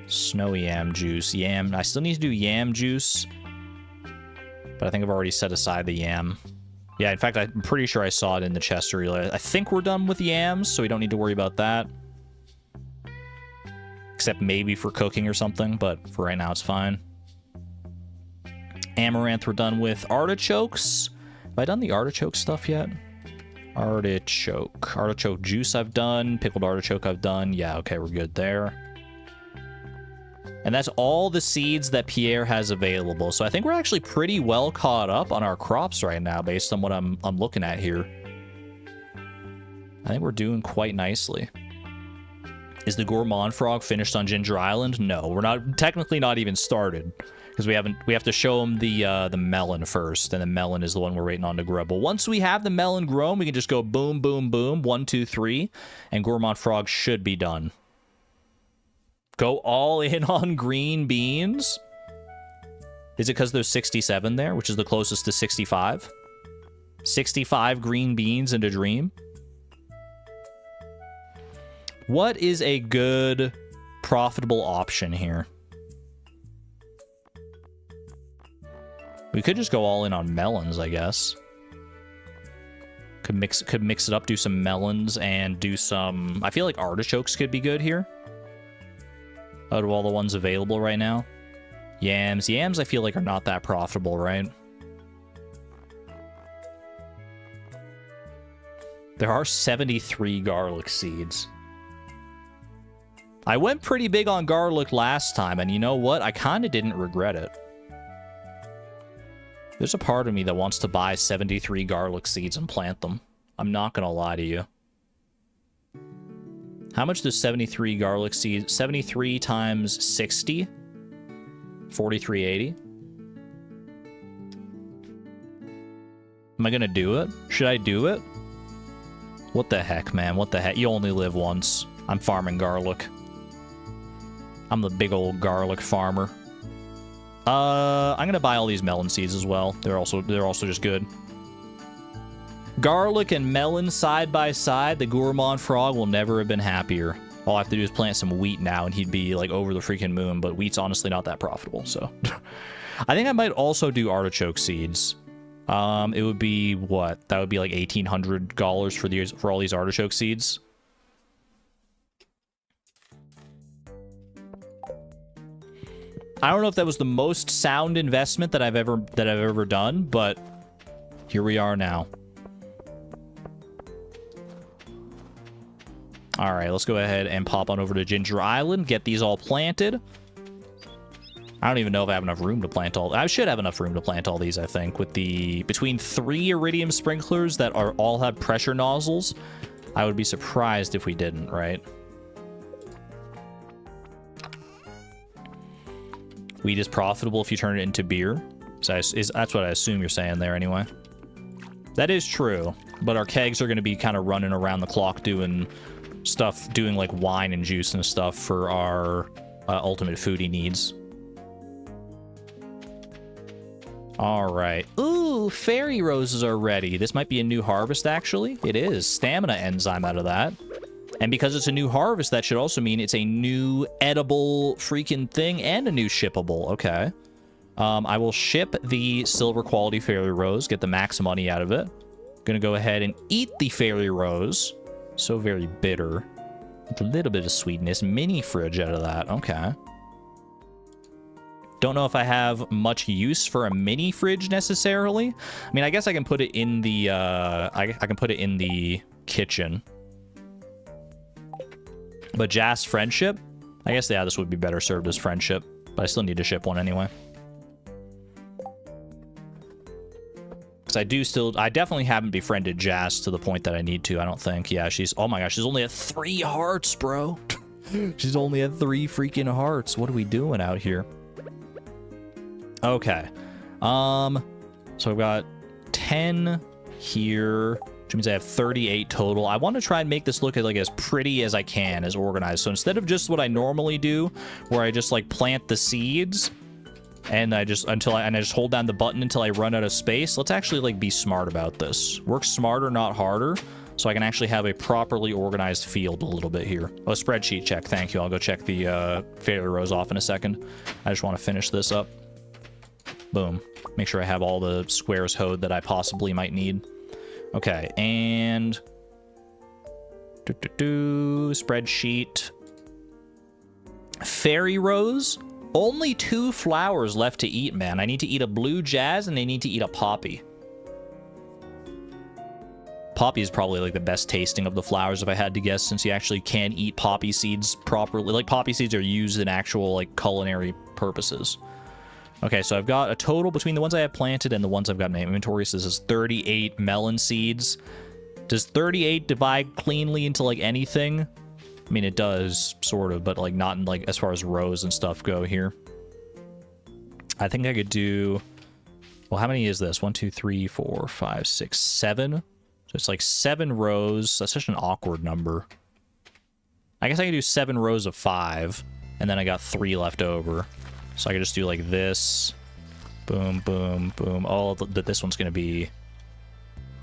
Snow yam juice. Yam. I still need to do yam juice. But I think I've already set aside the yam. Yeah, in fact, I'm pretty sure I saw it in the chest earlier. I think we're done with yams, so we don't need to worry about that. Except maybe for cooking or something, but for right now it's fine. Amaranth we're done with. Artichokes. Have I done the artichoke stuff yet? Artichoke. Artichoke juice I've done. Pickled artichoke I've done. Yeah, okay, we're good there. And that's all the seeds that Pierre has available. So I think we're actually pretty well caught up on our crops right now based on what I'm looking at here. I think we're doing quite nicely. Is the Gourmand Frog finished on Ginger Island? No, we're not, technically not even started. Because we have to show them the melon first, and the melon is the one we're waiting on to grow. But once we have the melon grown, we can just go boom, boom, boom, 1, 2, 3, and Gourmand Frog should be done. Go all in on green beans? Is it because there's 67 there, which is the closest to 65? 65 green beans and a dream? What is a good, profitable option here? We could just go all in on melons, I guess. Could mix it up, do some melons, and do some... I feel like artichokes could be good here. Out of all the ones available right now. Yams. Yams, I feel like, are not that profitable, right? There are 73 garlic seeds. I went pretty big on garlic last time, and you know what? I kind of didn't regret it. There's a part of me that wants to buy 73 garlic seeds and plant them. I'm not gonna lie to you. How much does 73 garlic seeds... 73 times 60? 43.80. Am I gonna do it? Should I do it? What the heck, man? What the heck? You only live once. I'm farming garlic. I'm the big old garlic farmer. I'm gonna buy all these melon seeds as well. They're also just good. Garlic and melon side by side. The gourmand frog will never have been happier. All I have to do is plant some wheat now, and he'd be like over the freaking moon. But wheat's honestly not that profitable, so I think I might also do artichoke seeds. It would be what? That would be like $1,800 for all these artichoke seeds. I don't know if that was the most sound investment that I've ever done, but here we are now. All right, let's go ahead and pop on over to Ginger Island, get these all planted. I don't even know if I have enough room to plant all... I should have enough room to plant all these, I think, with the... Between 3 iridium sprinklers that all have pressure nozzles, I would be surprised if we didn't, right? Wheat is profitable if you turn it into beer. So that's what I assume you're saying there anyway. That is true, but our kegs are going to be kind of running around the clock doing stuff, doing like wine and juice and stuff for our ultimate foodie needs. All right. Ooh, fairy roses are ready. This might be a new harvest, actually. It is. Stamina enzyme out of that. And because it's a new harvest, that should also mean it's a new edible freaking thing and a new shippable. Okay. I will ship the silver quality fairy rose, get the max money out of it. Gonna go ahead and eat the fairy rose. So very bitter. With a little bit of sweetness. Mini fridge out of that. Okay. Don't know if I have much use for a mini fridge necessarily. I mean, I guess I can put it in the, I can put it in the kitchen. But Jass friendship? I guess, yeah, this would be better served as friendship. But I still need to ship one anyway. Because I definitely haven't befriended Jass to the point that I need to, I don't think. Yeah, oh my gosh, she's only at 3 hearts, bro. She's only at 3 freaking hearts. What are we doing out here? Okay. So I've got 10 here, which means I have 38 total. I want to try and make this look like as pretty as I can, as organized. So instead of just what I normally do, where I just like plant the seeds and I just hold down the button until I run out of space, let's actually like be smart about this. Work smarter, not harder, so I can actually have a properly organized field a little bit here. Oh, spreadsheet check. Thank you. I'll go check the fairy rose off in a second. I just want to finish this up. Boom. Make sure I have all the squares hoed that I possibly might need. Okay, and... Spreadsheet. Fairy rose? Only 2 flowers left to eat, man. I need to eat a blue jazz, and I need to eat a poppy. Poppy is probably, like, the best tasting of the flowers, if I had to guess, since you actually can eat poppy seeds properly. Like, poppy seeds are used in actual, like, culinary purposes. Okay, so I've got a total between the ones I have planted and the ones I've got in my inventory. So this is 38 melon seeds. Does 38 divide cleanly into, like, anything? I mean, it does, sort of, but, like, not in, like, as far as rows and stuff go here. I think I could do... Well, how many is this? 1, 2, 3, 4, 5, 6, 7. So it's, like, 7 rows. That's such an awkward number. I guess I could do 7 rows of 5, and then I got 3 left over. So I could just do like this, boom, boom, boom. Oh, this one's gonna be.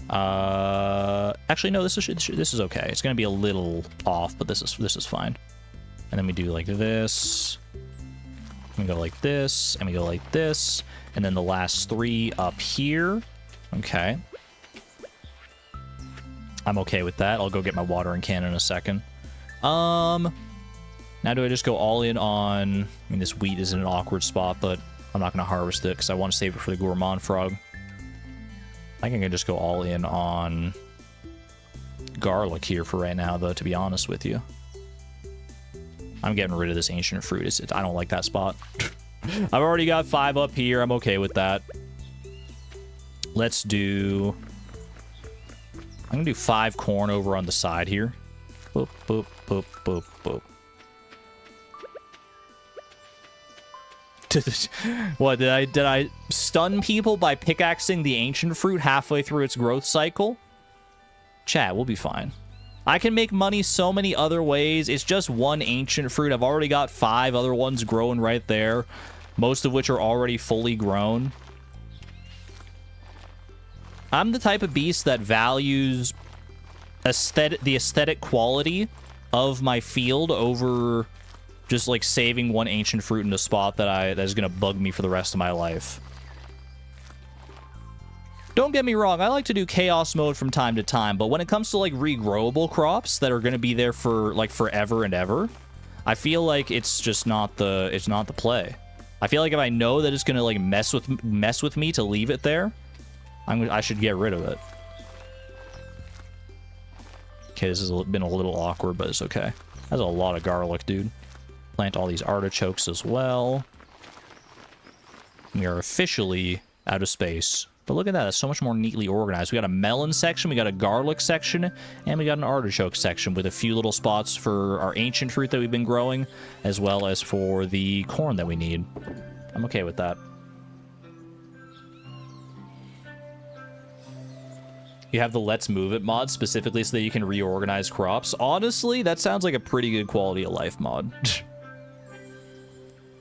Actually, no. This is okay. It's gonna be a little off, but this is fine. And then we do like this. We go like this, and we go like this, and then the last 3 up here. Okay. I'm okay with that. I'll go get my watering can in a second. Now do I just go all in on... I mean, this wheat is in an awkward spot, but I'm not going to harvest it because I want to save it for the gourmand frog. I think I can just go all in on garlic here for right now, though, to be honest with you. I'm getting rid of this ancient fruit. I don't like that spot. I've already got 5 up here. I'm okay with that. Let's do... I'm going to do 5 corn over on the side here. Boop, boop, boop, boop, boop. What, did I stun people by pickaxing the ancient fruit halfway through its growth cycle? Chat, we'll be fine. I can make money so many other ways. It's just one ancient fruit. I've already got 5 other ones growing right there, most of which are already fully grown. I'm the type of beast that values the aesthetic quality of my field over just like saving one ancient fruit in a spot that is gonna bug me for the rest of my life. Don't get me wrong, I like to do chaos mode from time to time, but when it comes to like regrowable crops that are gonna be there for like forever and ever, I feel like it's just not the play. I feel like if I know that it's gonna like mess with me to leave it there, I should get rid of it. Okay, this has been a little awkward, but it's okay. That's a lot of garlic, dude. Plant all these artichokes as well. We are officially out of space. But look at that, that's so much more neatly organized. We got a melon section, we got a garlic section, and we got an artichoke section with a few little spots for our ancient fruit that we've been growing, as well as for the corn that we need. I'm okay with that. You have the Let's Move It mod specifically so that you can reorganize crops. Honestly, that sounds like a pretty good quality of life mod.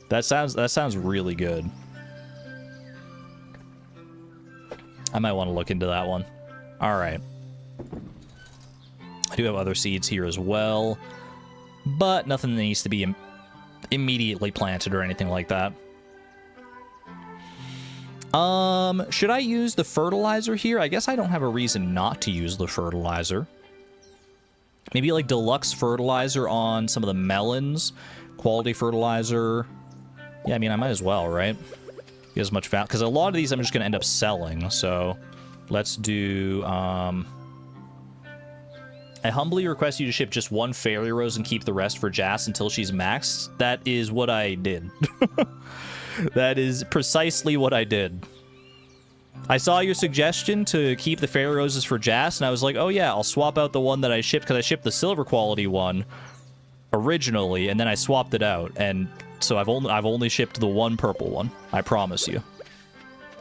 That sounds really good. I might want to look into that one. All right. I do have other seeds here as well, but nothing that needs to be immediately planted or anything like that. Should I use the fertilizer here? I guess I don't have a reason not to use the fertilizer. Maybe like deluxe fertilizer on some of the melons. Quality fertilizer. Yeah, I mean, I might as well, right? Get as much value. Because a lot of these I'm just going to end up selling. So let's do... I humbly request you to ship just 1 fairy rose and keep the rest for Jass until she's maxed. That is what I did. That is precisely what I did. I saw your suggestion to keep the fairy roses for Jass, and I was like, oh yeah, I'll swap out the one that I shipped, because I shipped the silver quality one originally, and then I swapped it out, and so I've only shipped the 1 purple one. I promise you.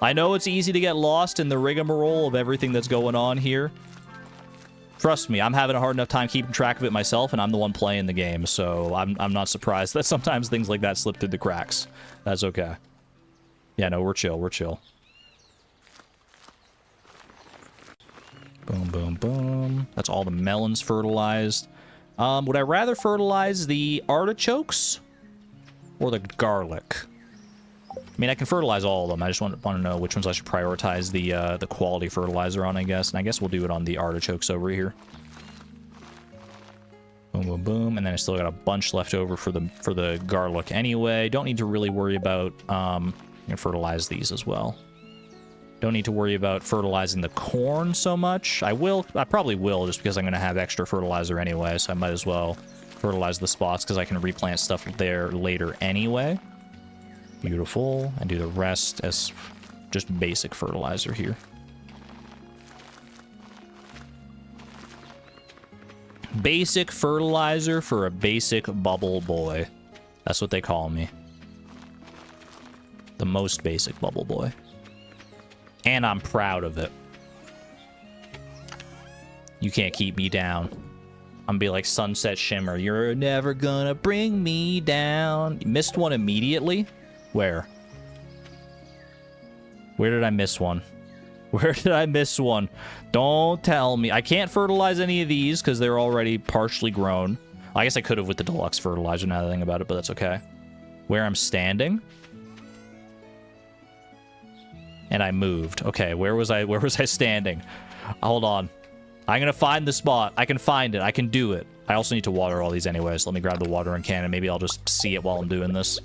I know it's easy to get lost in the rigmarole of everything that's going on here. Trust me, I'm having a hard enough time keeping track of it myself, and I'm the one playing the game, so I'm not surprised that sometimes things like that slip through the cracks. That's okay. Yeah, no, we're chill, we're chill. Boom, boom, boom. That's all the melons fertilized. Would I rather fertilize the artichokes or the garlic? I mean, I can fertilize all of them. I just want to know which ones I should prioritize the quality fertilizer on, I guess. And I guess we'll do it on the artichokes over here. Boom, boom, boom. And then I still got a bunch left over for the garlic anyway. Don't need to really worry about fertilize these as well. Don't need to worry about fertilizing the corn so much. I probably will, just because I'm going to have extra fertilizer anyway, so I might as well fertilize the spots because I can replant stuff there later anyway. Beautiful. And do the rest as just basic fertilizer here. Basic fertilizer for a basic bubble boy. That's what they call me. The most basic bubble boy. And I'm proud of it. You can't keep me down. I'm gonna be like Sunset Shimmer. You're never gonna bring me down. You missed one immediately? Where? Where did I miss one? Where did I miss one? Don't tell me. I can't fertilize any of these because they're already partially grown. I guess I could have with the deluxe fertilizer now that I think about it, but that's okay. Where I'm standing? And I moved. Okay, where was I standing? Hold on. I'm gonna find the spot. I can find it. I can do it. I also need to water all these anyways. Let me grab the watering can and maybe I'll just see it while I'm doing this.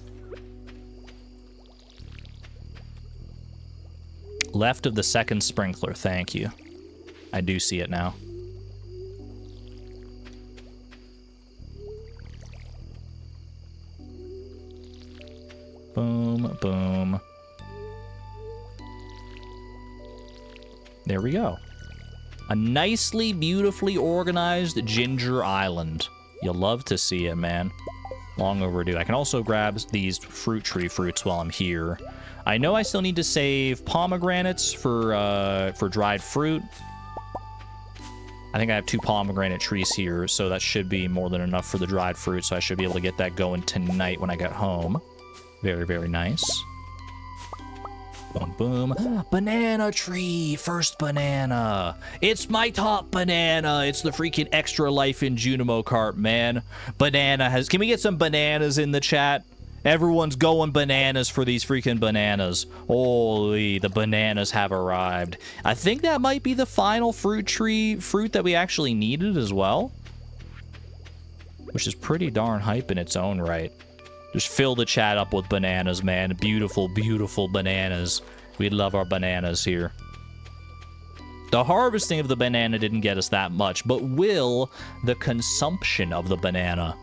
Left of the second sprinkler. Thank you. I do see it now. Boom, boom. There we go. A nicely, beautifully organized ginger island. You'll love to see it, man. Long overdue. I can also grab these fruit tree fruits while I'm here. I know I still need to save pomegranates for dried fruit. I think I have 2 pomegranate trees here, so that should be more than enough for the dried fruit, so I should be able to get that going tonight when I get home. Very, very nice. Boom, boom. Banana tree! First banana! It's my top banana! It's the freaking extra life in Junimo Kart, man. Banana has... Can we get some bananas in the chat? Everyone's going bananas for these freaking bananas. Holy, the bananas have arrived. I think that might be the final fruit that we actually needed as well. Which is pretty darn hype in its own right. Just fill the chat up with bananas, man. Beautiful, beautiful bananas. We love our bananas here. The harvesting of the banana didn't get us that much, but will the consumption of the banana?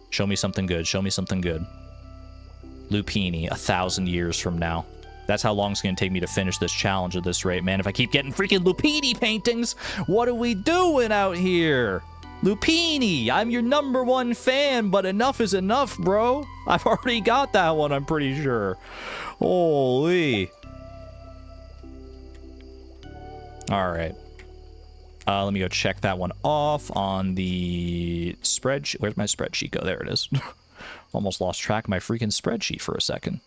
Show me something good. Show me something good. Lupini, 1,000 years from now. That's how long it's going to take me to finish this challenge at this rate, man. If I keep getting freaking Lupini paintings, what are we doing out here? Lupini, I'm your #1 fan, but enough is enough, bro. I've already got that one, I'm pretty sure. Holy. Alright. Let me go check that one off on the spreadsheet. Where's my spreadsheet go? There it is. Almost lost track of my freaking spreadsheet for a second.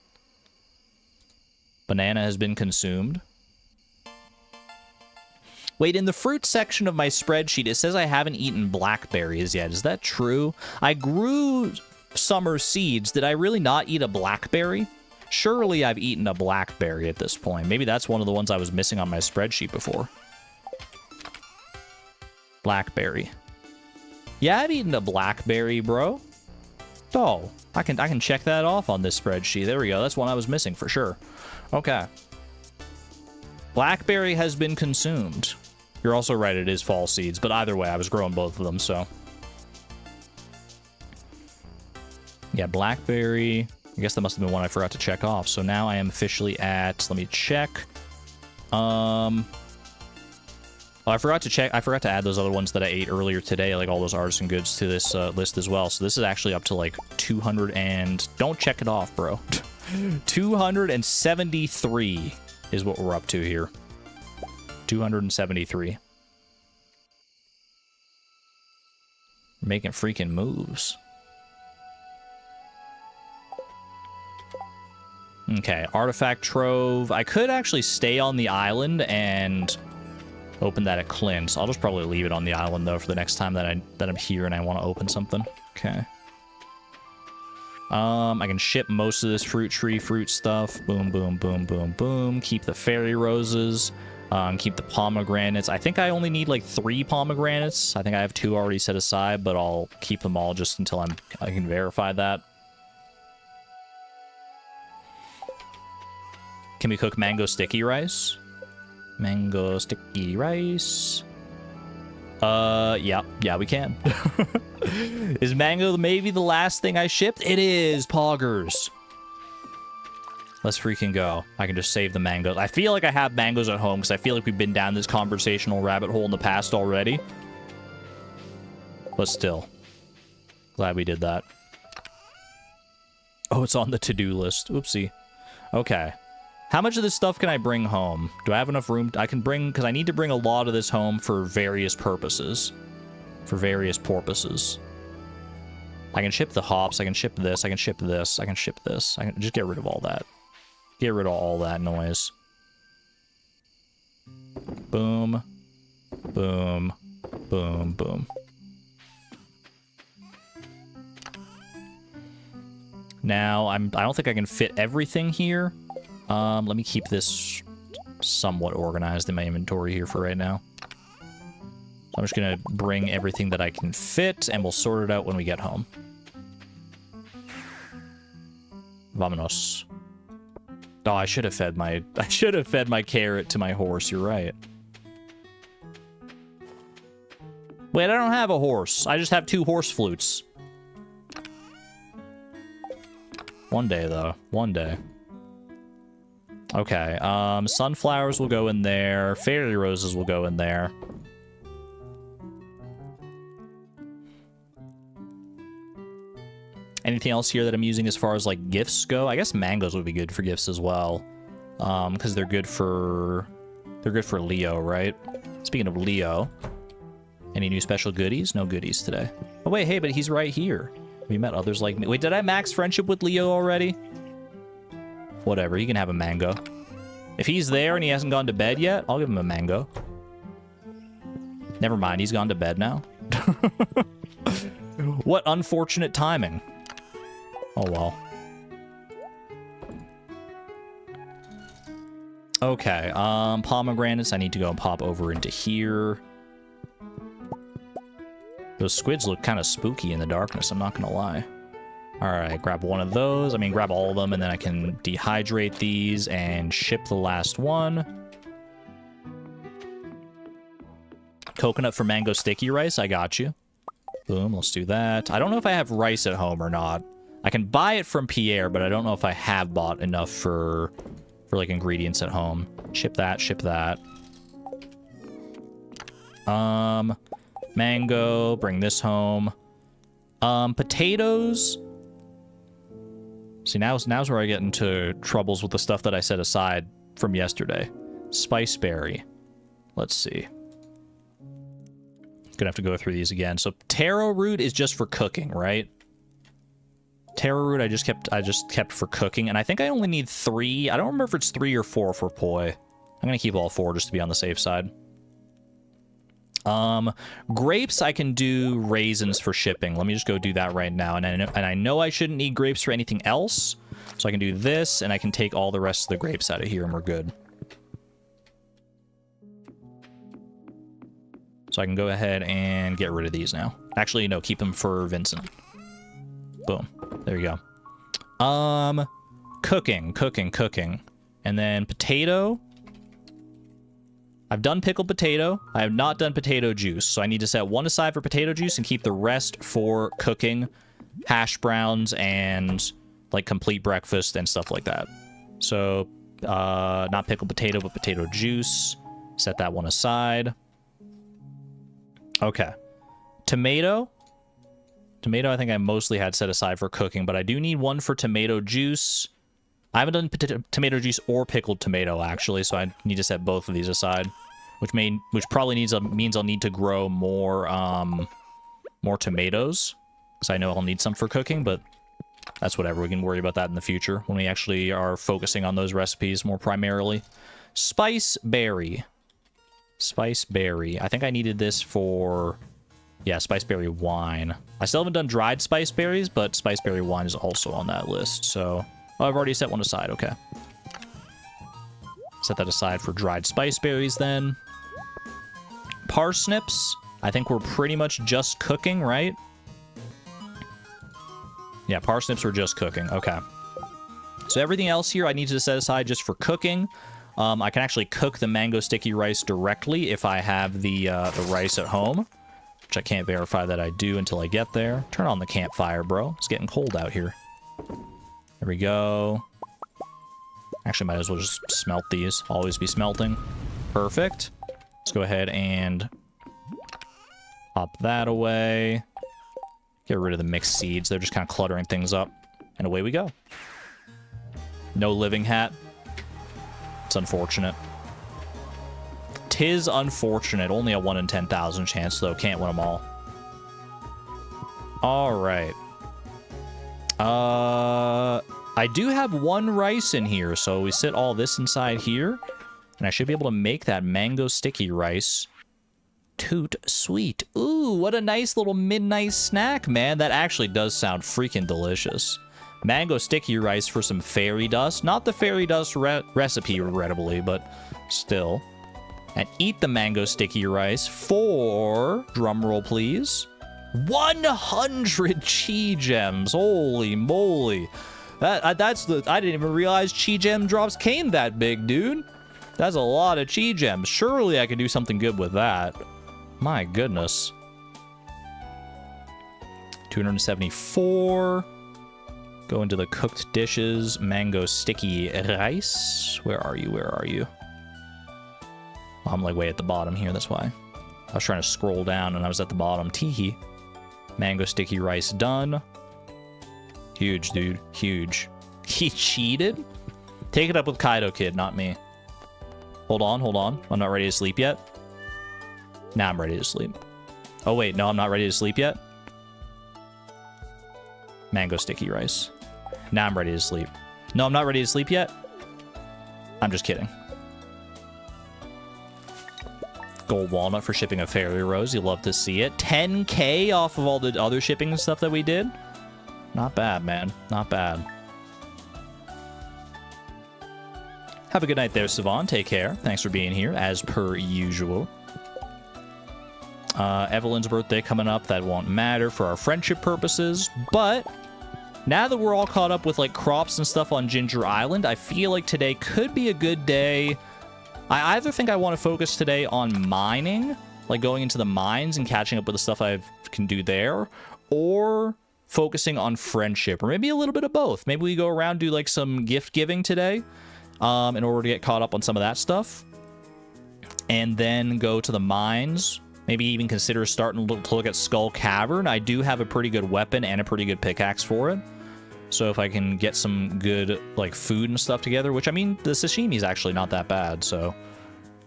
Banana has been consumed. Wait, in the fruit section of my spreadsheet, it says I haven't eaten blackberries yet. Is that true? I grew summer seeds. Did I really not eat a blackberry? Surely I've eaten a blackberry at this point. Maybe that's one of the ones I was missing on my spreadsheet before. Blackberry. Yeah, I've eaten a blackberry, bro. Oh, I can check that off on this spreadsheet. There we go. That's one I was missing for sure. Okay. Blackberry has been consumed. You're also right, it is fall seeds, but either way, I was growing both of them, so. Yeah, blackberry. I guess that must have been one I forgot to check off. So now I am officially at, let me check. Oh, I forgot to add those other ones that I ate earlier today, like all those artisan goods to this list as well. So this is actually up to like 200 and... Don't check it off, bro. 273 is what we're up to here. 273. We're making freaking moves. Okay, artifact trove. I could actually stay on the island and open that at Clint. I'll just probably leave it on the island though for the next time that I'm here and I want to open something. Okay. I can ship most of this fruit stuff. Boom, boom, boom, boom, boom. Keep the fairy roses. Keep the pomegranates. I think I only need like 3 pomegranates. I think I have 2 already set aside, but I'll keep them all just until I can verify that. Can we cook mango sticky rice? Mango sticky rice. Yeah, we can. Is mango maybe the last thing I shipped? It is, poggers. Let's freaking go. I can just save the mangoes. I feel like I have mangoes at home because I feel like we've been down this conversational rabbit hole in the past already. But still. Glad we did that. Oh, it's on the to-do list. Oopsie. Okay. How much of this stuff can I bring home? Do I have enough room? I can bring... Because I need to bring a lot of this home for various purposes. For various porpoises. I can ship the hops. I can ship this. I can ship this. I can ship this. I can just get rid of all that. Get rid of all that noise. Boom. Boom. Boom. Boom. Now, I don't think I can fit everything here. Let me keep this somewhat organized in my inventory here for right now. So I'm just gonna bring everything that I can fit, and we'll sort it out when we get home. Vamonos. Oh, I should have fed my carrot to my horse. You're right. Wait, I don't have a horse. I just have 2 horse flutes. One day, though. One day. Okay, sunflowers will go in there. Fairy roses will go in there. Anything else here that I'm using as far as, like, gifts go? I guess mangoes would be good for gifts as well. Because they're good for Leo, right? Speaking of Leo, any new special goodies? No goodies today. Oh, wait, hey, but he's right here. We met others like me. Wait, did I max friendship with Leo already? Whatever, he can have a mango. If he's there and he hasn't gone to bed yet, I'll give him a mango. Never mind, he's gone to bed now. What unfortunate timing. Oh, well. Okay, pomegranates, I need to go and pop over into here. Those squids look kind of spooky in the darkness, I'm not gonna lie. Alright, grab one of those. I mean, grab all of them, and then I can dehydrate these and ship the last one. Coconut for mango sticky rice, I got you. Boom, let's do that. I don't know if I have rice at home or not. I can buy it from Pierre, but I don't know if I have bought enough for like, ingredients at home. Ship that, ship that. Mango, bring this home. Potatoes. See, now's where I get into troubles with the stuff that I set aside from yesterday. Spiceberry. Let's see. Gonna have to go through these again. So taro root is just for cooking, right? Taro root I just kept for cooking, and I think I only need 3. I don't remember if it's 3 or 4 for poi. I'm gonna keep all 4 just to be on the safe side. Grapes, I can do raisins for shipping. Let me just go do that right now. And I know I shouldn't need grapes for anything else. So I can do this, and I can take all the rest of the grapes out of here, and we're good. So I can go ahead and get rid of these now. Actually, no, keep them for Vincent. Boom. There you go. Cooking. And then potato. I've done pickled potato. I have not done potato juice. So I need to set 1 aside for potato juice and keep the rest for cooking, hash browns, and like complete breakfast and stuff like that. So not pickled potato, but potato juice. Set that 1 aside. Okay. Tomato. Tomato, I think I mostly had set aside for cooking, but I do need 1 for tomato juice. I haven't done tomato juice or pickled tomato, actually, so I need to set both of these aside. Which probably means I'll need to grow more tomatoes, because I know I'll need some for cooking, but that's whatever. We can worry about that in the future, when we actually are focusing on those recipes more primarily. Spiceberry. Spiceberry. I think I needed this for... Yeah, spiceberry wine. I still haven't done dried spiceberries, but spiceberry wine is also on that list, so... Oh, I've already set 1 aside, okay. Set that aside for dried spiceberries, then. Parsnips. I think we're pretty much just cooking, right? Yeah, parsnips are just cooking, okay. So everything else here I need to set aside just for cooking. I can actually cook the mango sticky rice directly if I have the rice at home. Which I can't verify that I do until I get there. Turn on the campfire, bro. It's getting cold out here. There we go. Actually, might as well just smelt these. Always be smelting. Perfect. Let's go ahead and pop that away. Get rid of the mixed seeds. They're just kind of cluttering things up. And away we go. No living hat. It's unfortunate. 'Tis unfortunate. Only a 1 in 10,000 chance, though. Can't win them all. Alright. I do have 1 rice in here, so we sit all this inside here. And I should be able to make that mango sticky rice. Toot sweet. Ooh, what a nice little midnight snack, man. That actually does sound freaking delicious. Mango sticky rice for some fairy dust. Not the fairy dust recipe, regrettably, but still. and eat the mango sticky rice for, drumroll please, 100 chi gems. Holy moly. That's the, I didn't even realize chi gem drops came that big, dude. That's a lot of chi gems. Surely I could do something good with that. My goodness. 274. Go into the cooked dishes. Mango sticky rice. Where are you? Where are you? I'm like way at the bottom here, that's why. I was trying to scroll down and I was at the bottom. Teehee. Mango sticky rice done. Huge, dude. Huge. He cheated? Take it up with Kaido Kid, not me. Hold on, hold on. I'm not ready to sleep yet. Now I'm ready to sleep. Oh, wait. No, I'm not ready to sleep yet. Mango sticky rice. Now I'm ready to sleep. No, I'm not ready to sleep yet. I'm just kidding. Gold walnut for shipping a fairy rose. You'll love to see it. 10K off of all the other shipping and stuff that we did. Not bad, man. Not bad. Have a good night there, Savon. Take care. Thanks for being here, as per usual. Evelyn's birthday coming up. That won't matter for our friendship purposes. But now that we're all caught up with, like, crops and stuff on Ginger Island, I feel like today could be a good day. I either think I want to focus today on mining, like going into the mines and catching up with the stuff I can do there, or focusing on friendship, or maybe a little bit of both. Maybe we go around, do like some gift giving today in order to get caught up on some of that stuff, and then go to the mines. Maybe even consider starting to look at Skull Cavern. I do have a pretty good weapon and a pretty good pickaxe for it. So if I can get some good, like, food and stuff together, which, I mean, the sashimi is actually not that bad, so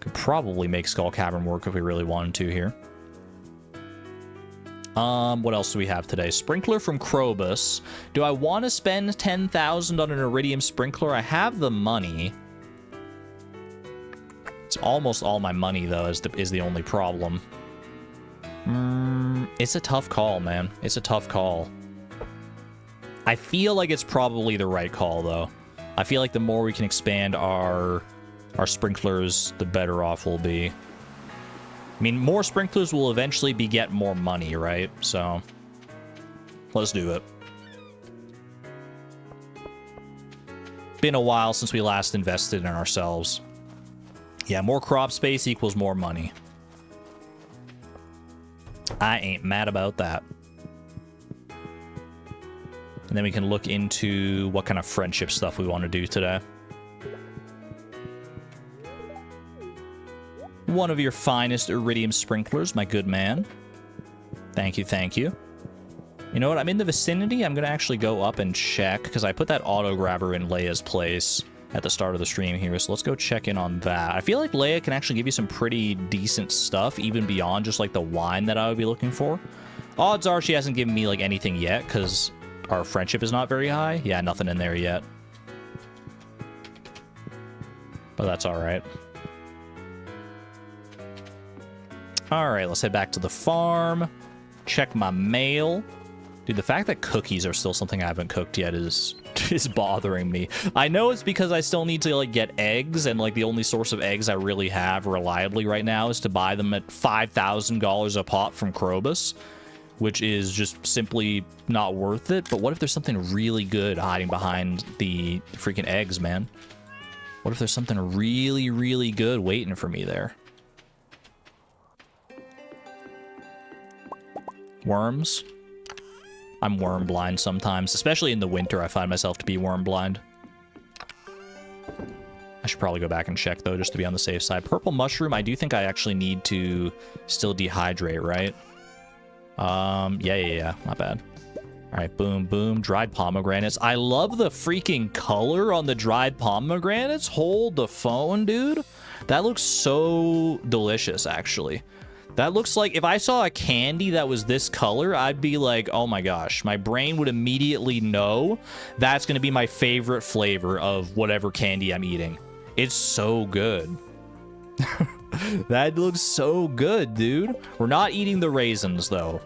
could probably make Skull Cavern work if we really wanted to here. What else do we have today? Sprinkler from Krobus. Do I want to spend 10,000 on an iridium sprinkler? I have the money. It's almost all my money, though, is the only problem. It's a tough call, man. It's a tough call. I feel like it's probably the right call, though. I feel like the more we can expand our sprinklers, the better off we'll be. I mean, more sprinklers will eventually beget more money, right? So, let's do it. Been a while since we last invested in ourselves. Yeah, more crop space equals more money. I ain't mad about that. And then we can look into what kind of friendship stuff we want to do today. One of your finest iridium sprinklers, my good man. Thank you, thank you. You know what? I'm in the vicinity. I'm going to actually go up and check, because I put that auto grabber in Leia's place at the start of the stream here. So let's go check in on that. I feel like Leia can actually give you some pretty decent stuff, even beyond just like the wine that I would be looking for. Odds are she hasn't given me like anything yet, because our friendship is not very high. Yeah, nothing in there yet. But that's all right. All right, let's head back to the farm. Check my mail. Dude, the fact that cookies are still something I haven't cooked yet is bothering me. I know it's because I still need to like get eggs, and like the only source of eggs I really have reliably right now is to buy them at $5,000 a pop from Krobus, which is just simply not worth it. But what if there's something really good hiding behind the freaking eggs, man? What if there's something really, really good waiting for me there? Worms? I'm worm blind sometimes, especially in the winter. I find myself to be worm blind. I should probably go back and check, though, just to be on the safe side. Purple mushroom, I do think I actually need to still dehydrate, right? Yeah. Not bad. All right, boom, boom. Dried pomegranates. I love the freaking color on the dried pomegranates. Hold the phone, dude. That looks so delicious, actually. That looks like if I saw a candy that was this color, I'd be like, oh my gosh. My brain would immediately know that's going to be my favorite flavor of whatever candy I'm eating. It's so good. That looks so good, dude. We're not eating the raisins, though.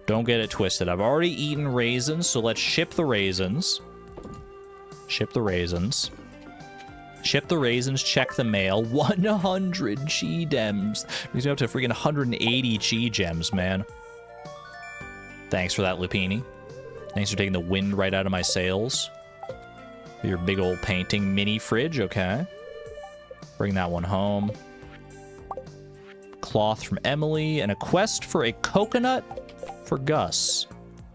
Don't get it twisted. I've already eaten raisins, so let's ship the raisins. Ship the raisins. Ship the raisins, check the mail. 100 chi gems. Brings me up to freaking 180 chi gems, man. Thanks for that, Lupini. Thanks for taking the wind right out of my sails. Your big old painting mini fridge, okay. Bring that one home. Cloth from Emily, and a quest for a coconut for Gus.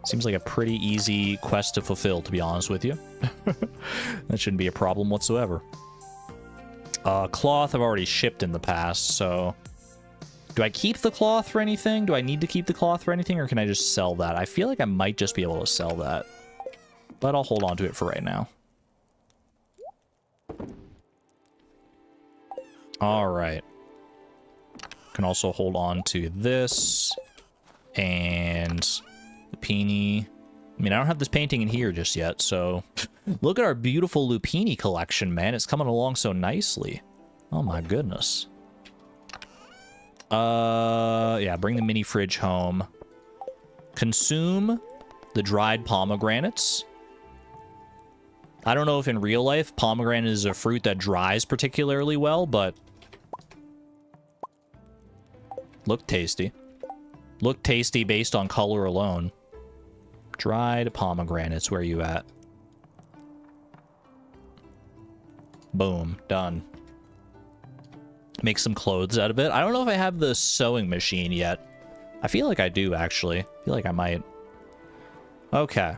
Seems like a pretty easy quest to fulfill, to be honest with you. That shouldn't be a problem whatsoever. Cloth I've already shipped in the past, so... Do I keep the cloth for anything? Do I need to keep the cloth for anything, or can I just sell that? I feel like I might just be able to sell that. But I'll hold on to it for right now. Alright. Can also hold on to this. And... Lupini. I mean, I don't have this painting in here just yet, so... Look at our beautiful Lupini collection, man. It's coming along so nicely. Oh my goodness. Yeah, bring the mini fridge home. Consume the dried pomegranates. I don't know if in real life pomegranate is a fruit that dries particularly well, but... Look tasty. Look tasty based on color alone. Dried pomegranates, where are you at? Boom, done. Make some clothes out of it. I don't know if I have the sewing machine yet. I feel like I do, actually. I feel like I might. Okay.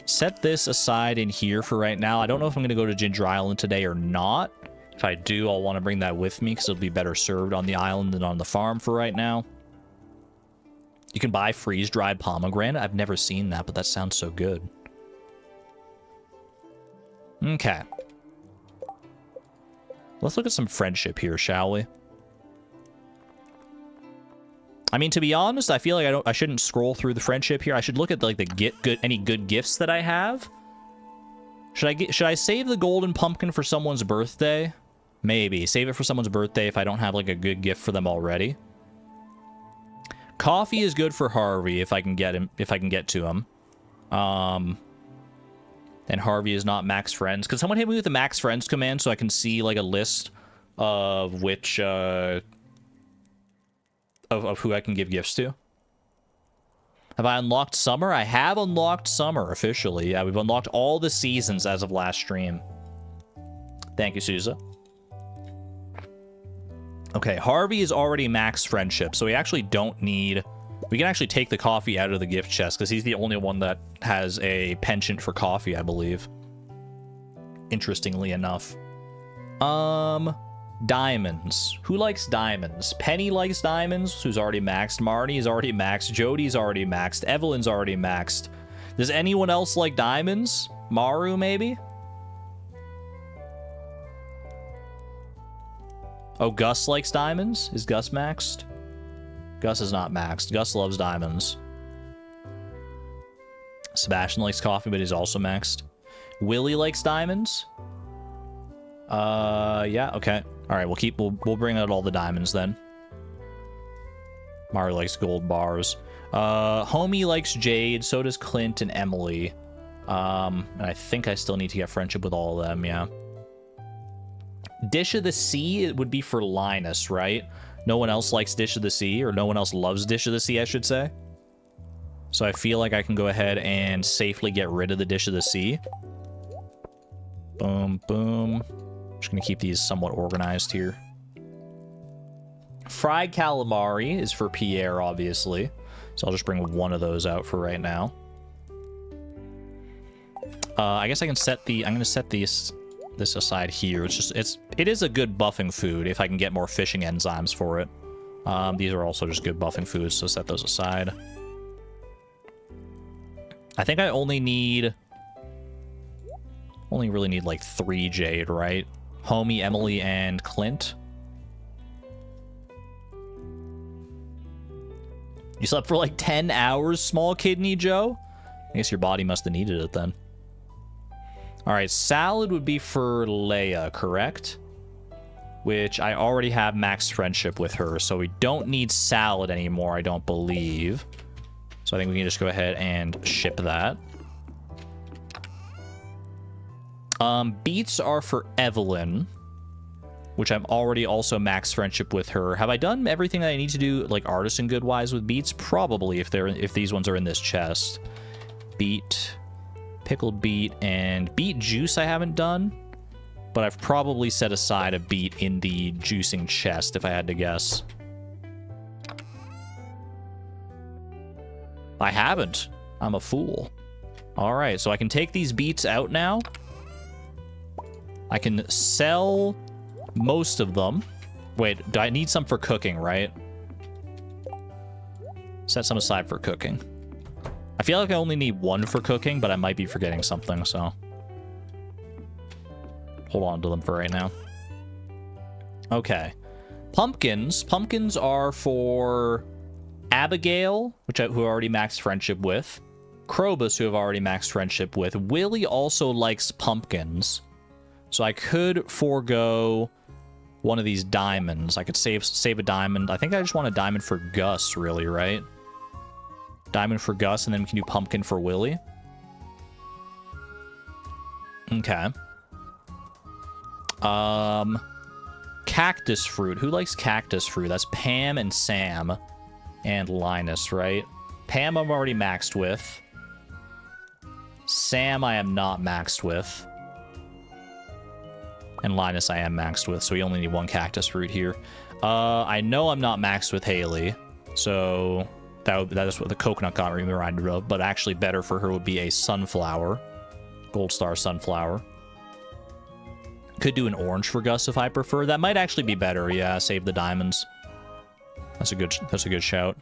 Set this aside in here for right now. I don't know if I'm going to go to Ginger Island today or not. If I do, I'll want to bring that with me because it'll be better served on the island than on the farm for right now. You can buy freeze-dried pomegranate. I've never seen that, but that sounds so good. Okay. Let's look at some friendship here, shall we? I mean, to be honest, I feel like I shouldn't scroll through the friendship here. I should look at like any good gifts that I have. Should I save the golden pumpkin for someone's birthday? Maybe save it for someone's birthday if I don't have like a good gift for them already. Coffee is good for Harvey if I can get him, if I can get to him. And Harvey is not max friends. Could someone hit me with the max friends command so I can see like a list of which of who I can give gifts to? Have I unlocked summer? I have unlocked summer officially. Yeah, we've unlocked all the seasons as of last stream. Thank you, Souza. Okay, Harvey is already max friendship, so we actually don't need... We can actually take the coffee out of the gift chest, because he's the only one that has a penchant for coffee, I believe. Interestingly enough. Diamonds. Who likes diamonds? Penny likes diamonds, who's already maxed. Marnie's already maxed. Jody's already maxed. Evelyn's already maxed. Does anyone else like diamonds? Maru, maybe? Oh, Gus likes diamonds? Is Gus maxed? Gus is not maxed. Gus loves diamonds. Sebastian likes coffee, but he's also maxed. Willie likes diamonds? Yeah, okay. Alright, we'll bring out all the diamonds then. Mario likes gold bars. Homie likes jade, so does Clint and Emily. And I think I still need to get friendship with all of them, yeah. Dish of the Sea, it would be for Linus, right? No one else likes Dish of the Sea, or no one else loves Dish of the Sea, I should say. So I feel like I can go ahead and safely get rid of the Dish of the Sea. Boom, boom. Just gonna keep these somewhat organized here. Fried calamari is for Pierre, obviously. So I'll just bring one of those out for right now. I guess I can set the... I'm gonna set this aside here. It is a good buffing food if I can get more fishing enzymes for it. These are also just good buffing foods, so set those aside. I think I only really need like 3 jade, right? Homie, Emily, and Clint. You slept for like 10 hours, small kidney Joe? I guess your body must have needed it then. Alright, salad would be for Leia, correct? Which I already have max friendship with her, so we don't need salad anymore, I don't believe. So I think we can just go ahead and ship that. Beets are for Evelyn, which I'm already also max friendship with her. Have I done everything that I need to do, like artisan good wise with beets? Probably, if these ones are in this chest. Beet, pickled beet, and beet juice I haven't done, but I've probably set aside a beet in the juicing chest if I had to guess. I haven't. I'm a fool. All right, so I can take these beets out now. I can sell most of them. Wait, do I need some for cooking, right? Set some aside for cooking. I feel like I only need one for cooking, but I might be forgetting something, so hold on to them for right now. Okay. Pumpkins. Pumpkins are for Abigail, who I already maxed friendship with. Krobus, who I've already maxed friendship with. Willie also likes pumpkins. So I could forego one of these diamonds. I could save a diamond. I think I just want a diamond for Gus, really, right? Diamond for Gus, and then we can do pumpkin for Willie. Okay. Cactus fruit. Who likes cactus fruit? That's Pam and Sam and Linus, right? Pam I'm already maxed with. Sam I am not maxed with. And Linus I am maxed with, so we only need one cactus fruit here. I know I'm not maxed with Haley, so that is what the coconut got me reminded of, but actually better for her would be a sunflower. Gold star sunflower. Could do an orange for Gus if I prefer. That might actually be better, yeah, save the diamonds. That's a good shout.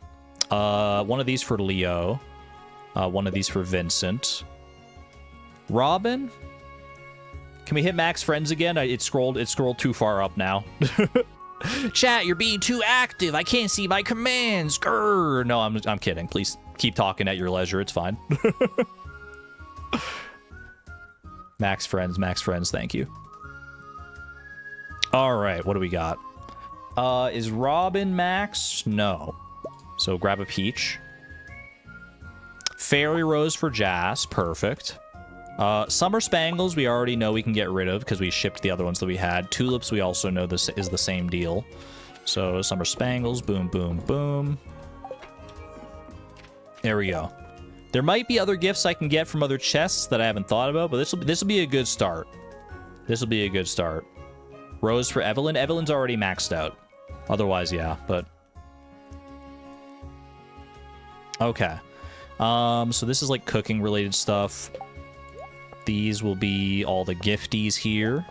One of these for Leo. One of these for Vincent. Robin? Can we hit max friends again? It scrolled too far up now. Chat, you're being too active. I can't see my commands. Grr. No, I'm kidding. Please keep talking at your leisure. It's fine. Max friends, thank you. All right, what do we got? Is Robin max? No. So grab a peach. Fairy rose for Jass. Perfect. Summer spangles we already know we can get rid of because we shipped the other ones that we had. Tulips we also know this is the same deal. So summer spangles, boom, boom, boom. There we go. There might be other gifts I can get from other chests that I haven't thought about, but this will be a good start. This will be a good start. Rose for Evelyn. Evelyn's already maxed out. Otherwise, yeah, but okay. So this is like cooking related stuff. These will be all the gifties here.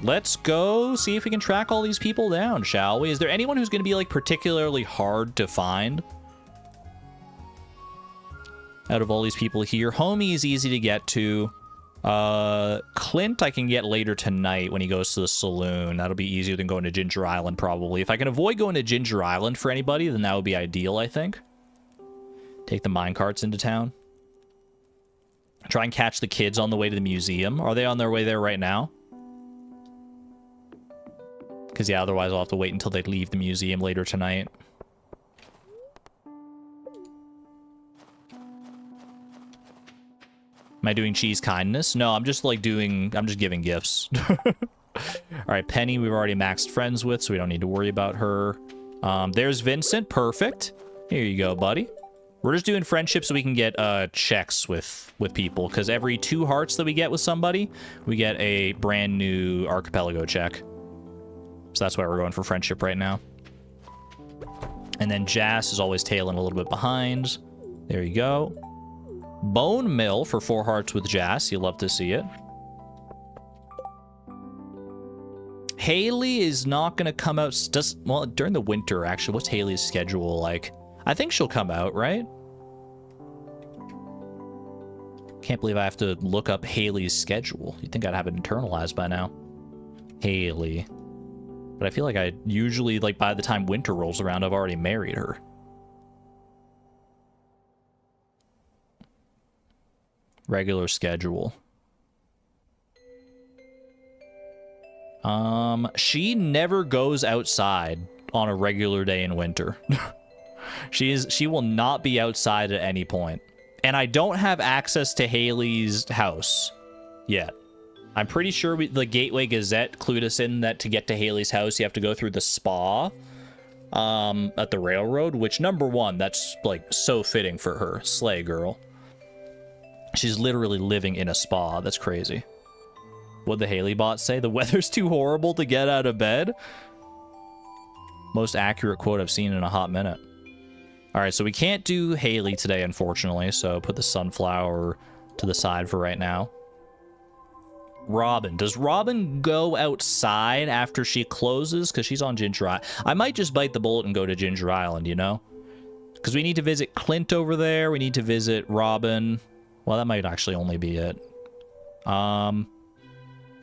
Let's go see if we can track all these people down, shall we? Is there anyone who's going to be like particularly hard to find out of all these people here? Homie is easy to get to. Clint I can get later tonight when he goes to the saloon. That'll be easier than going to Ginger Island, probably. If I can avoid going to Ginger Island for anybody, then that would be ideal, I think. Take the minecarts into town. Try and catch the kids on the way to the museum. Are they on their way there right now? Because, yeah, otherwise I'll have to wait until they leave the museum later tonight. Am I doing cheese kindness? No, I'm just, like, I'm just giving gifts. Alright, Penny we've already maxed friends with, so we don't need to worry about her. There's Vincent. Perfect. Here you go, buddy. We're just doing friendship so we can get checks with people, because every 2 hearts that we get with somebody, we get a brand new archipelago check. So that's why we're going for friendship right now. And then Jass is always tailing a little bit behind. There you go. Bone Mill for 4 hearts with Jass. You'll love to see it. Haley is not going to come out... well, during the winter, actually. What's Haley's schedule like? I think she'll come out, right? Can't believe I have to look up Haley's schedule. You'd think I'd have it internalized by now. Haley. But I feel like I usually, like, by the time winter rolls around, I've already married her. Regular schedule. She never goes outside on a regular day in winter. She will not be outside at any point. And I don't have access to Haley's house yet. I'm pretty sure the Gateway Gazette clued us in that to get to Haley's house, you have to go through the spa at the railroad, which, number one, that's, like, so fitting for her. Slay, girl. She's literally living in a spa. That's crazy. What'd the Haley bot say? The weather's too horrible to get out of bed? Most accurate quote I've seen in a hot minute. Alright, so we can't do Haley today, unfortunately, so put the sunflower to the side for right now. Robin. Does Robin go outside after she closes? Because she's on Ginger Island. I might just bite the bullet and go to Ginger Island, you know? Because we need to visit Clint over there. We need to visit Robin. Well, that might actually only be it.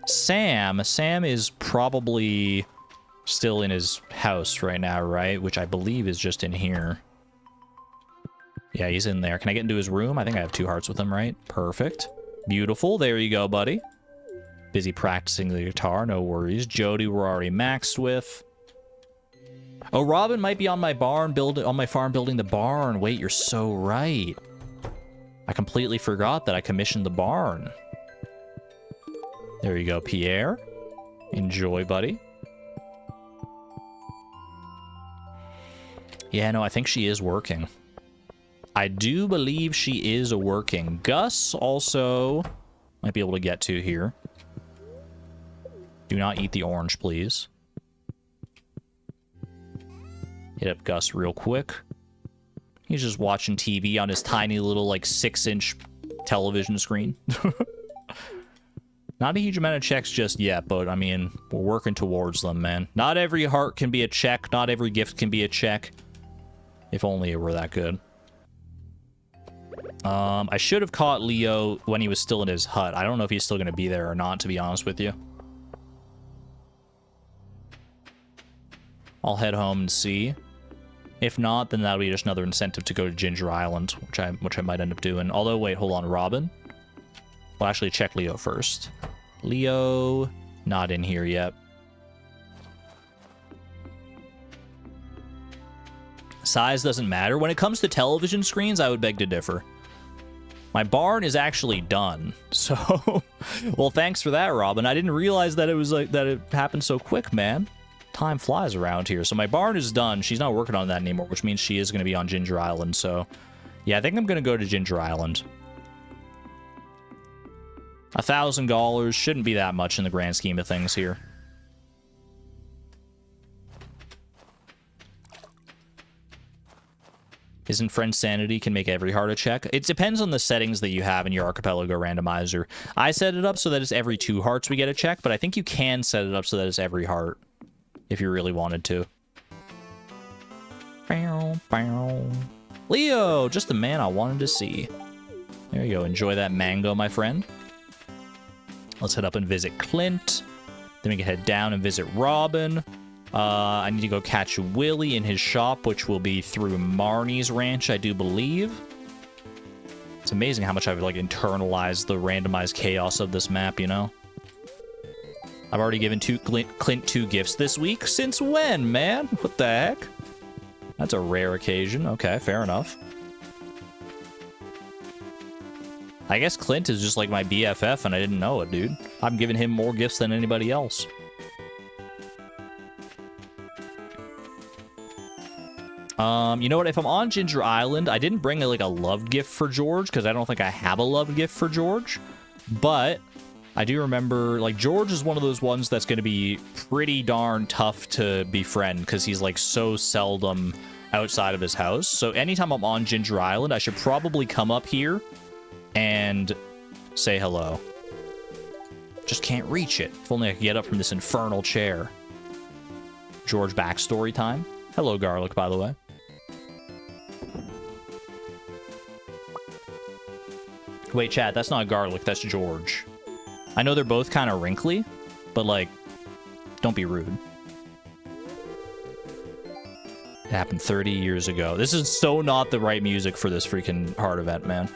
Sam. Sam is probably still in his house right now, right? Which I believe is just in here. Yeah, he's in there. Can I get into his room? I think I have 2 hearts with him, right? Perfect. Beautiful. There you go, buddy. Busy practicing the guitar. No worries. Jody we're already maxed with. Oh, Robin might be on my farm building the barn. Wait, you're so right. I completely forgot that I commissioned the barn. There you go, Pierre. Enjoy, buddy. Yeah, no, I think she is working. I do believe she is working. Gus also might be able to get to here. Do not eat the orange, please. Hit up Gus real quick. He's just watching TV on his tiny little, like, 6-inch television screen. Not a huge amount of checks just yet, but, I mean, we're working towards them, man. Not every heart can be a check. Not every gift can be a check. If only it were that good. I should have caught Leo when he was still in his hut. I don't know if he's still going to be there or not, to be honest with you. I'll head home and see. If not, then that'll be just another incentive to go to Ginger Island, which I might end up doing. Although, wait, hold on, Robin? We'll actually check Leo first. Leo, not in here yet. Size doesn't matter. When it comes to television screens, I would beg to differ. My barn is actually done, so... Well, thanks for that, Robin. I didn't realize that it was like that it happened so quick, man. Time flies around here. So my barn is done. She's not working on that anymore, which means she is going to be on Ginger Island. So, yeah, I think I'm going to go to Ginger Island. $1,000 shouldn't be that much in the grand scheme of things here. Isn't Friend Sanity can make every heart a check? It depends on the settings that you have in your Archipelago Randomizer. I set it up so that it's every 2 hearts we get a check, but I think you can set it up so that it's every heart. If you really wanted to. Leo, just the man I wanted to see. There you go. Enjoy that mango, my friend. Let's head up and visit Clint. Then we can head down and visit Robin. I need to go catch Willie in his shop, which will be through Marnie's ranch, I do believe. It's amazing how much I've, like, internalized the randomized chaos of this map, you know? I've already given Clint 2 gifts this week. Since when, man? What the heck? That's a rare occasion. Okay, fair enough. I guess Clint is just like my BFF and I didn't know it, dude. I'm giving him more gifts than anybody else. You know what? If I'm on Ginger Island, I didn't bring like a love gift for George because I don't think I have a love gift for George. But I do remember, like, George is one of those ones that's going to be pretty darn tough to befriend because he's, like, so seldom outside of his house. So anytime I'm on Ginger Island, I should probably come up here and say hello. Just can't reach it. If only I could get up from this infernal chair. George backstory time. Hello, Garlic, by the way. Wait, chat, that's not Garlic, that's George. I know they're both kind of wrinkly, but, like, don't be rude. It happened 30 years ago. This is so not the right music for this freaking heart event, man.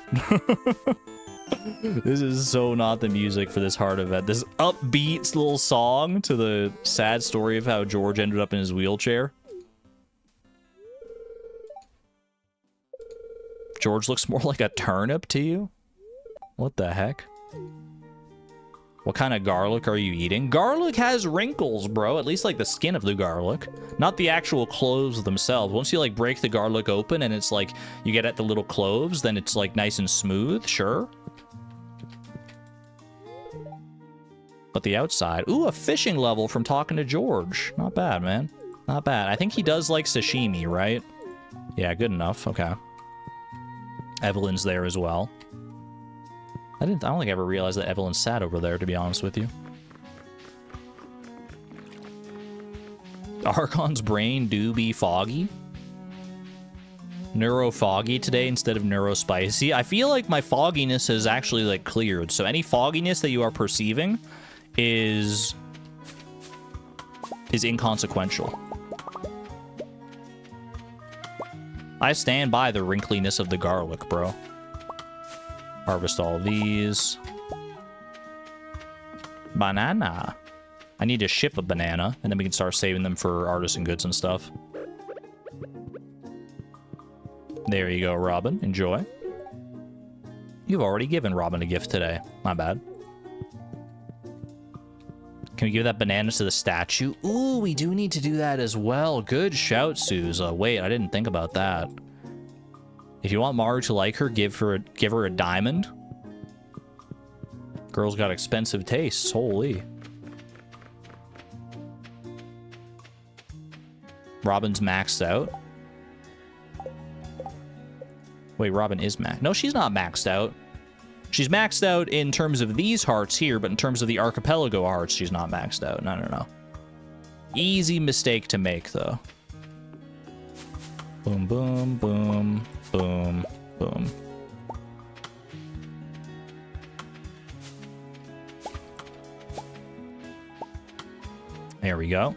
This is so not the music for this heart event. This upbeat little song to the sad story of how George ended up in his wheelchair. George looks more like a turnip to you? What the heck? What kind of garlic are you eating? Garlic has wrinkles, bro. At least like the skin of the garlic, not the actual cloves themselves. Once you like break the garlic open and it's like you get at the little cloves, then it's like nice and smooth, sure. But the outside, ooh, a fishing level from talking to George. Not bad, man. Not bad. I think he does like sashimi, right? Yeah, good enough. Okay. Evelyn's there as well. I don't think I ever realized that Evelyn sat over there, to be honest with you. Archon's brain do be foggy. Neuro-foggy today instead of neuro-spicy. I feel like my fogginess has actually, like, cleared. So any fogginess that you are perceiving is inconsequential. I stand by the wrinkliness of the garlic, bro. Harvest all these. Banana. I need to ship a banana, and then we can start saving them for artisan goods and stuff. There you go, Robin. Enjoy. You've already given Robin a gift today. My bad. Can we give that banana to the statue? Ooh, we do need to do that as well. Good shout, Suze. Wait, I didn't think about that. If you want Maru to like her, give her a diamond. Girl's got expensive tastes. Holy. Robin's maxed out. Wait, Robin is maxed. No, she's not maxed out. She's maxed out in terms of these hearts here, but in terms of the Archipelago hearts, she's not maxed out. No. Easy mistake to make, though. Boom, boom, boom, boom, boom. There we go.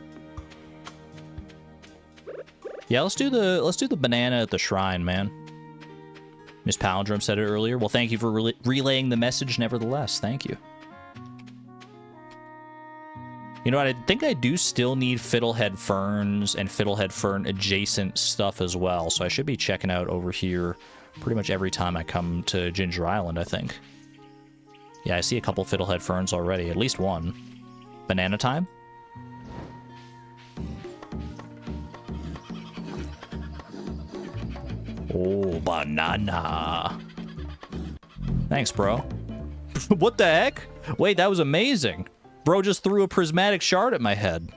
Yeah, let's do the banana at the shrine, man. Miss Palindrome said it earlier. Well, thank you for relaying the message nevertheless. Thank you. You know what? I think I do still need Fiddlehead Ferns and Fiddlehead Fern adjacent stuff as well. So I should be checking out over here pretty much every time I come to Ginger Island, I think. Yeah, I see a couple Fiddlehead Ferns already. At least one. Banana time? Oh, banana. Thanks, bro. What the heck? Wait, that was amazing. Bro just threw a prismatic shard at my head.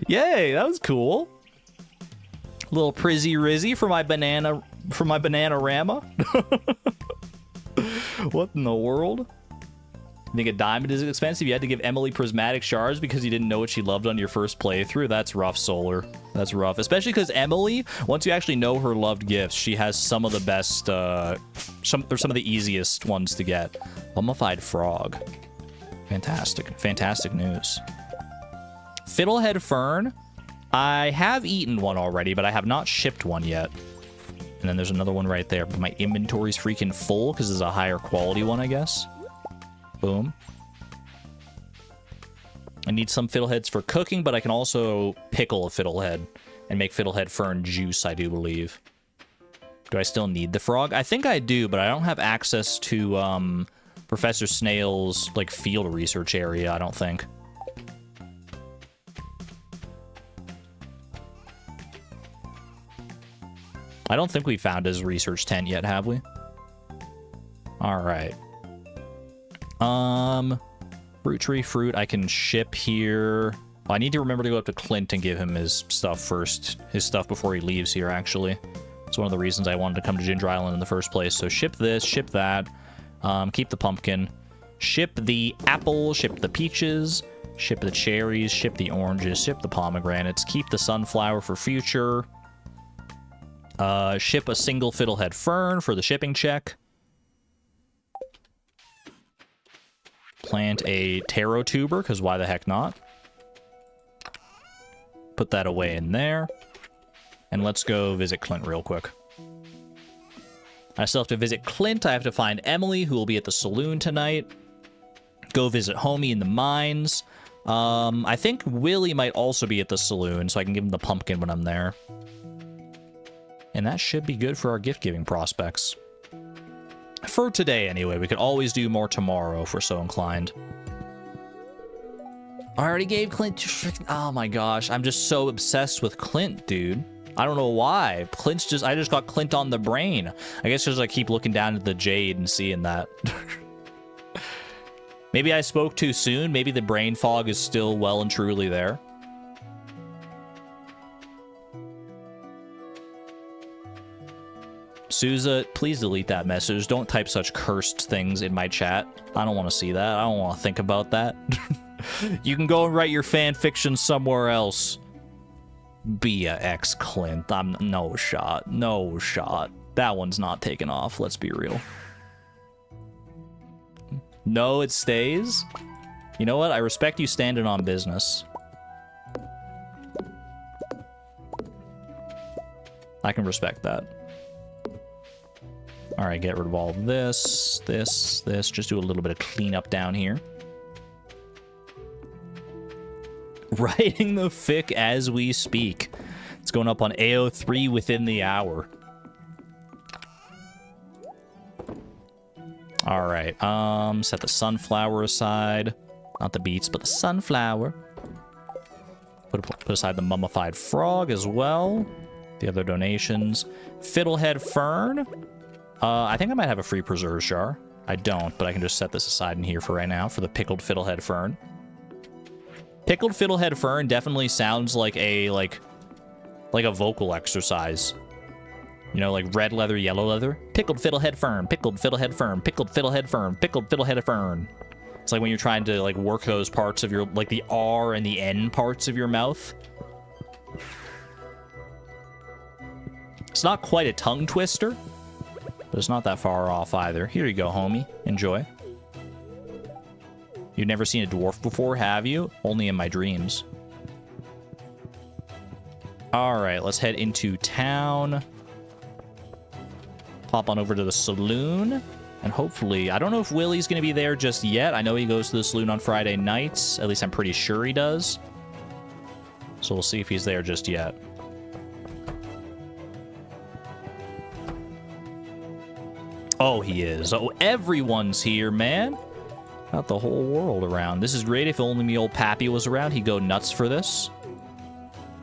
Yay, that was cool. Little prizzy rizzy for my banana, Bananarama. What in the world? You think a diamond is expensive? You had to give Emily prismatic shards because you didn't know what she loved on your first playthrough? That's rough, Solar. That's rough. Especially because Emily, once you actually know her loved gifts, she has some of the best, some of the easiest ones to get. Mummified frog. Fantastic. Fantastic news. Fiddlehead Fern. I have eaten one already, but I have not shipped one yet. And then there's another one right there. But my inventory's freaking full because it's a higher quality one, I guess. Boom. I need some fiddleheads for cooking, but I can also pickle a fiddlehead and make fiddlehead fern juice, I do believe. Do I still need the frog? I think I do, but I don't have access to Professor Snail's like field research area, I don't think. I don't think we found his research tent yet, have we? All right. Fruit tree, fruit, I can ship here. I need to remember to go up to Clint and give him his stuff first. His stuff before he leaves here, actually. It's one of the reasons I wanted to come to Ginger Island in the first place. So ship this, ship that. Keep the pumpkin. Ship the apple, ship the peaches, ship the cherries, ship the oranges, ship the pomegranates. Keep the sunflower for future. Ship a single fiddlehead fern for the shipping check. Plant a taro tuber, because why the heck not? Put that away in there. And let's go visit Clint real quick. I still have to visit Clint. I have to find Emily, who will be at the saloon tonight. Go visit Homie in the mines. I think Willie might also be at the saloon, so I can give him the pumpkin when I'm there. And that should be good for our gift-giving prospects. For today, anyway. We could always do more tomorrow if we're so inclined. I already gave Clint... Oh my gosh, I'm just so obsessed with Clint, dude. I don't know why. I just got Clint on the brain. I guess because I keep looking down at the jade and seeing that. Maybe I spoke too soon. Maybe the brain fog is still well and truly there. Souza, please delete that message. Don't type such cursed things in my chat. I don't want to see that. I don't want to think about that. You can go and write your fan fiction somewhere else. Be a ex Clint. I'm no shot. No shot. That one's not taken off. Let's be real. No, it stays. You know what? I respect you standing on business. I can respect that. All right, get rid of all this. Just do a little bit of cleanup down here. Writing the fic as we speak. It's going up on AO3 within the hour. All right, set the sunflower aside. Not the beets, but the sunflower. Put aside the mummified frog as well. The other donations. Fiddlehead fern. I think I might have a free preserves jar. I don't, but I can just set this aside in here for right now for the pickled fiddlehead fern. Pickled fiddlehead fern definitely sounds like a vocal exercise. You know, like red leather, yellow leather. Pickled fiddlehead fern, pickled fiddlehead fern, pickled fiddlehead fern, pickled fiddlehead fern. It's like when you're trying to like work those parts of your, like the R and the N parts of your mouth. It's not quite a tongue twister, but it's not that far off either. Here you go, homie. Enjoy. You've never seen a dwarf before, have you? Only in my dreams. All right, let's head into town. Pop on over to the saloon. And hopefully, I don't know if Willie's going to be there just yet. I know he goes to the saloon on Friday nights. At least I'm pretty sure he does. So we'll see if he's there just yet. Oh, he is. Oh, everyone's here, man. Got the whole world around. This is great. If only me old Pappy was around, he'd go nuts for this.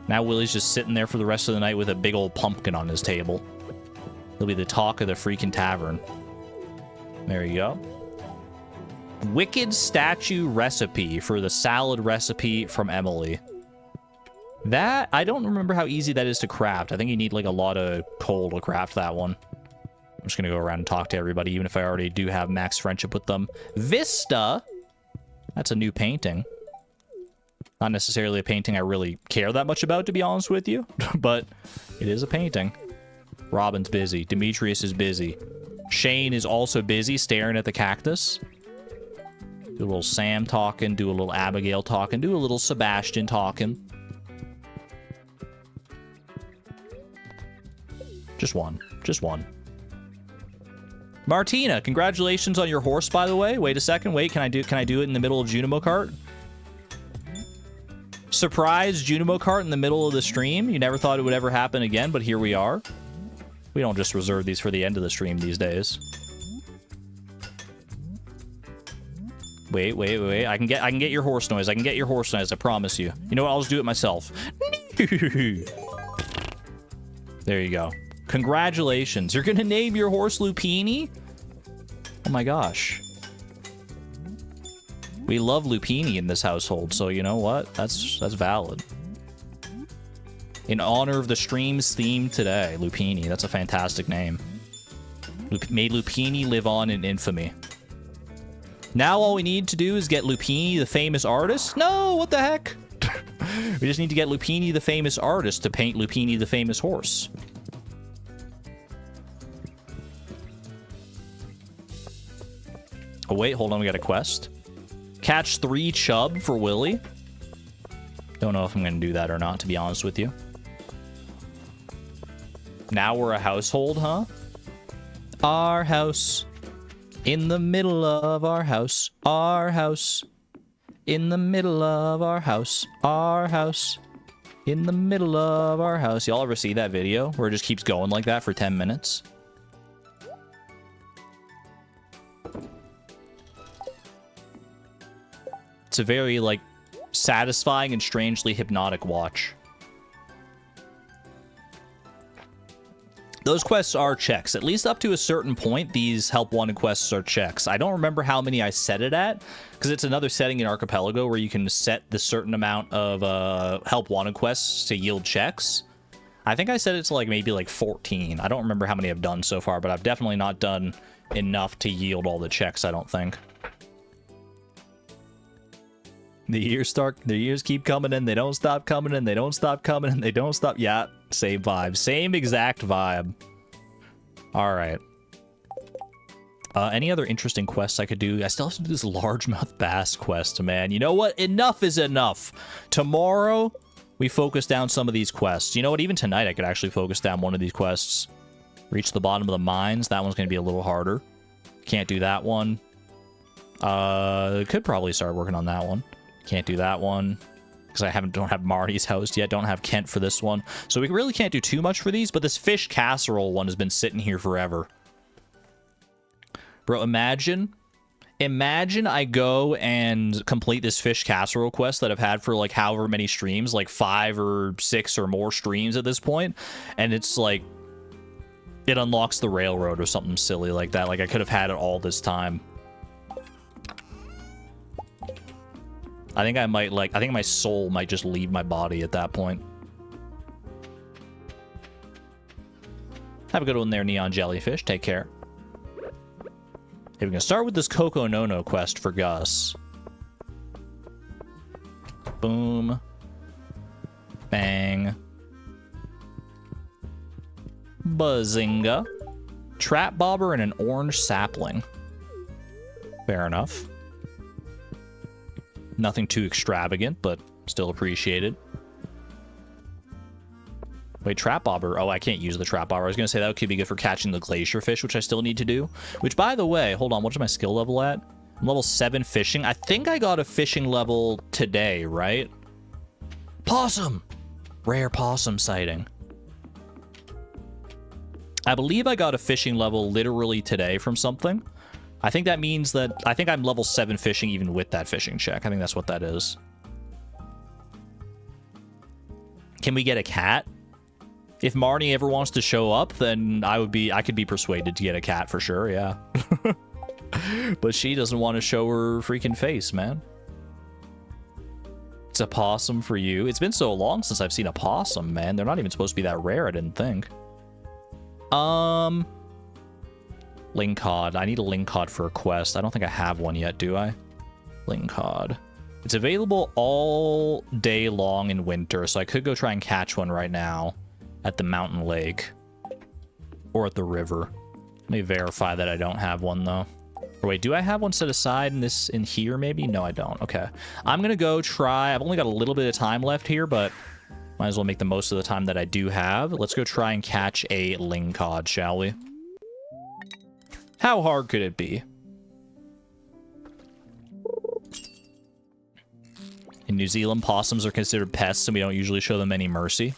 Now Willie's just sitting there for the rest of the night with a big old pumpkin on his table. He'll be the talk of the freaking tavern. There you go. Wicked statue recipe for the salad recipe from Emily. That, I don't remember how easy that is to craft. I think you need like a lot of coal to craft that one. I'm just going to go around and talk to everybody, even if I already do have max friendship with them. Vista! That's a new painting. Not necessarily a painting I really care that much about, to be honest with you. But it is a painting. Robin's busy. Demetrius is busy. Shane is also busy staring at the cactus. Do a little Sam talking. Do a little Abigail talking. Do a little Sebastian talking. Just one. Just one. Martina, congratulations on your horse, by the way. Wait a second. Wait, can I do it in the middle of Junimo Kart? Surprise Junimo Kart in the middle of the stream. You never thought it would ever happen again, but here we are. We don't just reserve these for the end of the stream these days. Wait. I can get your horse noise. I can get your horse noise, I promise you. You know what? I'll just do it myself. There you go. Congratulations. You're gonna name your horse Lupini? Oh my gosh. We love Lupini in this household, so you know what? That's valid. In honor of the stream's theme today, Lupini. That's a fantastic name. May Lupini live on in infamy. Now all we need to do is get Lupini, the famous artist. No, what the heck? We just need to get Lupini, the famous artist, to paint Lupini, the famous horse. Oh, wait, hold on. We got a quest. Catch 3 chub for Willie. Don't know if I'm going to do that or not, to be honest with you. Now we're a household, huh? Our house. In the middle of our house. Our house. In the middle of our house. Our house. In the middle of our house. Y'all ever see that video where it just keeps going like that for 10 minutes? It's a very, like, satisfying and strangely hypnotic watch. Those quests are checks. At least up to a certain point, these help wanted quests are checks. I don't remember how many I set it at, because it's another setting in Archipelago where you can set the certain amount of help wanted quests to yield checks. I think I set it to like maybe like 14. I don't remember how many I've done so far, but I've definitely not done enough to yield all the checks, I don't think. The years keep coming in, they don't stop coming in, they don't stop coming in, they don't stop. Yeah, same vibe. Same exact vibe. Alright. Any other interesting quests I could do? I still have to do this largemouth bass quest, man. You know what? Enough is enough. Tomorrow, we focus down some of these quests. You know what? Even tonight, I could actually focus down one of these quests. Reach the bottom of the mines. That one's going to be a little harder. Can't do that one. Could probably start working on that one. Can't do that one because I don't have Marty's host yet. Don't have Kent for this one. So we really can't do too much for these, but this fish casserole one has been sitting here forever. Bro, imagine I go and complete this fish casserole quest that I've had for like however many streams, like 5 or 6 or more streams at this point, and it's like it unlocks the railroad or something silly like that. Like I could have had it all this time. I think I might I think my soul might just leave my body at that point. Have a good one there, Neon Jellyfish. Take care. Okay, we're gonna start with this Coco Nono quest for Gus. Boom. Bang. Buzzinga. Trap bobber and an orange sapling. Fair enough. Nothing too extravagant, but still appreciated. Wait, trap bobber. Oh, I can't use the trap bobber. I was going to say that could be good for catching the glacier fish, which I still need to do. Which, by the way, hold on. What is my skill level at? I'm level 7 fishing. I think I got a fishing level today, right? Possum! Rare possum sighting. I believe I got a fishing level literally today from something. I think that means that I think I'm level 7 fishing even with that fishing check. I think that's what that is. Can we get a cat? If Marnie ever wants to show up, then I could be persuaded to get a cat for sure, yeah. But she doesn't want to show her freaking face, man. It's a possum for you. It's been so long since I've seen a possum, man. They're not even supposed to be that rare, I didn't think. Lingcod. I need a Lingcod for a quest. I don't think I have one yet, do I? Lingcod. It's available all day long in winter, so I could go try and catch one right now at the mountain lake or at the river. Let me verify that I don't have one, though. Or wait, do I have one set aside in here, maybe? No, I don't. Okay. I'm going to go try. I've only got a little bit of time left here, but might as well make the most of the time that I do have. Let's go try and catch a Lingcod, shall we? How hard could it be? In New Zealand, possums are considered pests, and we don't usually show them any mercy.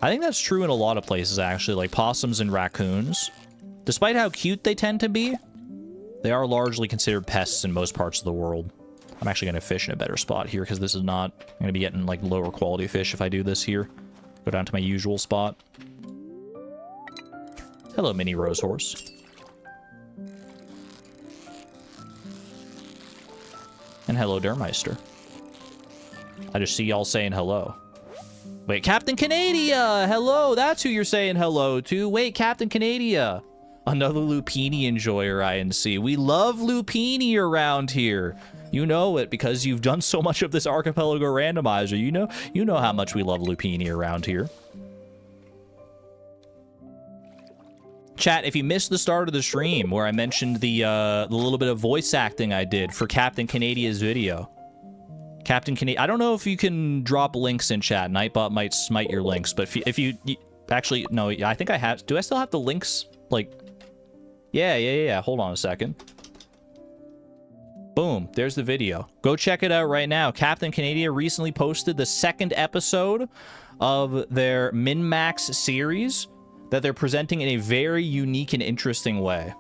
I think that's true in a lot of places, actually, like possums and raccoons. Despite how cute they tend to be, they are largely considered pests in most parts of the world. I'm actually going to fish in a better spot here, because this is not... I'm going to be getting, like, lower quality fish if I do this here. Go down to my usual spot. Hello, mini rose horse. And hello, Dermeister. I just see y'all saying hello. Wait, Captain Canadia! Hello! That's who you're saying hello to. Wait, Captain Canadia! Another Lupini enjoyer, INC. We love Lupini around here. You know it because you've done so much of this Archipelago Randomizer. You know how much we love Lupini around here. Chat, if you missed the start of the stream where I mentioned the little bit of voice acting I did for Captain Canadia's video. Captain Canadia, I don't know if you can drop links in chat. Nightbot might smite your links, but if you actually, no, I think I have. Do I still have the links? Like, yeah. Hold on a second. Boom, there's the video. Go check it out right now. Captain Canadia recently posted the 2nd episode of their Min-Max series that they're presenting in a very unique and interesting way.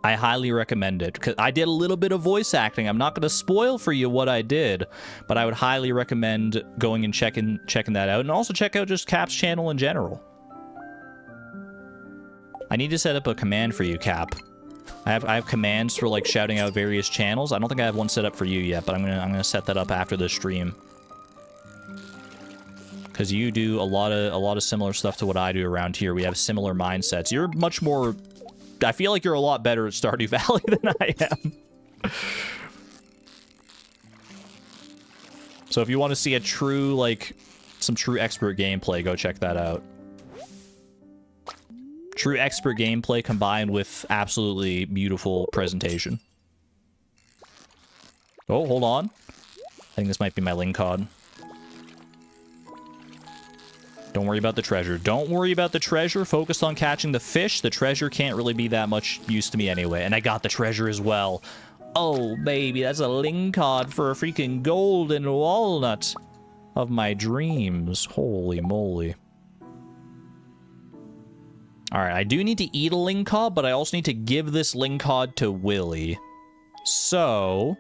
I highly recommend it, because I did a little bit of voice acting. I'm not going to spoil for you what I did, but I would highly recommend going and checking that out, and also check out just Cap's channel in general. I need to set up a command for you, Cap. I have commands for like shouting out various channels. I don't think I have one set up for you yet, but I'm gonna set that up after the stream. Because you do a lot of similar stuff to what I do around here. We have similar mindsets. You're much more... I feel like you're a lot better at Stardew Valley than I am. So if you want to see a true, like, some true expert gameplay, go check that out. True expert gameplay combined with absolutely beautiful presentation. Oh, hold on. I think this might be my link cod. Don't worry about the treasure. Don't worry about the treasure. Focus on catching the fish. The treasure can't really be that much use to me anyway. And I got the treasure as well. Oh, baby, that's a link cod for a freaking golden walnut of my dreams. Holy moly. Alright, I do need to eat a link cod, but I also need to give this link cod to Willy. So,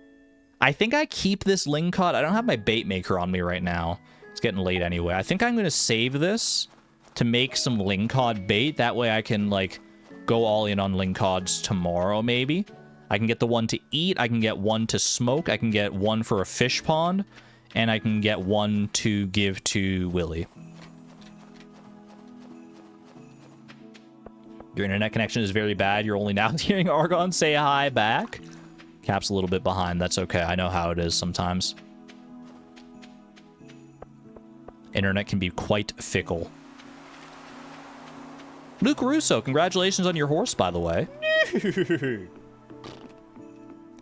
I think I keep this link cod. I don't have my bait maker on me right now. It's getting late anyway. I think I'm going to save this to make some lingcod bait. That way I can, like, go all in on lingcods tomorrow, maybe. I can get the one to eat. I can get one to smoke. I can get one for a fish pond. And I can get one to give to Willy. Your internet connection is very bad. You're only now hearing Argon say hi back. Cap's a little bit behind. That's okay. I know how it is sometimes. Internet can be quite fickle. Luke Russo, congratulations on your horse, by the way.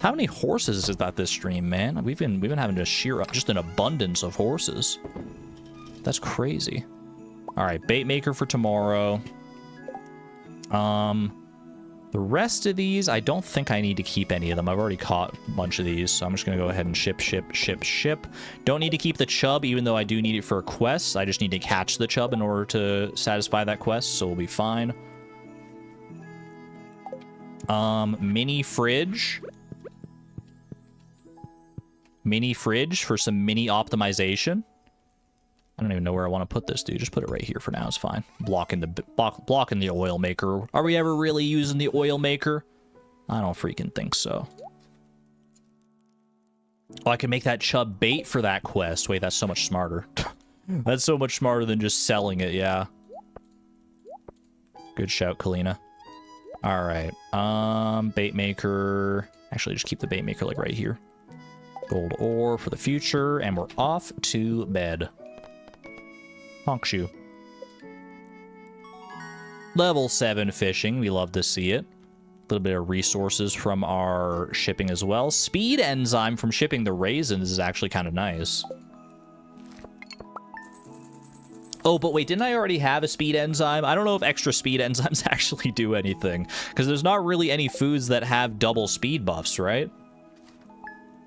How many horses is that this stream, man? We've been having to shear up just an abundance of horses. That's crazy. All right, bait maker for tomorrow. The rest of these, I don't think I need to keep any of them. I've already caught a bunch of these, so I'm just going to go ahead and ship. Don't need to keep the chub, even though I do need it for a quest. I just need to catch the chub in order to satisfy that quest, so we'll be fine. Mini fridge. Mini fridge for some mini optimization. I don't even know where I want to put this, dude. Just put it right here for now. It's fine. Blocking the oil maker. Are we ever really using the oil maker? I don't freaking think so. Oh, I can make that chub bait for that quest. Wait, that's so much smarter. That's so much smarter than just selling it, yeah. Good shout, Kalina. All right. Bait maker. Actually, just keep the bait maker like right here. Gold ore for the future, and we're off to bed. Honk shoe. Level 7 fishing. We love to see it. A little bit of resources from our shipping as well. Speed enzyme from shipping the raisins is actually kind of nice. Oh, but wait, didn't I already have a speed enzyme? I don't know if extra speed enzymes actually do anything, because there's not really any foods that have double speed buffs, right?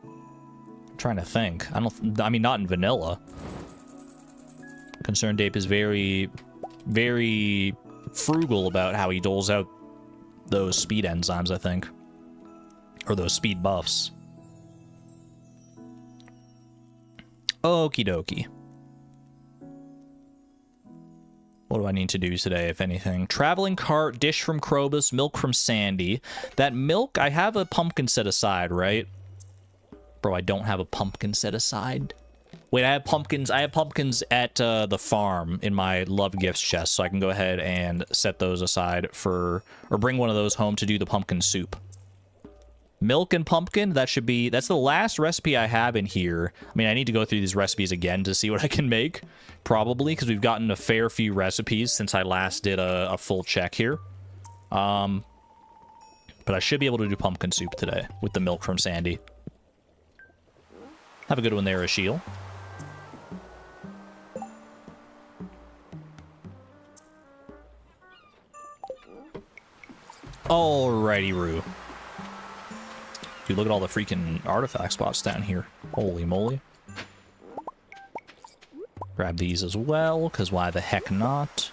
I'm trying to think. I mean, not in vanilla. Concerned Ape is very, very frugal about how he doles out those speed enzymes, I think. Or those speed buffs. Okie dokie. What do I need to do today, if anything? Traveling cart, dish from Krobus, milk from Sandy. That milk, I have a pumpkin set aside, right? Bro, I don't have a pumpkin set aside. Wait, I have pumpkins at the farm in my love gifts chest, so I can go ahead and set those aside for, or bring one of those home to do the pumpkin soup. Milk and pumpkin, that's the last recipe I have in here. I mean, I need to go through these recipes again to see what I can make, probably, because we've gotten a fair few recipes since I last did a full check here. But I should be able to do pumpkin soup today with the milk from Sandy. Have a good one there, Ashiel. Alrighty, Roo. Dude, look at all the freaking artifact spots down here. Holy moly. Grab these as well, because why the heck not?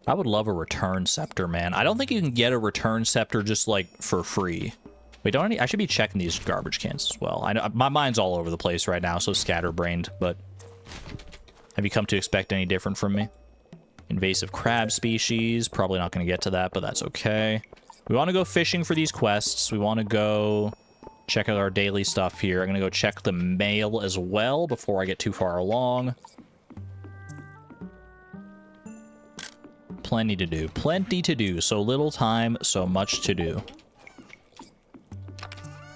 I would love a return scepter, man. I don't think you can get a return scepter just, like, for free. Wait, I should be checking these garbage cans as well. I know my mind's all over the place right now, so scatterbrained, but have you come to expect any different from me? Invasive crab species. Probably not going to get to that, but that's okay. We want to go fishing for these quests. We want to go check out our daily stuff here. I'm going to go check the mail as well before I get too far along. Plenty to do. Plenty to do. So little time, so much to do.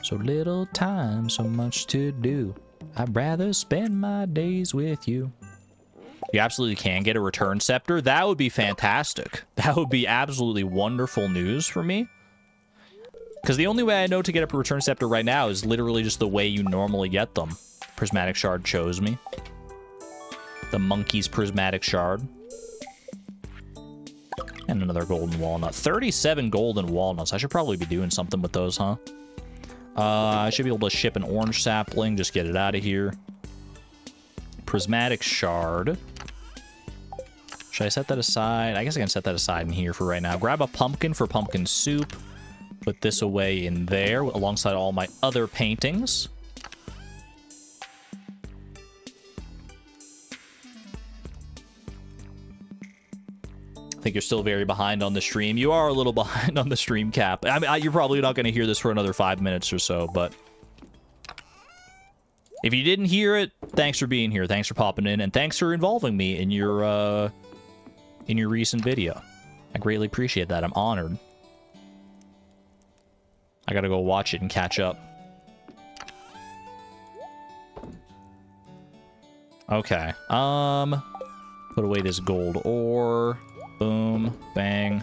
So little time, so much to do. I'd rather spend my days with you. You absolutely can get a return scepter. That would be fantastic. That would be absolutely wonderful news for me. Because the only way I know to get a return scepter right now is literally just the way you normally get them. Prismatic shard chose me. The monkey's prismatic shard. And another golden walnut. 37 golden walnuts. I should probably be doing something with those, huh? I should be able to ship an orange sapling. Just get it out of here. Prismatic shard. Should I set that aside? I guess I can set that aside in here for right now. Grab a pumpkin for pumpkin soup. Put this away in there alongside all my other paintings. I think you're still very behind on the stream. You are a little behind on the stream cap. I mean, you're probably not going to hear this for another 5 minutes or so, but if you didn't hear it, thanks for being here. Thanks for popping in, and thanks for involving me in your recent video. I greatly appreciate that. I'm honored. I gotta go watch it and catch up. Okay. Put away this gold ore. Boom. Bang.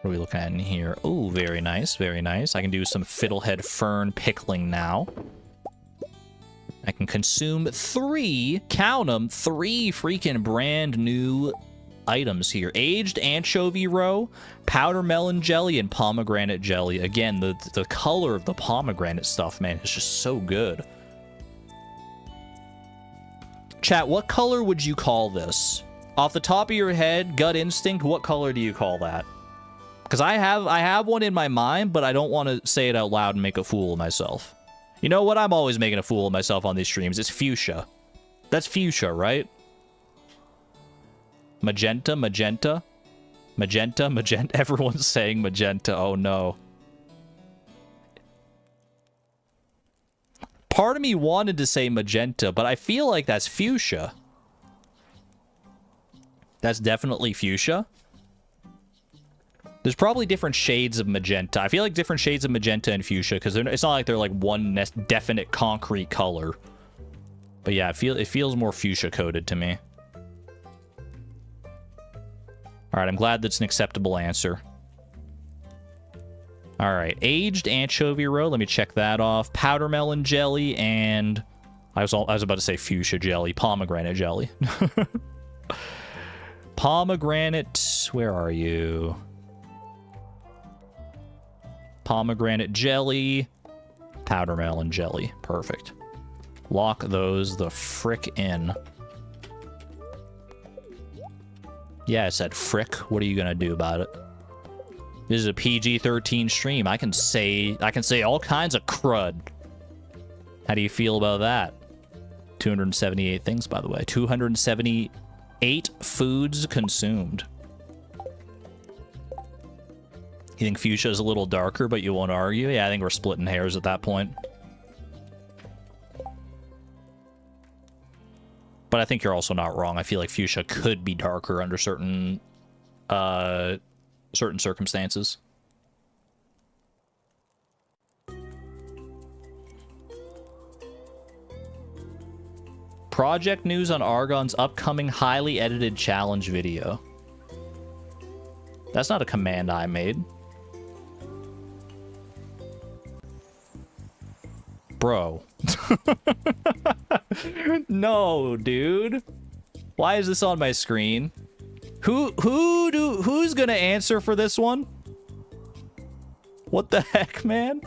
What are we looking at in here? Oh, very nice. Very nice. I can do some fiddlehead fern pickling now. I can consume 3, count them, 3 freaking brand new items here. Aged anchovy roe, powder melon jelly, and pomegranate jelly. Again, the color of the pomegranate stuff, man, is just so good. Chat, what color would you call this? Off the top of your head, gut instinct, what color do you call that? Because I have one in my mind, but I don't want to say it out loud and make a fool of myself. You know what? I'm always making a fool of myself on these streams. It's fuchsia. That's fuchsia, right? Magenta, magenta. Magenta, magenta. Everyone's saying magenta. Oh, no. Part of me wanted to say magenta, but I feel like that's fuchsia. That's definitely fuchsia. There's probably different shades of magenta. I feel like different shades of magenta and fuchsia, because it's not like they're like one definite concrete color. But yeah, it feels more fuchsia coded to me. Alright, I'm glad that's an acceptable answer. Alright, aged anchovy roe. Let me check that off. Powder melon jelly and... I was about to say fuchsia jelly. Pomegranate jelly. Pomegranate... Where are you? Pomegranate jelly. Powder melon jelly. Perfect. Lock those the frick in. Yeah, I said frick. What are you gonna do about it? This is a PG-13 stream. I can say all kinds of crud. How do you feel about that? 278 things, by the way. 278 foods consumed. You think fuchsia is a little darker, but you won't argue? Yeah, I think we're splitting hairs at that point. But I think you're also not wrong. I feel like fuchsia could be darker under certain circumstances. Project news on Argon's upcoming highly edited challenge video. That's not a command I made. Bro. No, dude. Why is this on my screen? Who's gonna answer for this one? What the heck, man?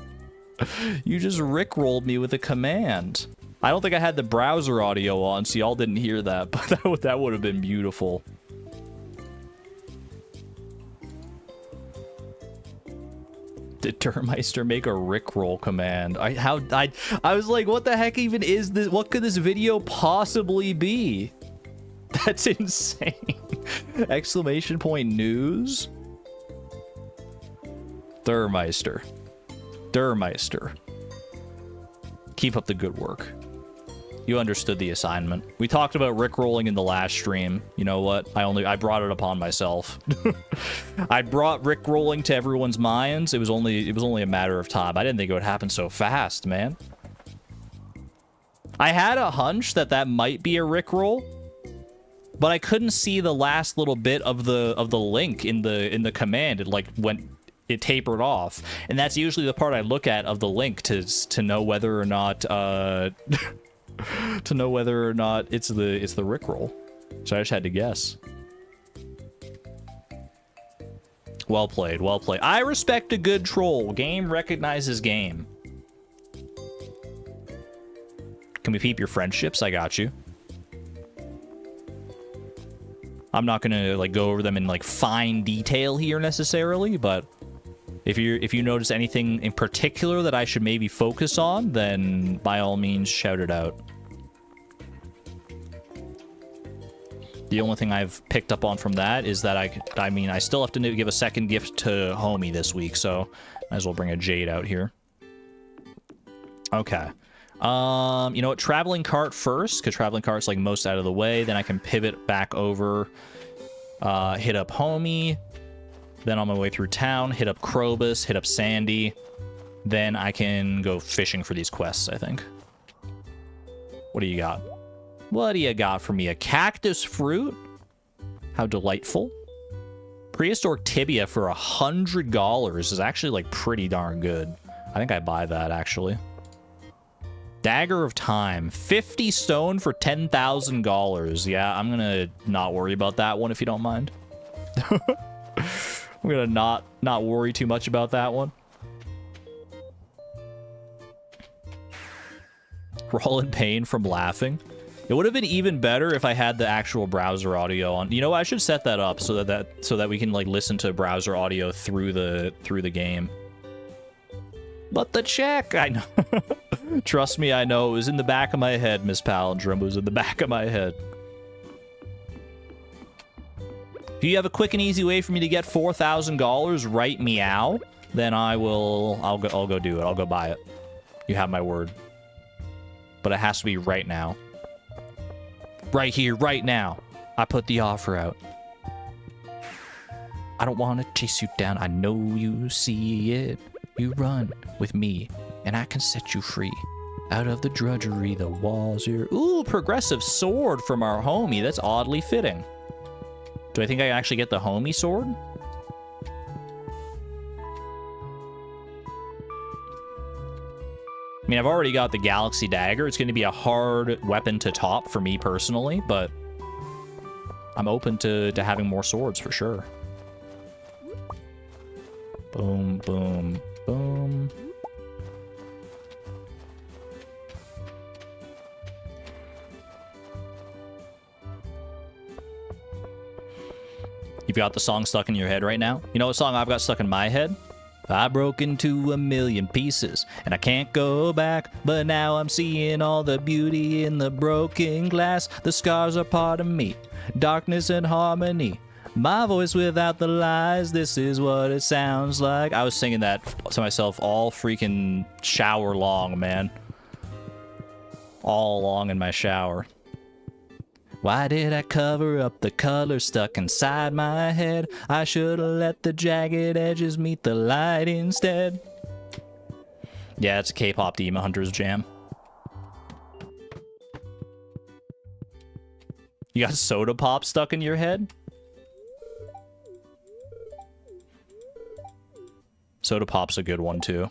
You just rickrolled me with a command. I don't think I had the browser audio on, so y'all didn't hear that, but that would have been beautiful. Did Termeister make a Rickroll command? I was like, what the heck even is this? What could this video possibly be? That's insane. Exclamation point news. Termeister. Keep up the good work. You understood the assignment. We talked about rickrolling in the last stream. You know what? I brought it upon myself. I brought rickrolling to everyone's minds. It was only a matter of time. I didn't think it would happen so fast, man. I had a hunch that might be a rickroll, but I couldn't see the last little bit of the link in the command. It tapered off, and that's usually the part I look at of the link to know whether or not to know whether or not it's the rickroll. So I just had to guess. Well played, well played. I respect a good troll. Game recognizes game. Can we peep your friendships? I got you. I'm not gonna like go over them in like fine detail here necessarily, but if you notice anything in particular that I should maybe focus on, then by all means shout it out. The only thing I've picked up on from that is that I still have to give a second gift to Homie this week, so might as well bring a Jade out here. Okay. You know what? Traveling cart first, because traveling cart's like most out of the way. Then I can pivot back over, hit up Homie. Then on my way through town, hit up Krobus, hit up Sandy. Then I can go fishing for these quests, I think. What do you got? What do you got for me? A cactus fruit? How delightful. Prehistoric tibia for $100 is actually like pretty darn good. I think I buy that actually. Dagger of Time. 50 stone for $10,000. Yeah, I'm gonna not worry about that one if you don't mind. I'm gonna not worry too much about that one. We're all in pain from laughing. It would have been even better if I had the actual browser audio on. You know, I should set that up so that we can like listen to browser audio through the game. But the check, I know. Trust me, I know. It was in the back of my head, Miss Palindrome. It was in the back of my head. If you have a quick and easy way for me to get $4,000 right meow, then I'll go do it. I'll go buy it. You have my word. But it has to be right now. Right here, right now. I put the offer out. I don't want to chase you down. I know you see it. You run with me, and I can set you free. Out of the drudgery, the walls here. Ooh, progressive sword from our homie. That's oddly fitting. Do I think I actually get the homie sword? I mean, I've already got the Galaxy Dagger. It's going to be a hard weapon to top for me personally, but I'm open to having more swords for sure. Boom, boom, boom. You've got the song stuck in your head right now? You know what song I've got stuck in my head? I broke into a million pieces, and I can't go back, but now I'm seeing all the beauty in the broken glass. The scars are part of me, darkness and harmony. My voice without the lies, this is what it sounds like. I was singing that to myself all freaking shower long, man. All along in my shower. Why did I cover up the color stuck inside my head? I should have let the jagged edges meet the light instead. Yeah, it's a K-pop Demon Hunters jam. You got Soda Pop stuck in your head? Soda Pop's a good one, too.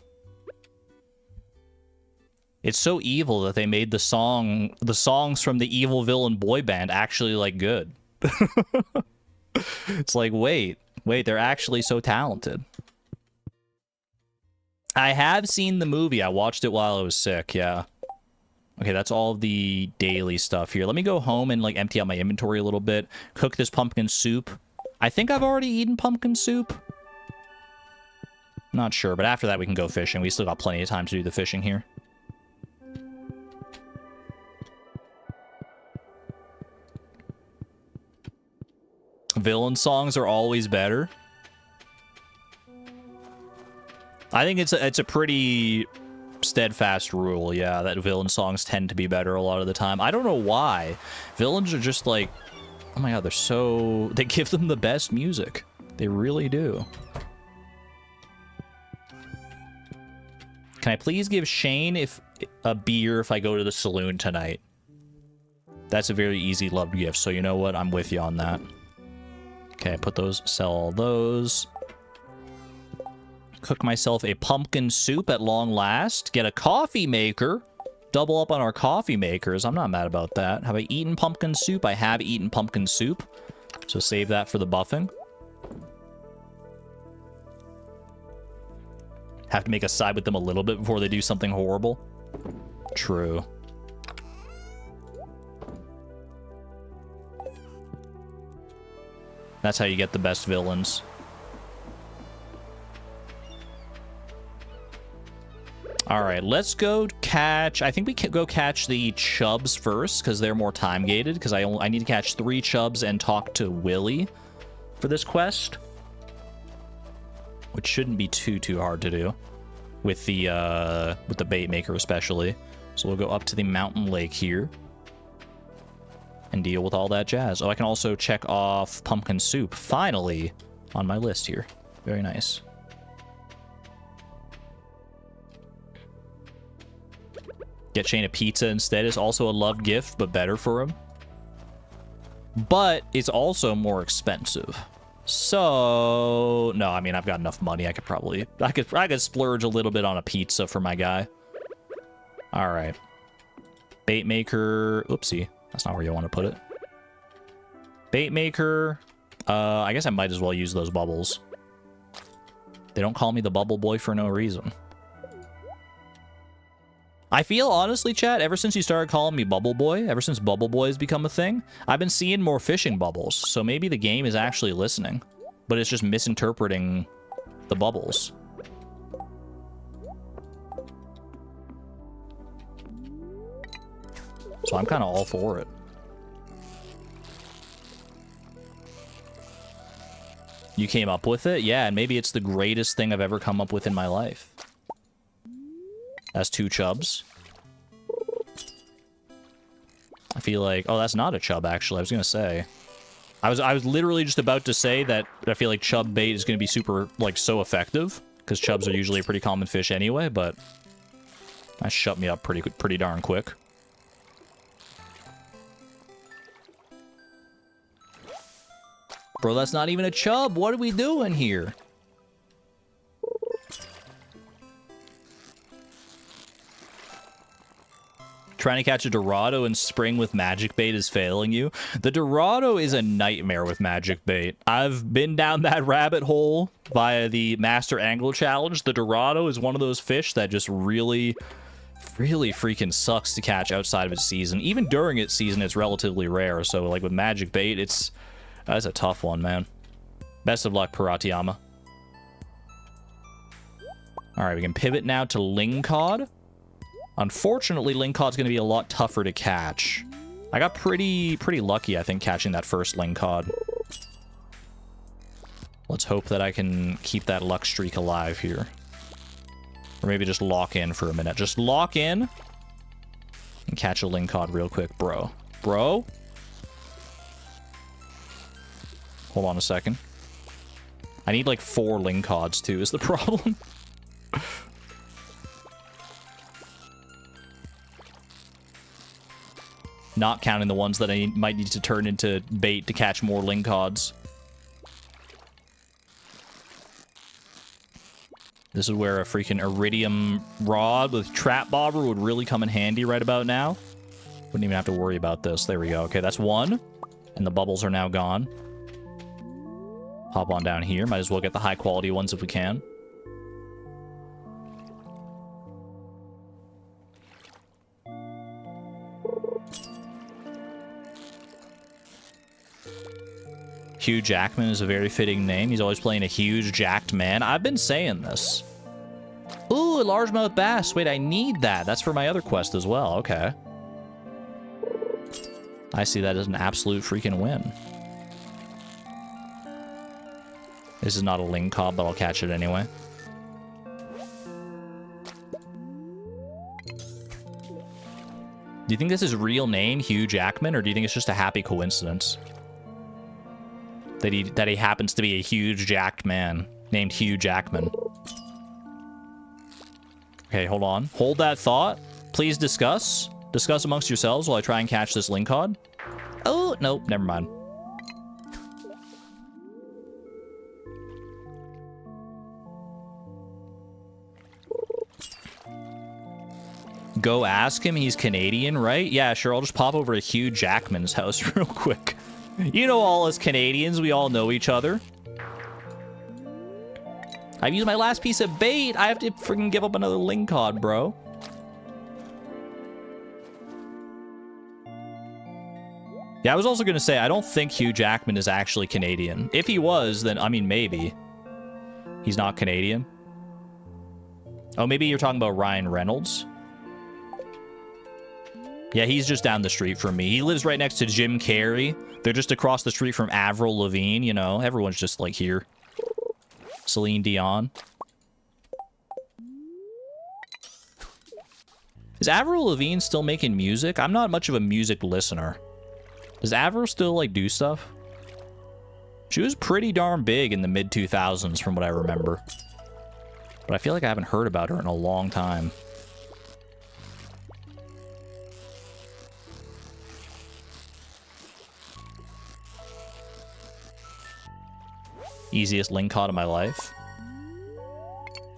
It's so evil that they made the songs from the evil villain boy band actually, like, good. It's like, wait, they're actually so talented. I have seen the movie. I watched it while I was sick, yeah. Okay, that's all the daily stuff here. Let me go home and, like, empty out my inventory a little bit. Cook this pumpkin soup. I think I've already eaten pumpkin soup. Not sure, but after that we can go fishing. We still got plenty of time to do the fishing here. Villain songs are always better. I think it's a pretty steadfast rule, yeah, that villain songs tend to be better a lot of the time. I don't know why. Villains are just like, oh my god, they give them the best music. They really do. Can I please give Shane a beer if I go to the saloon tonight? That's a very easy loved gift, so you know what? I'm with you on that. Okay, put those, sell all those. Cook myself a pumpkin soup at long last. Get a coffee maker. Double up on our coffee makers. I'm not mad about that. Have I eaten pumpkin soup? I have eaten pumpkin soup. So save that for the buffing. Have to make a side with them a little bit before they do something horrible. True. That's how you get the best villains. Alright, let's go catch... I think we can go catch the chubs first, because they're more time-gated, because I need to catch 3 chubs and talk to Willy for this quest. Which shouldn't be too hard to do. With the bait maker especially. So we'll go up to the mountain lake here. And deal with all that jazz. Oh, I can also check off pumpkin soup, finally, on my list here. Very nice. Get Shane a pizza instead is also a loved gift, but better for him. But it's also more expensive. So, no, I mean, I've got enough money. I could splurge a little bit on a pizza for my guy. All right. Bait maker. Oopsie. That's not where you want to put it. Bait maker. I guess I might as well use those bubbles. They don't call me the bubble boy for no reason. I feel, honestly, chat, ever since you started calling me Bubble Boy, ever since Bubble Boy has become a thing, I've been seeing more fishing bubbles. So maybe the game is actually listening, but it's just misinterpreting the bubbles. So I'm kind of all for it. You came up with it? Yeah, and maybe it's the greatest thing I've ever come up with in my life. That's 2 chubs. I feel like... Oh, that's not a chub, actually. I was going to say. I was literally just about to say that I feel like chub bait is going to be super, like, so effective. Because chubs are usually a pretty common fish anyway, but... That shut me up pretty darn quick. Bro, that's not even a chub. What are we doing here? Trying to catch a Dorado in spring with magic bait is failing you. The Dorado is a nightmare with magic bait. I've been down that rabbit hole via the Master Angler Challenge. The Dorado is one of those fish that just really freaking sucks to catch outside of its season. Even during its season, it's relatively rare. So, like, with magic bait, that's a tough one, man. Best of luck, Piratiyama. Alright, we can pivot now to Lingcod. Unfortunately, Lingcod's going to be a lot tougher to catch. I got pretty lucky, I think, catching that first Lingcod. Let's hope that I can keep that luck streak alive here. Or maybe just lock in for a minute. Just lock in and catch a Lingcod real quick, bro. Bro? Hold on a second. I need like 4 Lingcods too, is the problem. Not counting the ones that I might need to turn into bait to catch more Lingcods. This is where a freaking iridium rod with trap bobber would really come in handy right about now. Wouldn't even have to worry about this. There we go. Okay, that's 1. And the bubbles are now gone. Hop on down here. Might as well get the high quality ones if we can. Hugh Jackman is a very fitting name. He's always playing a huge jacked man. I've been saying this. Ooh, a largemouth bass. Wait, I need that. That's for my other quest as well. Okay. I see that as an absolute freaking win. This is not a lingcod, but I'll catch it anyway. Do you think this is real name, Hugh Jackman, or do you think it's just a happy coincidence? That he happens to be a huge jacked man named Hugh Jackman. Okay, hold on. Hold that thought. Please discuss. Discuss amongst yourselves while I try and catch this lingcod. Oh, nope, never mind. Go ask him. He's Canadian, right? Yeah, sure. I'll just pop over to Hugh Jackman's house real quick. You know, all as Canadians, we all know each other. I've used my last piece of bait. I have to freaking give up another lingcod, bro. Yeah, I was also going to say, I don't think Hugh Jackman is actually Canadian. If he was, then, I mean, maybe. He's not Canadian. Oh, maybe you're talking about Ryan Reynolds? Yeah, he's just down the street from me. He lives right next to Jim Carrey. They're just across the street from Avril Lavigne, you know. Everyone's just, like, here. Celine Dion. Is Avril Lavigne still making music? I'm not much of a music listener. Does Avril still, like, do stuff? She was pretty darn big in the mid-2000s from what I remember. But I feel like I haven't heard about her in a long time. Easiest lingcod of my life.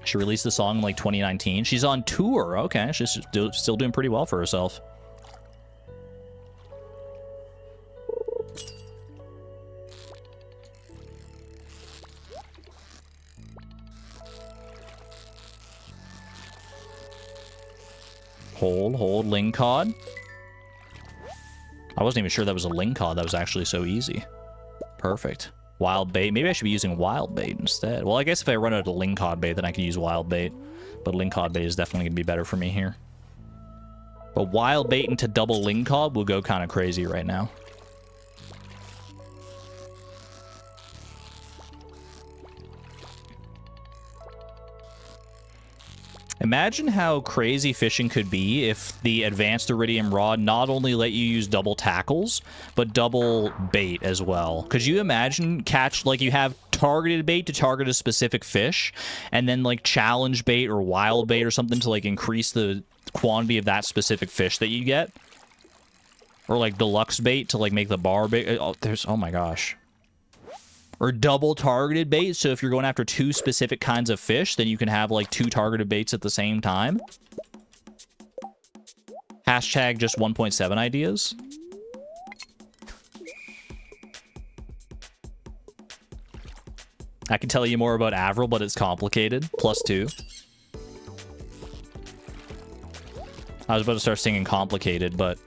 She released the song in like 2019. She's on tour. Okay, she's still doing pretty well for herself. Hold lingcod. I wasn't even sure that was a lingcod. That was actually so easy. Perfect. Wild bait. Maybe I should be using wild bait instead. Well, I guess if I run out of lingcod bait, then I could use wild bait. But lingcod bait is definitely going to be better for me here. But wild bait into double lingcod will go kind of crazy right now. Imagine how crazy fishing could be if the advanced iridium rod not only let you use double tackles, but double bait as well. Could you imagine like you have targeted bait to target a specific fish, and then like challenge bait or wild bait or something to like increase the quantity of that specific fish that you get? Or like deluxe bait to like make the bar bait. Oh my gosh. Or double targeted bait, so if you're going after two specific kinds of fish, then you can have like two targeted baits at the same time. Hashtag just 1.7 ideas. I can tell you more about Avril, but it's complicated. +2. I was about to start singing Complicated, but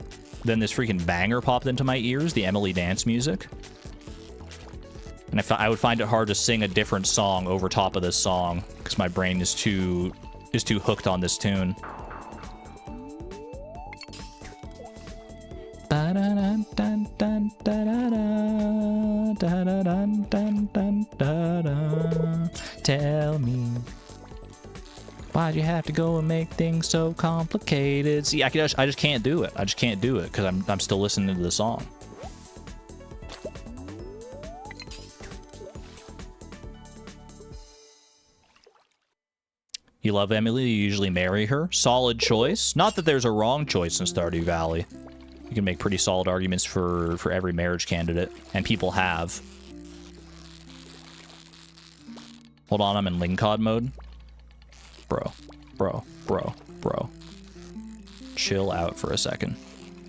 then this freaking banger popped into my ears, the Emily dance music. And I would find it hard to sing a different song over top of this song because my brain is too hooked on this tune. Tell me, why'd you have to go and make things so complicated? See, I just can't do it. I just can't do it because I'm still listening to the song. You love Emily, you usually marry her. Solid choice. Not that there's a wrong choice in Stardew Valley. You can make pretty solid arguments for every marriage candidate, and people have. Hold on, I'm in lingcod mode. Bro. Chill out for a second.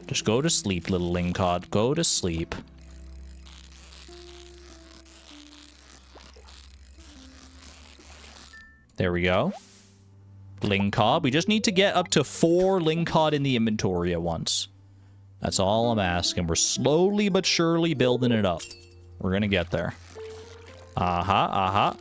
Just go to sleep, little lingcod. Go to sleep. There we go. Lingcod. We just need to get up to 4 lingcod in the inventory at once. That's all I'm asking. We're slowly but surely building it up. We're gonna get there. The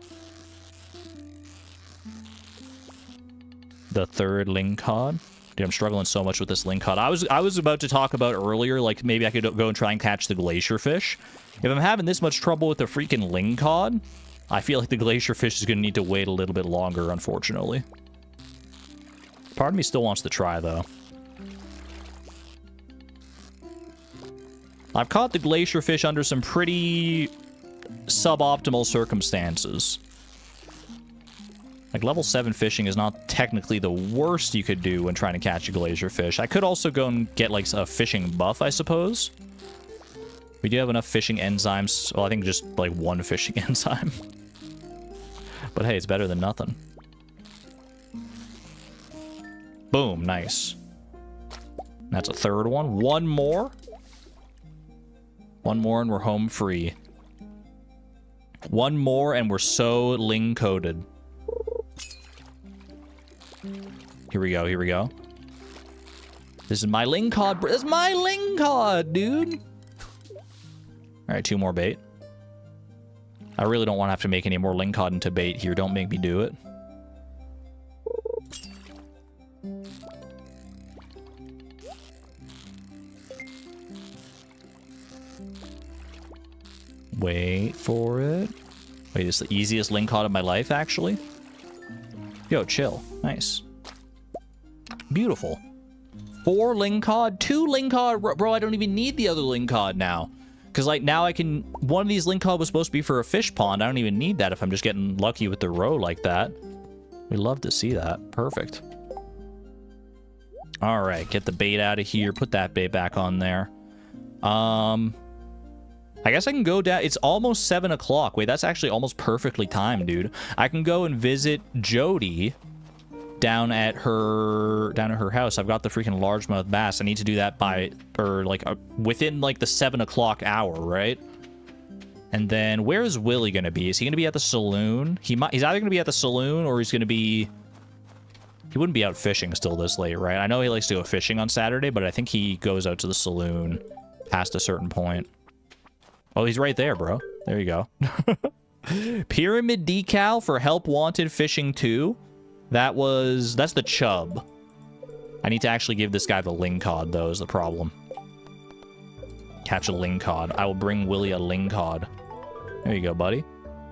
third lingcod. Dude, I'm struggling so much with this lingcod. I was about to talk about earlier, like maybe I could go and try and catch the glacier fish. If I'm having this much trouble with the freaking lingcod, I feel like the glacier fish is gonna need to wait a little bit longer, unfortunately. Part of me still wants to try, though. I've caught the glacier fish under some pretty suboptimal circumstances. Like, level 7 fishing is not technically the worst you could do when trying to catch a glacier fish. I could also go and get, like, a fishing buff, I suppose. We do have enough fishing enzymes. Well, I think just, like, one fishing enzyme. But hey, it's better than nothing. Boom, nice. That's a third one. One more. One more and we're home free. One more and we're so ling-coded. Here we go, here we go. This is my lingcod. This is my lingcod, dude. Alright, 2 more bait. I really don't want to have to make any more lingcod into bait here. Don't make me do it. Wait for it. Wait, it's the easiest lingcod of my life, actually. Yo, chill. Nice. Beautiful. 4 lingcod, 2 lingcod. Bro, I don't even need the other lingcod now. Because, like, now I can... One of these lingcod was supposed to be for a fish pond. I don't even need that if I'm just getting lucky with the row like that. We'd love to see that. Perfect. All right, get the bait out of here. Put that bait back on there. I guess I can go down. It's almost 7 o'clock. Wait, that's actually almost perfectly timed, dude. I can go and visit Jody down at her house. I've got the freaking largemouth bass. I need to do that within like the 7 o'clock hour, right? And then where is Willie gonna be? Is he gonna be at the saloon? He's either gonna be at the saloon or he's gonna be... He wouldn't be out fishing still this late, right? I know he likes to go fishing on Saturday, but I think he goes out to the saloon past a certain point. Oh, he's right there, bro. There you go. Pyramid decal for help wanted fishing 2. That's the chub. I need to actually give this guy the lingcod, though, is the problem. Catch a lingcod. I will bring Willie a lingcod. There you go, buddy.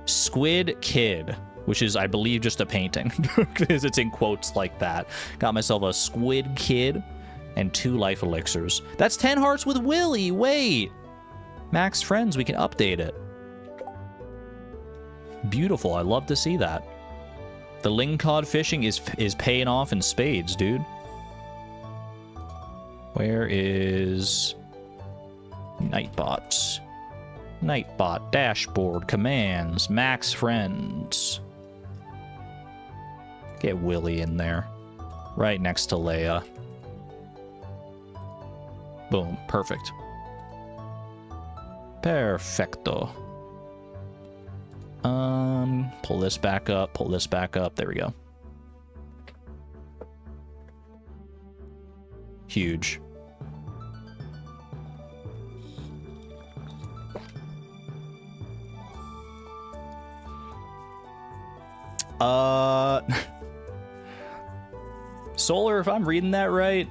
Squid Kid, which is, I believe, just a painting. Because it's in quotes like that. Got myself a Squid Kid and 2 life elixirs. That's 10 hearts with Willie. Wait. Max friends, we can update it. Beautiful. I love to see that. The lingcod fishing is paying off in spades, dude. Where is Nightbot? Nightbot, dashboard, commands, max friends. Get Willie in there. Right next to Leia. Boom. Perfect. Perfecto. Pull this back up, pull this back up. There we go. Huge. Solar, if I'm reading that right,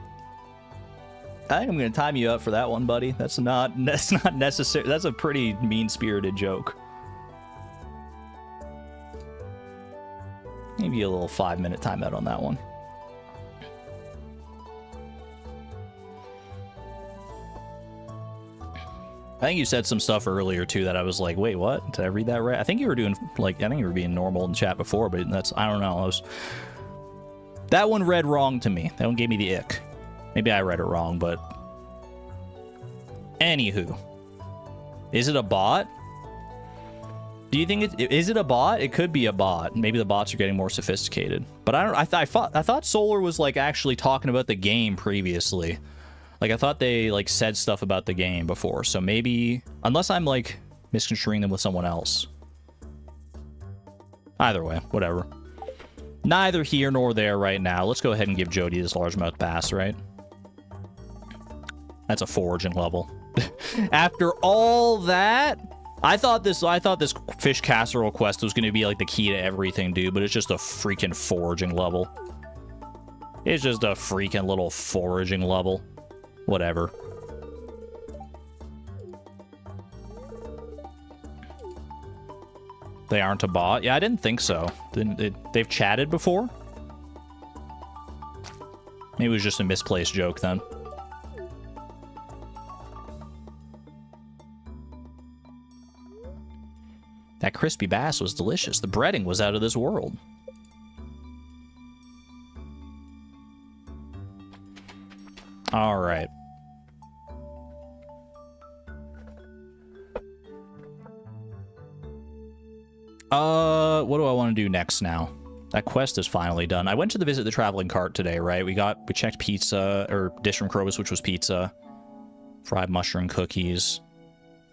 I think I'm gonna time you up for that one, buddy. That's not necessary. That's a pretty mean-spirited joke. Maybe a little 5-minute timeout on that one. I think you said some stuff earlier too that I was like, wait, what? Did I read that right? I think you were doing I think you were being normal in chat before, but I don't know. That one read wrong to me. That one gave me the ick. Maybe I read it wrong, but anywho, is it a bot? Do you think is it a bot? It could be a bot. Maybe the bots are getting more sophisticated. But I thought Solar was like actually talking about the game previously. Like I thought they like said stuff about the game before. So maybe, unless I'm like misconstruing them with someone else. Either way, whatever. Neither here nor there right now. Let's go ahead and give Jody this largemouth bass, right? That's a foraging level. After all that, I thought this fish casserole quest was going to be like the key to everything, dude, but it's just a freaking foraging level. It's just a freaking little foraging level. Whatever. They aren't a bot? Yeah, I didn't think so. They've chatted before? Maybe it was just a misplaced joke then. That crispy bass was delicious. The breading was out of this world. All right. What do I want to do next now? That quest is finally done. I went to visit the traveling cart today, right? We checked pizza, or dish from Krobus, which was pizza. Fried mushroom cookies.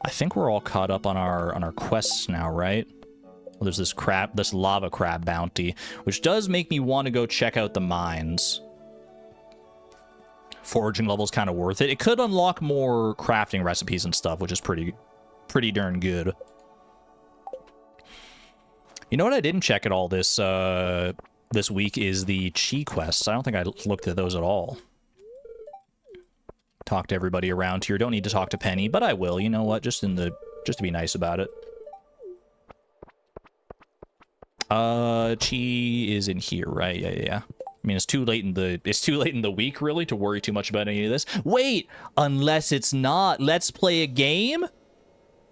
I think we're all caught up on our quests now, right? Well, there's this lava crab bounty, which does make me want to go check out the mines. Foraging level's kind of worth it. It could unlock more crafting recipes and stuff, which is pretty darn good. You know what I didn't check at all this week is the chi quests. I don't think I looked at those at all. Talk to everybody around here. Don't need to talk to Penny, but I will. You know what? Just to be nice about it. Chi is in here, right? Yeah. I mean, it's too late in the week, really, to worry too much about any of this. Wait, unless it's not. Let's play a game?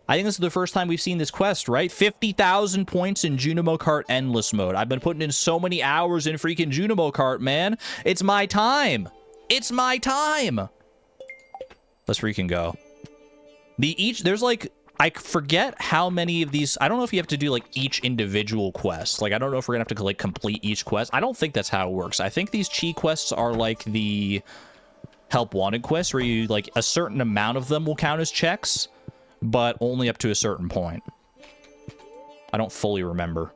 I think this is the first time we've seen this quest, right? 50,000 points in Junimo Kart Endless Mode. I've been putting in so many hours in freaking Junimo Kart, man. It's my time. It's my time. Let's freaking go. There's like, I forget how many of these, I don't know if you have to do like each individual quest. Like, I don't know if we're gonna have to like complete each quest. I don't think that's how it works. I think these chi quests are like the help wanted quests where you like a certain amount of them will count as checks, but only up to a certain point. I don't fully remember.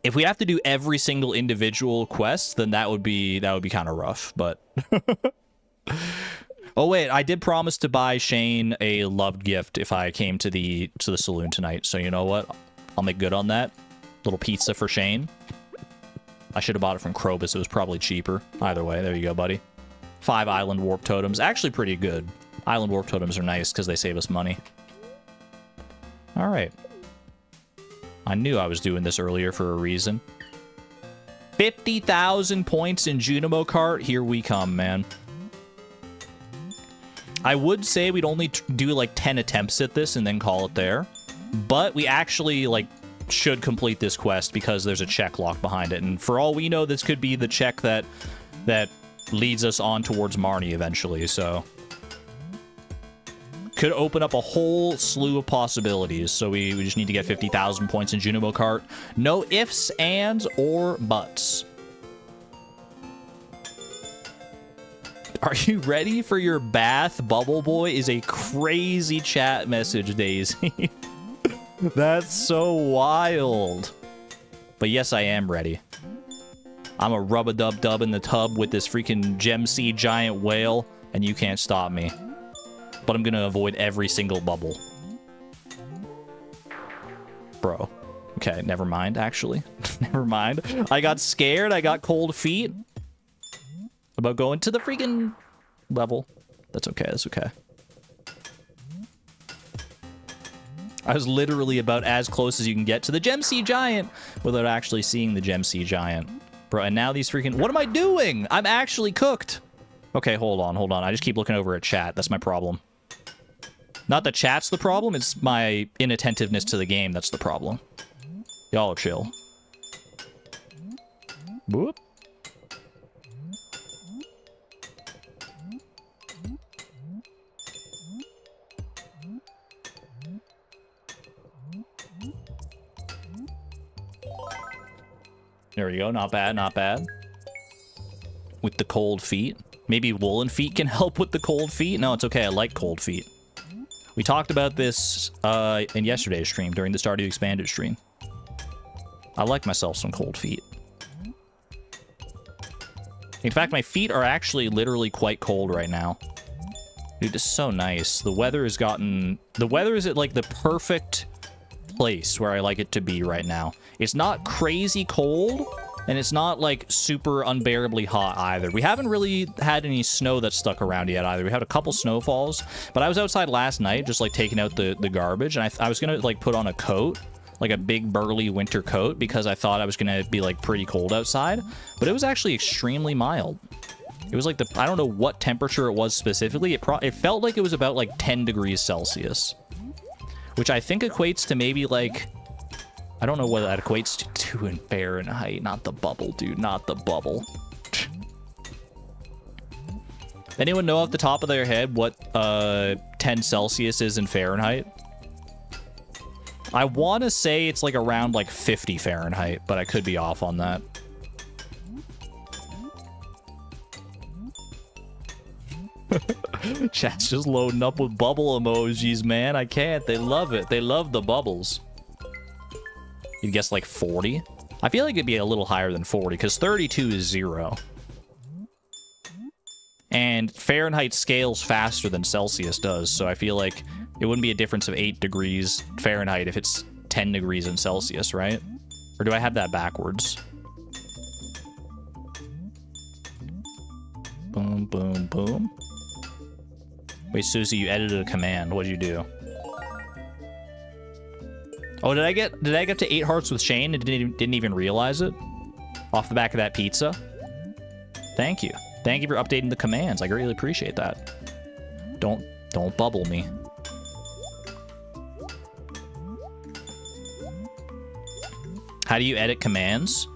If we have to do every single individual quest, then that would be kind of rough, but oh wait, I did promise to buy Shane a loved gift if I came to the saloon tonight. So you know what? I'll make good on that. Little pizza for Shane. I should have bought it from Krobus. It was probably cheaper. Either way, there you go, buddy. 5 island warp totems. Actually pretty good. Island warp totems are nice because they save us money. All right. I knew I was doing this earlier for a reason. 50,000 points in Junimo Kart. Here we come, man. I would say we'd only do like 10 attempts at this and then call it there. But we actually like should complete this quest because there's a check lock behind it. And for all we know, this could be the check that leads us on towards Marnie eventually, so could open up a whole slew of possibilities. So we just need to get 50,000 points in Junimo Kart. No ifs, ands, or buts. Are you ready for your bath? Bubble Boy is a crazy chat message, Daisy. That's so wild. But yes, I am ready. I'm a rub-a-dub-dub in the tub with this freaking Gem Sea giant whale, and you can't stop me. But I'm gonna avoid every single bubble. Bro. Okay, never mind, actually. Never mind. I got scared. I got cold feet about going to the freaking level. That's okay. That's okay. I was literally about as close as you can get to the Gem Sea Giant without actually seeing the Gem Sea Giant. Bro, and now these freaking... What am I doing? I'm actually cooked. Okay, hold on, hold on. I just keep looking over at chat. That's my problem. Not that chat's the problem, it's my inattentiveness to the game that's the problem. Y'all are chill. Boop. There we go. Not bad, not bad. With the cold feet. Maybe woolen feet can help with the cold feet? No, it's okay. I like cold feet. We talked about this in yesterday's stream, during the Stardew Expanded stream. I like myself some cold feet. In fact, my feet are actually literally quite cold right now. Dude, it's so nice. The weather has gotten... The weather is at, like, the perfect place where I like it to be right now. It's not crazy cold, and it's not, like, super unbearably hot either. We haven't really had any snow that's stuck around yet either. We had a couple snowfalls, but I was outside last night just, like, taking out the garbage, and I was gonna, like, put on a coat, like a big burly winter coat, because I thought I was gonna be, like, pretty cold outside, but it was actually extremely mild. It was like I don't know what temperature it was specifically. It felt like it was about like 10 degrees Celsius, which I think equates to maybe like, I don't know what that equates to in Fahrenheit. Not the bubble, dude, not the bubble. Anyone know off the top of their head what 10 Celsius is in Fahrenheit? I want to say it's like around like 50 Fahrenheit, but I could be off on that. Chat's just loading up with bubble emojis, man. I can't. They love it. They love the bubbles. You'd guess like 40? I feel like it'd be a little higher than 40, because 32 is 0. And Fahrenheit scales faster than Celsius does, so I feel like it wouldn't be a difference of 8 degrees Fahrenheit if it's 10 degrees in Celsius, right? Or do I have that backwards? Boom, boom, boom. Wait, Susie, you edited a command. What'd you do? Oh, did I get to 8 hearts with Shane and didn't even realize it? Off the back of that pizza? Thank you. Thank you for updating the commands. I greatly appreciate that. Don't bubble me. How do you edit commands?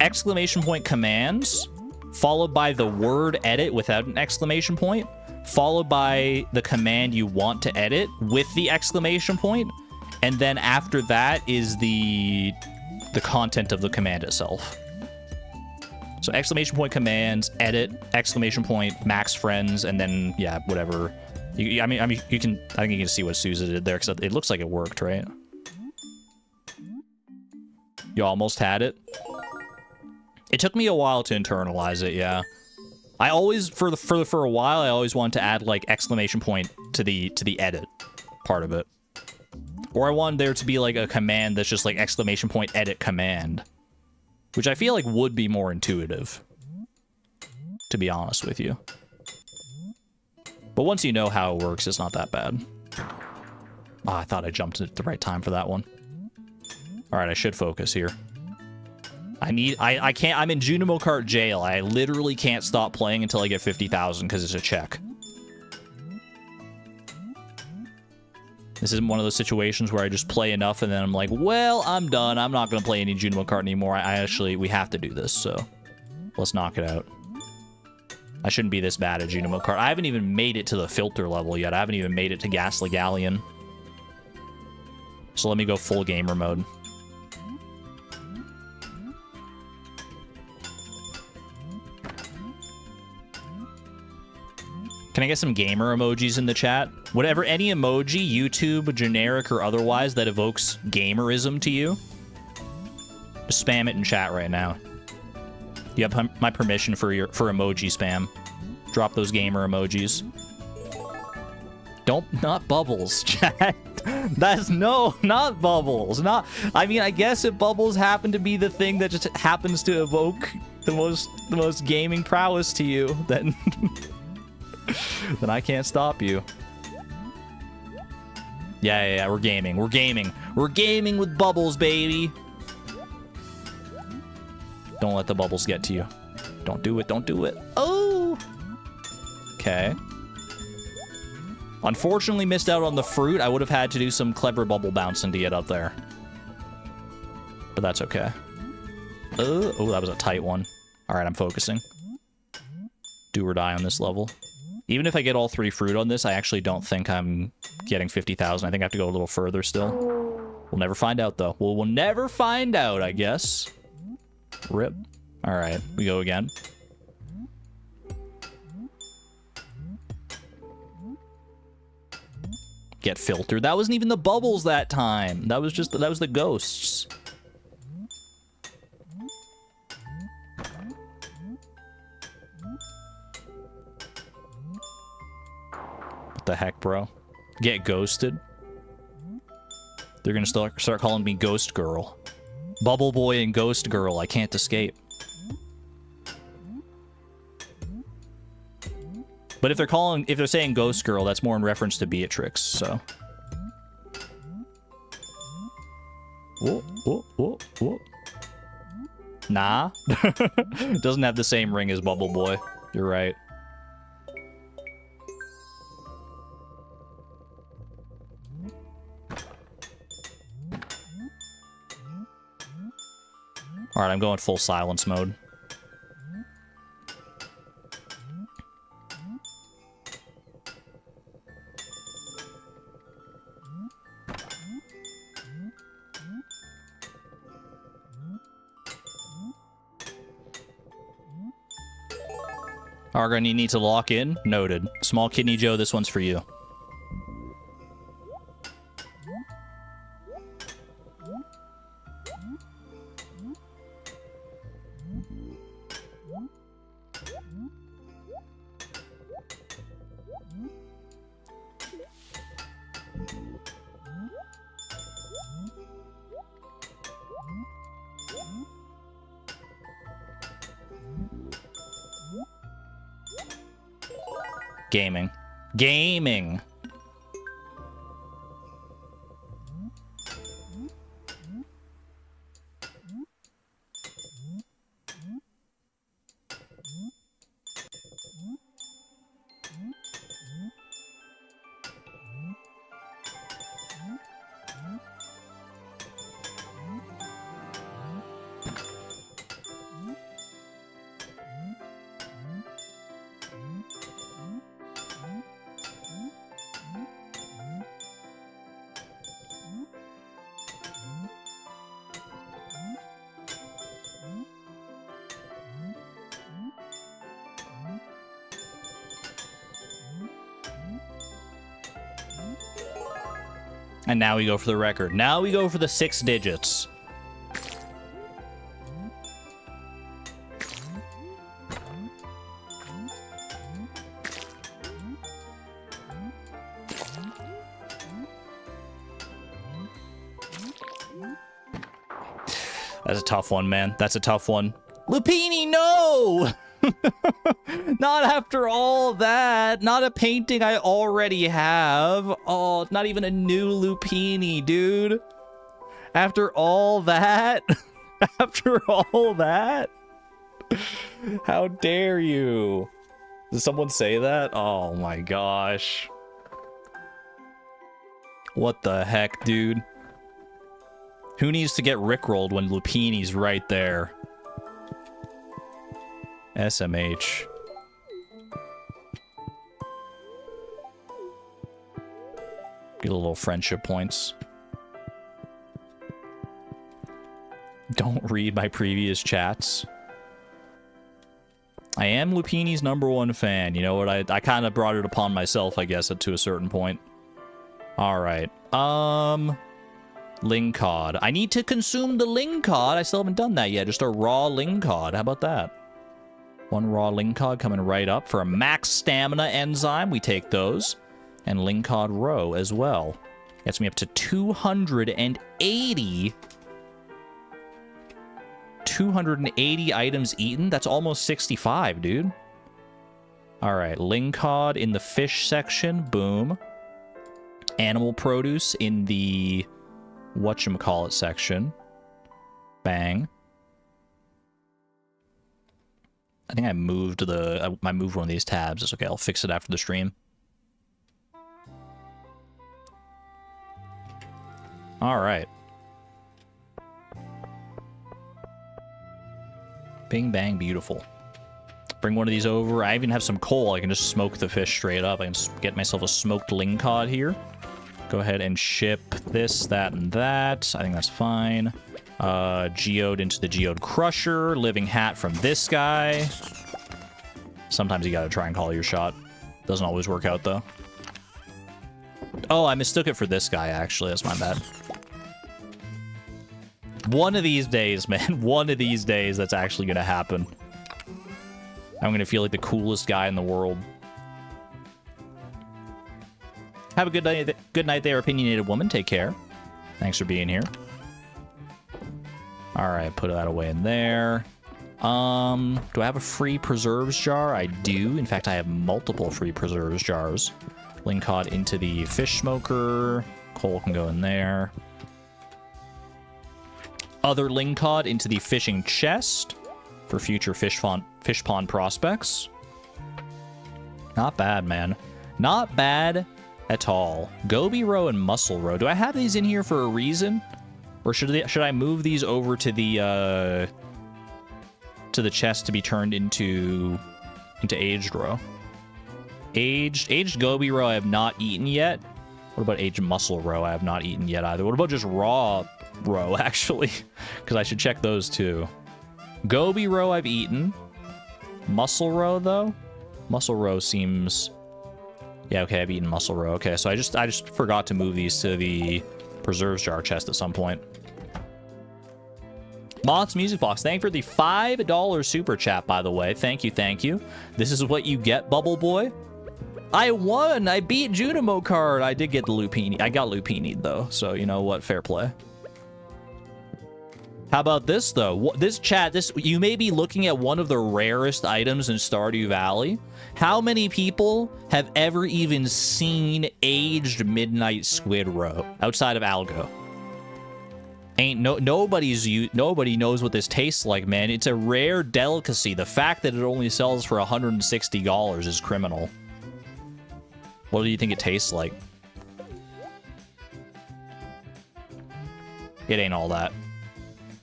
Exclamation point commands, followed by the word edit without an exclamation point, followed by the command you want to edit with the exclamation point, and then after that is the content of the command itself. So exclamation point commands, edit, exclamation point, max friends, and then yeah, whatever. I mean, you can. I think you can see what Susan did there, because it looks like it worked, right? You almost had it. It took me a while to internalize it, yeah. I always, for a while, I always wanted to add, like, exclamation point to the edit part of it. Or I wanted there to be, like, a command that's just, like, exclamation point edit command. Which I feel like would be more intuitive, to be honest with you. But once you know how it works, it's not that bad. Oh, I thought I jumped at the right time for that one. Alright, I should focus here. I can't, I'm in Junimo Kart jail. I literally can't stop playing until I get 50,000 because it's a check. This isn't one of those situations where I just play enough and then I'm like, well, I'm done. I'm not going to play any Junimo Kart anymore. We have to do this, so let's knock it out. I shouldn't be this bad at Junimo Kart. I haven't even made it to the filter level yet. I haven't even made it to Ghastly Galleon. So let me go full gamer mode. Can I get some gamer emojis in the chat? Whatever, any emoji, YouTube, generic or otherwise, that evokes gamerism to you. Just spam it in chat right now. You have my permission for emoji spam. Drop those gamer emojis. Not bubbles, chat. That's not bubbles. I mean, I guess if bubbles happen to be the thing that just happens to evoke the most gaming prowess to you, then then I can't stop you. Yeah, we're gaming. We're gaming with bubbles, baby. Don't let the bubbles get to you. Don't do it. Oh! Okay. Unfortunately missed out on the fruit. I would have had to do some clever bubble bouncing to get up there. But that's okay. Oh, that was a tight one. Alright, I'm focusing. Do or die on this level. Even if I get all 3 fruit on this, I actually don't think I'm getting 50,000. I think I have to go a little further still. We'll never find out, though. We'll never find out, I guess. Rip. Alright, we go again. Get filtered. That wasn't even the bubbles that time. That was the ghosts. the heck, bro? Get ghosted? They're gonna start calling me Ghost Girl. Bubble Boy and Ghost Girl. I can't escape. But if they're saying Ghost Girl, that's more in reference to Beatrix, so. Whoa, whoa, whoa, whoa. Nah. Doesn't have the same ring as Bubble Boy. You're right. Alright, I'm going full silence mode. Argon, you need to lock in? Noted. Small Kidney Joe, this one's for you. Gaming. Gaming! And now we go for the record. Now we go for the 6 digits. That's a tough one, man. That's a tough one. Lupini, no! Not after all that. Not a painting I already have. Oh, not even a new Lupini, dude. After all that? After all that? How dare you? Did someone say that? Oh my gosh. What the heck, dude? Who needs to get rickrolled when Lupini's right there? SMH. Get a little friendship points. Don't read my previous chats. I am Lupini's #1 fan. You know what? I kind of brought it upon myself, I guess, to a certain point. Alright. Ling cod. I need to consume the ling cod. I still haven't done that yet. Just a raw ling cod. How about that? 1 raw ling cod coming right up for a max stamina enzyme. We take those. And ling cod roe as well. Gets me up to 280. 280 items eaten. That's almost 65, dude. Alright, ling cod in the fish section. Boom. Animal produce in the whatchamacallit section. Bang. I think I moved I moved one of these tabs. It's okay, I'll fix it after the stream. Alright. Bing bang beautiful. Bring one of these over. I even have some coal. I can just smoke the fish straight up. I can just get myself a smoked ling cod here. Go ahead and ship this, that, and that. I think that's fine. Geode into the Geode Crusher. Living hat from this guy. Sometimes you gotta try and call your shot. Doesn't always work out, though. Oh, I mistook it for this guy, actually. That's my bad. One of these days, man. One of these days, that's actually gonna happen. I'm gonna feel like the coolest guy in the world. Have a good night there, opinionated woman. Take care. Thanks for being here. All right, put that away in there. Do I have a free preserves jar? I do. In fact, I have multiple free preserves jars. Ling cod into the fish smoker. Coal can go in there. Other ling cod into the fishing chest for future fish pond prospects. Not bad, man. Not bad at all. Goby roe and mussel roe. Do I have these in here for a reason? Or should I move these over to the chest to be turned into aged roe? Aged goby roe I have not eaten yet. What about aged mussel roe? I have not eaten yet either. What about just raw roe, actually? Because I should check those too. Goby roe I've eaten. Mussel roe, though? Mussel roe seems... Yeah, okay, I've eaten mussel roe. Okay, so I just forgot to move these to the preserves jar chest at some point. Moth's Music Box, thank you for the $5 super chat, by the way. Thank you, thank you. This is what you get, Bubble Boy. I won! I beat Junimo Kart! I did get the Lupini. I got Lupini, though, so you know what? Fair play. How about this, though? This chat, you may be looking at one of the rarest items in Stardew Valley. How many people have ever even seen aged midnight squid roe outside of Algo? Nobody knows what this tastes like, man. It's a rare delicacy. The fact that it only sells for $160 is criminal. What do you think it tastes like? It ain't all that.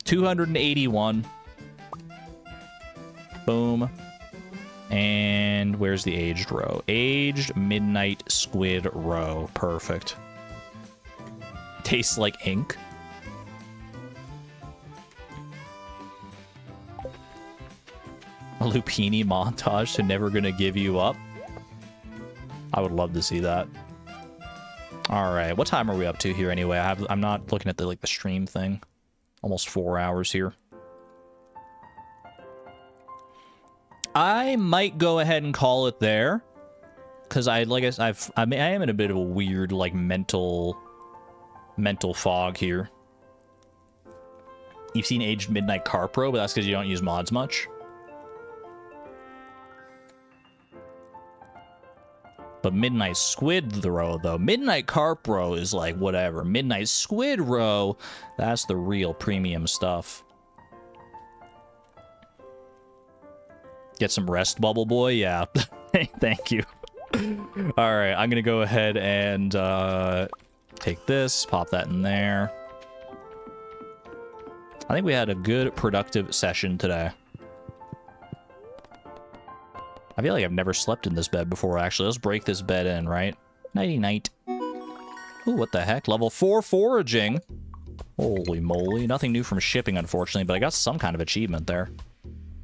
281. Boom. And where's the aged roe? Aged midnight squid roe. Perfect. Tastes like ink. A Lupini montage to Never Gonna Give You Up. I would love to see that. All right, what time are we up to here anyway? I'm not looking at the stream thing. Almost 4 hours here. I might go ahead and call it there, because I am in a bit of a weird mental fog here. You've seen Aged Midnight Carp Pro, but that's because you don't use mods much. But Midnight Squid Roe, though. Midnight Carp Roe is like whatever. Midnight Squid Roe, that's the real premium stuff. Get some rest, Bubble Boy? Yeah. Thank you. Alright, I'm going to go ahead and take this, pop that in there. I think we had a good, productive session today. I feel like I've never slept in this bed before, actually. Let's break this bed in, right? Nighty-night. Ooh, what the heck? Level 4 foraging. Holy moly. Nothing new from shipping, unfortunately, but I got some kind of achievement there.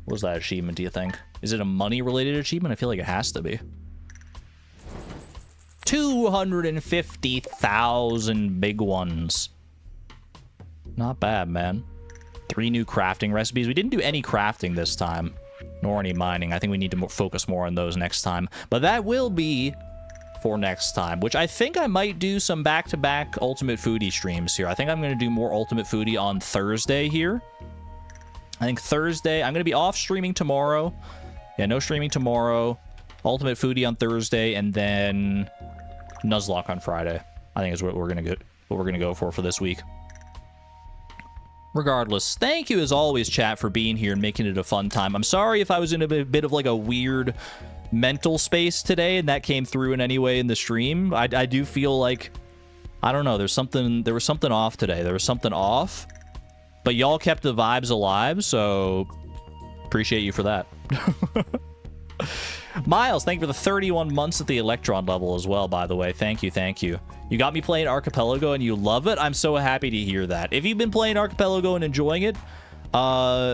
What was that achievement, do you think? Is it a money-related achievement? I feel like it has to be. 250,000 big ones. Not bad, man. 3 new crafting recipes. We didn't do any crafting this time. Nor any mining. I think we need to focus more on those next time. But that will be for next time, which I think I might do some back-to-back Ultimate Foodie streams here. I think I'm going to do more Ultimate Foodie on Thursday here. I think Thursday, I'm going to be off streaming tomorrow. Yeah, no streaming tomorrow. Ultimate Foodie on Thursday, and then Nuzlocke on Friday. I think is what we're going to go for this week. Regardless, thank you as always, chat, for being here and making it a fun time. I'm sorry if I was in a bit of a weird mental space today and that came through in any way in the stream. I do feel like, I don't know, there was something off today. There was something off, but y'all kept the vibes alive, so appreciate you for that. Miles, thank you for the 31 months at the Electron level as well, by the way. Thank you, thank you. You got me playing Archipelago and you love it. I'm so happy to hear that. If you've been playing Archipelago and enjoying it,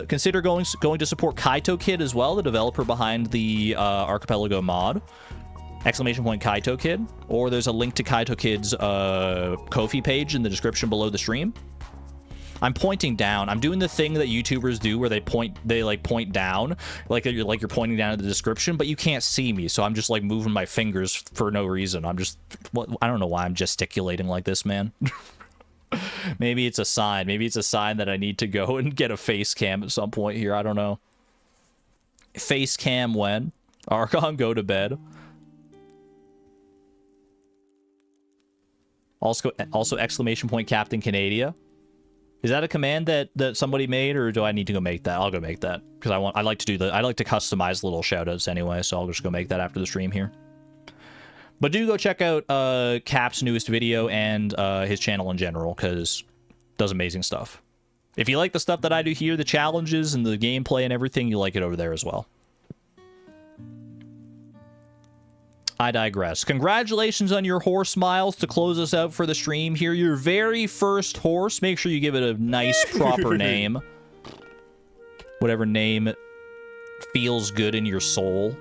consider going to support Kaito Kid as well, the developer behind the Archipelago mod. Exclamation point Kaito Kid. Or there's a link to Kaito Kid's Ko-fi page in the description below the stream. I'm pointing down. I'm doing the thing that YouTubers do where they like point down, like you're pointing down at the description, but you can't see me, so I'm just like moving my fingers for no reason. I'm just, I don't know why I'm gesticulating like this, man. Maybe it's a sign. Maybe it's a sign that I need to go and get a face cam at some point here. I don't know. Face cam when? Archon, go to bed. Also exclamation point Captain Canada. Is that a command that somebody made, or do I need to go make that? I'll go make that because I like to customize little shoutouts anyway, so I'll just go make that after the stream here. But do go check out Cap's newest video and his channel in general, because does amazing stuff. If you like the stuff that I do here, the challenges and the gameplay and everything, you like it over there as well. I digress. Congratulations on your horse, Miles, to close us out for the stream here. Your very first horse. Make sure you give it a nice, proper name. Whatever name feels good in your soul.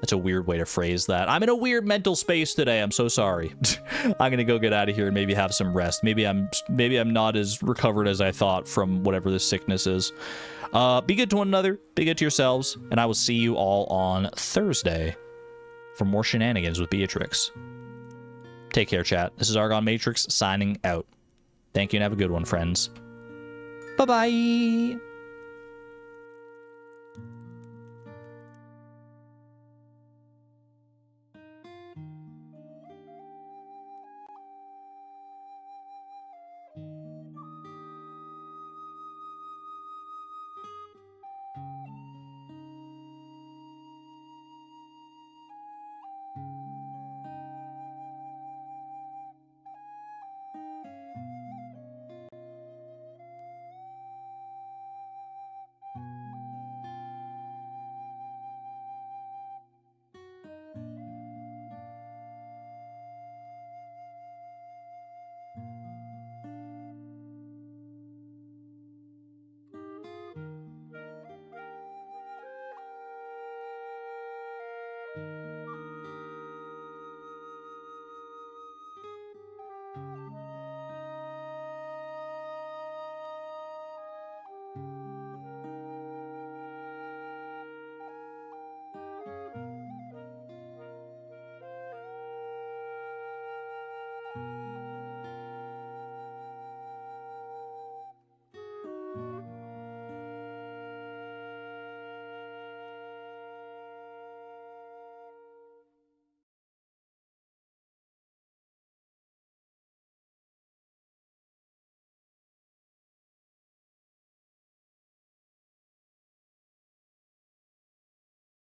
That's a weird way to phrase that. I'm in a weird mental space today. I'm so sorry. I'm gonna go get out of here and maybe have some rest. Maybe I'm not as recovered as I thought from whatever this sickness is. Be good to one another. Be good to yourselves. And I will see you all on Thursday for more shenanigans with Beatrix. Take care, chat. This is Argon Matrix signing out. Thank you and have a good one, friends. Bye-bye.